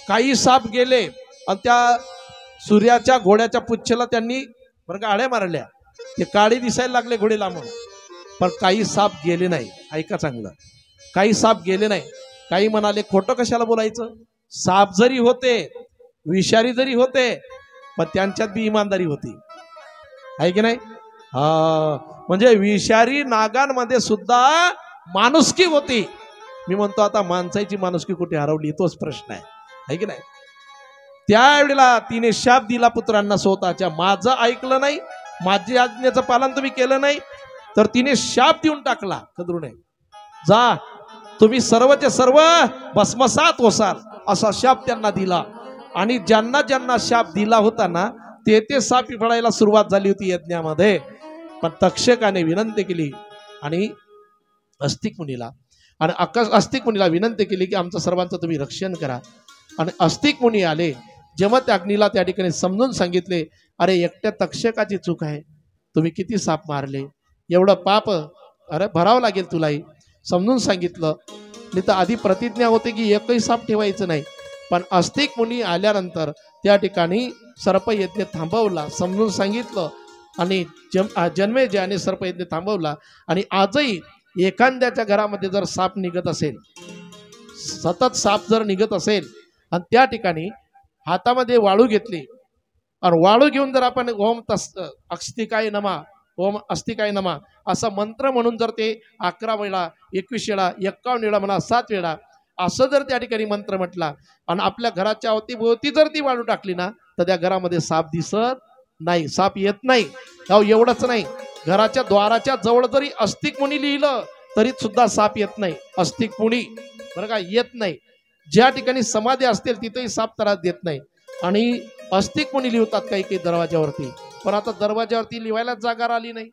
काही साप गेले आणि त्या सूर्याच्या घोड्याच्या पुच्छेला त्यांनी बरं का आळ्या मारल्या, ते काळे दिसायला लागले घोडे लांबून. पण काही साप गेले नाही. ऐका चांगलं, काही साप गेले नाही. काही म्हणाले खोटं कशाला बोलायचं, साप जरी होते, विषारी जरी होते, पण त्यांच्यात बी इमानदारी होती, आहे की नाही. म्हणजे विषारी नागांमध्ये सुद्धा माणुसकी होती. मी म्हणतो आता माणसाची माणुसकी कुठे हरवली, तोच प्रश्न आहे की नाही. त्यावेळेला तिने शाप दिला पुत्रांना स्वतःच्या, माझं ऐकलं नाही, माझी आज्ञेचं पालन तुम्ही केलं नाही, तर तिने शाप देऊन टाकला कद्रूने, जा तुम्ही सर्वचे सर्व भस्मसात होसाल, असा शाप त्यांना दिला. आणि ज्यांना ज्यांना शाप दिला होता ना, ते साप पडायला सुरुवात झाली होती यज्ञामध्ये. पण तक्षकाने विनंती केली आणि अस्तिक मुनीला, आणि अस्तिक मुनीला विनंती केली की आमचं सर्वांचं तुम्ही रक्षण करा. आणि अस्तिक मुनी आले, जेव्हा त्या अग्नीला त्या ठिकाणी समजून सांगितले, अरे एकट्या तक्षकाची चूक आहे, तुम्ही किती साप मारले, एवढं पाप अरे भरावं लागेल तुलाही, समजून सांगितलं. मी तर आधी प्रतिज्ञा होते की एकही साप ठेवायचं नाही. पण अस्तिक मुनी आल्यानंतर त्या ठिकाणी सर्पयज्ञ थांबवला, समजून सांगितलं, आणि जन्मेजयाने सर्पयज्ञ थांबवला. आणि आजही एखाद्याच्या घरामध्ये जर साप निघत असेल, सतत साप जर निघत असेल, आणि त्या ठिकाणी हातामध्ये वाळू घेतली, आणि वाळू घेऊन जर आपण ओम अस्तिकाय नमा, ओम अस्तिकाय नमा असा मंत्र म्हणून जर ते 11 वेळा, 21 वेळा, 51 वेळा म्हणा, 7 वेळा असं जर त्या ठिकाणी मंत्र म्हटला, आणि आपल्या घराच्या अवतीभोवती जर ती वाळू टाकली ना, तर त्या घरामध्ये साप दिसत नाही, साप येत नाही. एवढंच नाही, घराच्या द्वाराच्या जवळ जरी अस्तिक मुनी लिहिलं तरी सुद्धा साप येत नाही. अस्तिक मुनी बरं का, येत नाही. ज्या ठिकाणी समाधी असतील तिथेही साप त्रास देत नाही. आणि अस्तिक मुनी लिहितात काही काही दरवाज्यावरती, पण आता दरवाज्यावरती लिहायलाच जागा आली नाही,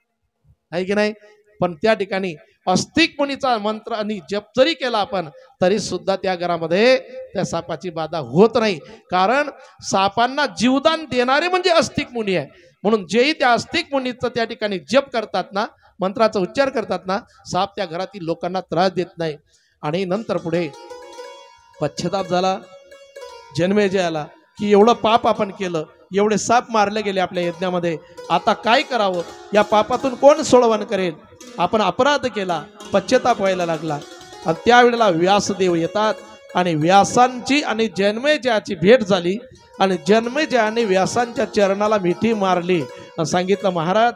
आहे की नाही. पण त्या ठिकाणी अस्तिक मुनीचा मंत्र आणि जप जरी केला आपण, तरी सुद्धा त्या घरामध्ये त्या सापाची बाधा होत नाही. कारण सापांना जीवदान देणारे म्हणजे अस्तिक मुनी आहे. म्हणून जेही त्या अस्तिक मुनीचं त्या ठिकाणी जप करतात ना, मंत्राचा उच्चार करतात ना, साप त्या घरातील लोकांना त्रास देत नाही. आणि नंतर पुढे पश्चाताप झाला जन्मेजयाला की एवढं पाप आपण केलं, एवढे साप मारले गेले आपल्या यज्ञामध्ये, आता काय करावं, या पापातून कोण सोडवण करेल, आपण अपराध केला, पश्चाताप व्हायला लागला. आणि त्यावेळेला व्यासदेव येतात, आणि व्यासांची आणि जन्मेजयाची भेट झाली, आणि जन्मेजयाने व्यासांच्या चरणाला मिठी मारली आणि सांगितलं, महाराज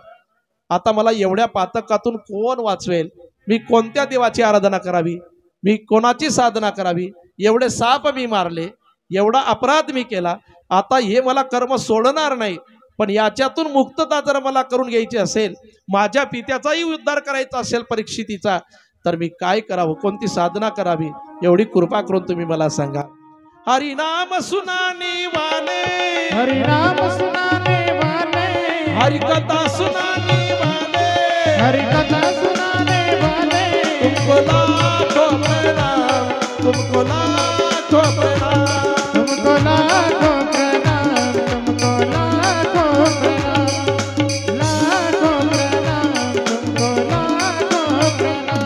आता मला एवढ्या पातकातून कोण वाचवेल, मी कोणत्या देवाची आराधना करावी, मी कोणाची साधना करावी, एवढे साप मी मारले, एवढा अपराध मी केला, आता हे मला कर्म सोडणार नाही, पण याच्यातून मुक्तता जर मला करून घ्यायची असेल, माझ्या पित्याचाही उद्धार करायचा असेल परीक्षितीचा, तर मी काय करावं, कोणती साधना करावी, एवढी कृपा करून तुम्ही मला सांगा. हरिनाम सुनाने वाले, हरिनाम सुनाने वाले, हरिकथा सुनाने वाले, हरिकथा सुनाने वाले, तुमको लाखों प्रणाम, तुमको लाखों प्रणाम, तुमको लाखों प्रणाम, तुमको लाखों प्रणाम, लाखों प्रणाम, तुमको लाखों प्रणाम.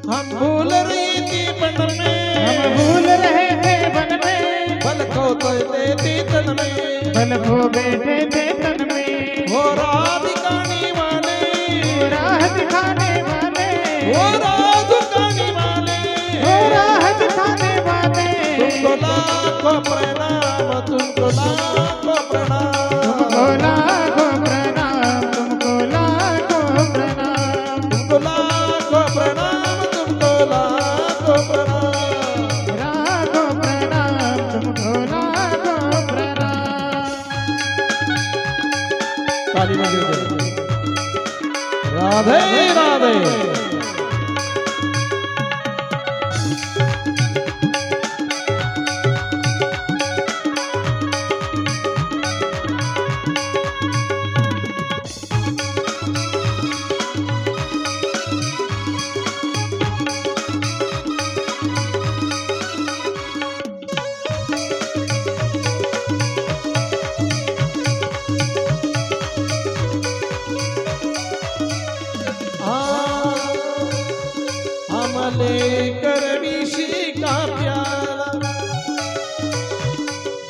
हम भूल रही थी बन में, हम भूल रहे थे वन में, बल खो बैठे थे तन में, बल खो बैठे थे तन में, हो राह दिखाने वाले, हो राह दिखाने वाले, हो राह दिखाने वाले, हो राह दिखाने वाले, तुमको लाखों प्रणाम, तुमको लाखों प्रणाम, तुमको लाखों प्रणाम, काली म्हणजे राधे राधे।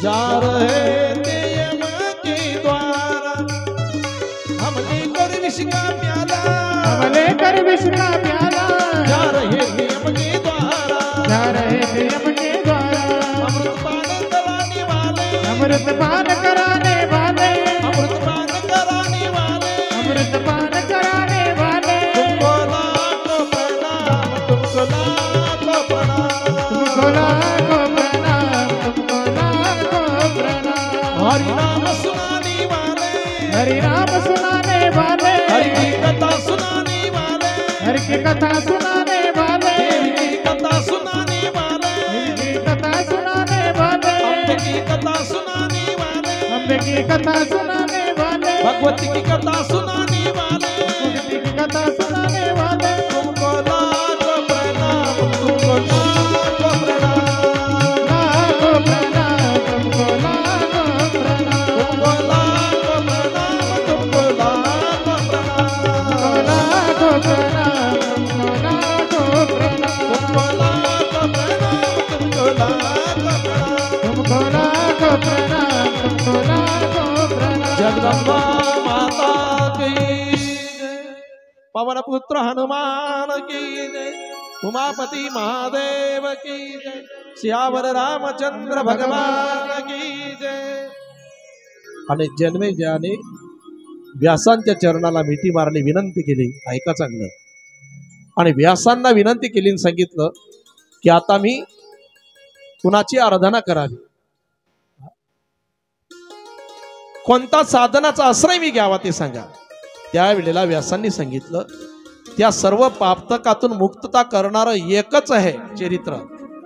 जा रहे थे यम के द्वारा, हमले कर विष का प्याला, हमले कर विष का प्याला, जा रहे थे यम के द्वारा, जा रहे थे यम के द्वारा, अमृत पान कराने वाले, अमृत पान कराने वाले, अमृत पान कराने वाले, अमृत पान कराने वाले, तुमको लाखों प्रणाम, तुमको लाखों प्रणाम, तुमको लाखों प्रणाम, तुमको लाखों प्रणाम। हरि नाम सुनाने वाले, हरि नाम सुनाने वाले, हरि की कथा सुनाने वाले, हरि की कथा सुनाने वाले, देवी की कथा सुनाने वाले, देवी की कथा सुनाने वाले, अम्बे की कथा सुनाने वाले, अम्बे की कथा सुनाने वाले, भगवती की कथा सुनाने वाले, भगवती की कथा सुनाने वाले, तुमको लाखों प्रणाम, तुमको लाखों प्रणाम, लाखों प्रणाम, तुमको लाखों प्रणाम, तुमको लाखों प्रणाम, तुमको लाखों प्रणाम, लाखों प्रणाम, तुमको लाखों प्रणाम, तुमको लाखों प्रणाम, तुमको लाखों प्रणाम, तुमको लाखों प्रणाम, तुमको लाखों प्रणाम। जगदम्बा माता की जय, पवन पुत्र हनुमान की जय, उमापति महादेव की जय, सियावर रामचंद्र भगवान की जय। आणि जन्मेजयाने व्यासांच्या चरणाला मिठी मारली, विनंती केली, ऐका चांगलं, आणि व्यासांना विनंती केली आणि सांगितलं की आता मी कुणाची आराधना करावी, कोणता साधनाचा आश्रय मी घ्यावा ते सांगा। त्यावेळेला व्यासांनी सांगितलं त्या सर्व पापतकातून मुक्तता करणारं एकच आहे चरित्र,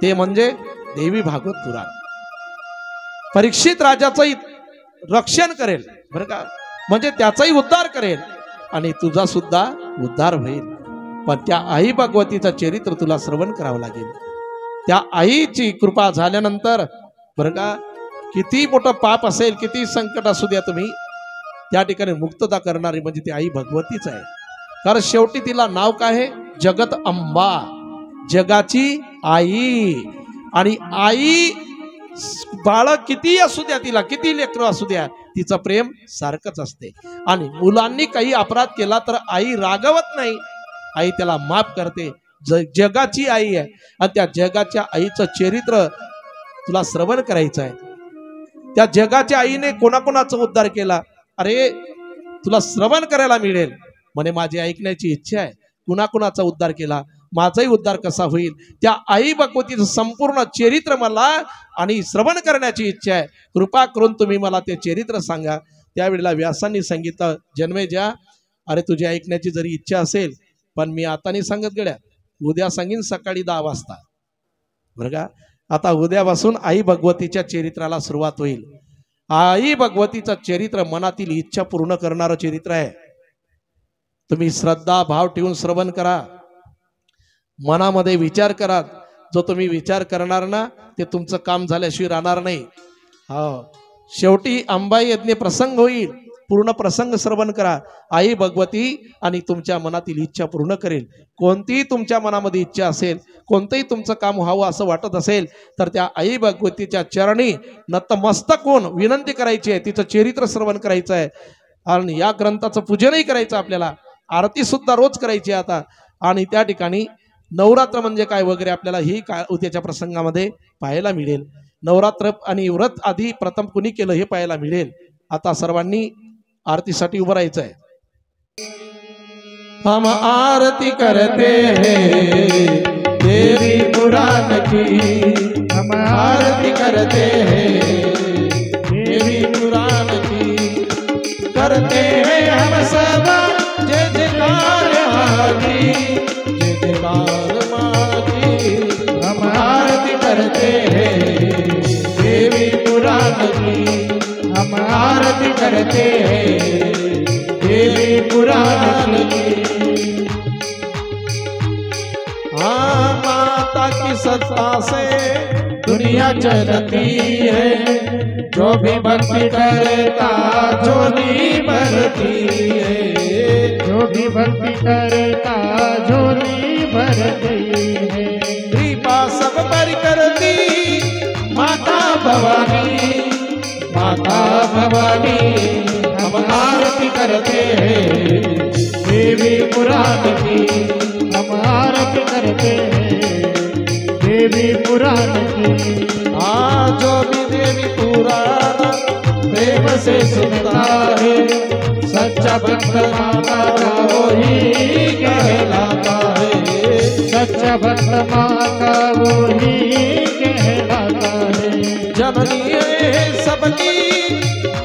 ते म्हणजे देवी भागवत पुराण। परीक्षित राजाचंही रक्षण करेल बरं का, म्हणजे त्याचाही उद्धार करेल आणि तुझा सुद्धा उद्धार होईल। पण त्या आई भगवतीचं चरित्र तुला श्रवण करावं लागेल। त्या आईची कृपा झाल्यानंतर बरं का, किती मोठं पाप असेल, किती संकट असू द्या, तुम्ही त्या ठिकाणी मुक्तता करणारी म्हणजे ती आई भगवतीच आहे। कारण शेवटी तिला नाव काय आहे, जगत अंबा, जगाची आई। आणि आई बाळ किती असू द्या, तिला किती लेकरं असू द्या, तिचं प्रेम सारखंच असते। आणि मुलांनी काही अपराध केला तर आई रागवत नाही, आई त्याला माफ करते। जगाची आई आहे आणि त्या जगाच्या आईचं चरित्र तुला श्रवण करायचं आहे। त्या जगाच्या आईने कोणाकोणाचा उद्धार केला, अरे तुला श्रवण करायला मिळेल म्हणे, माझी ऐकण्याची इच्छा आहे, कुणाकुणाचा उद्धार केला, माझाही उद्धार कसा होईल, त्या आई भगवतीचं संपूर्ण चरित्र मला आणि श्रवण करण्याची इच्छा आहे, कृपा करून तुम्ही मला ते चरित्र सांगा। त्यावेळेला व्यासांनी सांगितलं, जन्मेजया अरे तुझी ऐकण्याची जरी इच्छा असेल पण मी आता नाही सांगत गड्या, उद्या सांगीन सकाळी 10 वाजता बरं का। आता उद्यापासून आई भगवतीच्या चरित्राला सुरुवात होईल। आई भगवतीचं चरित्र मनातील इच्छा पूर्ण करणारं चरित्र आहे। तुम्ही श्रद्धा भाव ठेवून श्रवण करा, मनामध्ये विचार करा, जो तुम्ही विचार करणार ना ते तुमचं काम झाल्याशिवाय राहणार नाही। हो, शेवटी अंबाई यज्ञ प्रसंग होईल, पूर्ण प्रसंग श्रवण करा, आई भगवती आणि तुमच्या मनातील इच्छा पूर्ण करेल। कोणतीही तुमच्या मनामध्ये इच्छा असेल, कोणतंही तुमचं काम व्हावं असं वाटत असेल तर त्या आई भगवतीच्या चरणी नतमस्तक होऊन विनंती करायची आहे, तिचं चरित्र श्रवण करायचं आहे आणि या ग्रंथाचं पूजनही करायचं, आपल्याला आरती सुद्धा रोज करायची आता। आणि त्या ठिकाणी नवरात्र म्हणजे काय वगैरे आपल्याला ही उद्याच्या प्रसंगामध्ये पाहायला मिळेल। नवरात्र आणि व्रत आधी प्रथम कुणी केलं हे पाहायला मिळेल। आता सर्वांनी आरतीसाठी उभं राहायचं आहे। हम आरती करते हैं देवी पुराण की, हम आरती करते हैं देवी पुराण की, करते हैं हम सब जय जयकार मागी, जय जयकार मागी। हम आरती करते हैं देवी पुराण की, हम आरती करते हैं देवी पुराण की। हाँ, माता की सत्ता से दुनिया चलती है, जो भी भक्ति करता झोली भरती है, जो भी भक्ति करता झोली भरती है। कृपा सब पर करती माता भवानी, माता भवानी। हम आरती करते हैं देवी पुराण की, हम आरती करते हैं देवी पुराण की। जो भी देवी पुराण प्रेम से सुनता है, सच्चा भक्त माता का वही कहलाता है, सच्चा भक्त माता वही कहलाता है। जननी है सबकी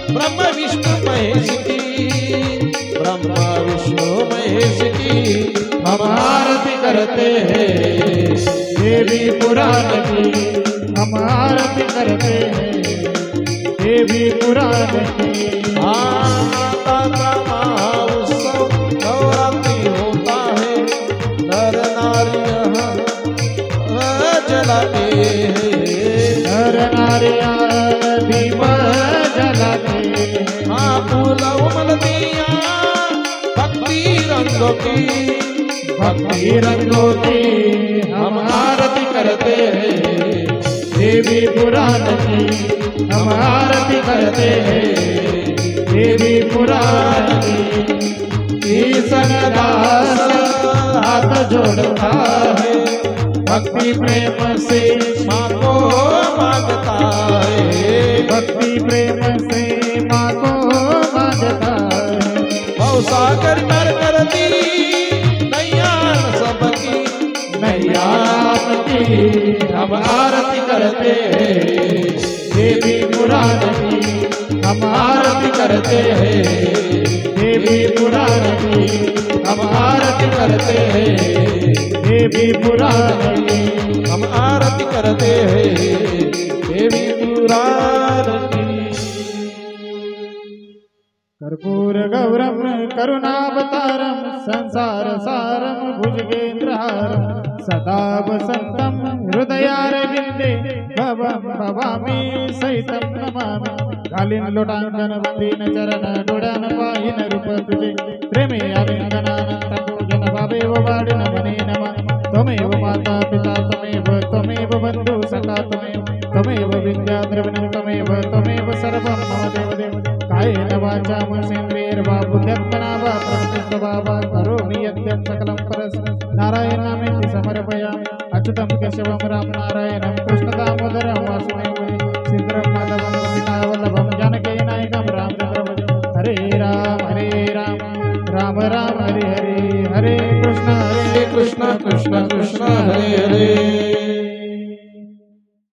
ब्रह्म विष्णु महेश की, ब्रह्मा विष्णु महेश की। हम आरती करते हैं देवी पुराण की, हम आरती करते हैं देवी पुराण की। माता का महाउत्सव नवरात्रि होता है, नर नारियां जलाते हैं, नर नारियां दीप जलाते हैं। हाँ, फूल उमलतियां भक्ति रंगों की, भक्ति रंगों की। हम आरती करते हैं देवी पुराण की, हम आरती करते हैं देवी पुराण की। ईसन दास हाथ जोड़ता है, भक्ति प्रेम से माँ को मांगता है, भक्ति प्रेम से माँ को मांगता है। भव सागर कर करती नैया सबकी, नैया की। हम आरती करते हैं देवी पुराण की, हम आरती करते हैं देवी पुराण की। हम आरती करते हैं देवी पुराण की, हम आरती करते हैं देवी पुराण की। कर्पूर गौरम करुणावतारम संसार सारम भुजगेन्द्रहारम सदा वसंतम हृदयारविंदे भवं भवामी सहितं नमामि। घालीन लोटांगण वंदीन चरण डोळ्यान पाहिन रूप तुझे, प्रेमे आलिंगनानंद पूजन भावेव वाडिन मने नमः। त्वमेव माता पिता त्वमेव बंधु सखा त्वमेव विद्या द्रविणं त्वमेव सर्वं मम देवदेव। कायेन वाचा मनसेन्द्रियैर्वा बुद्ध्यात्मना वा प्रकृतिस्वभा वा करोमि यद्यत् सकलं परस्मै नारायणामेति समर्पयामि। अच्युतं केशवं राम नारायणं कृष्ण दामोदरं वासुदेवं श्रीधरं माधवं गोपिकावल्लभं जानकीनायकं रामचन्द्रं भजं। हरे राम राम राम हरे हरे, हरे कृष्ण कृष्ण कृष्ण हरे हरे।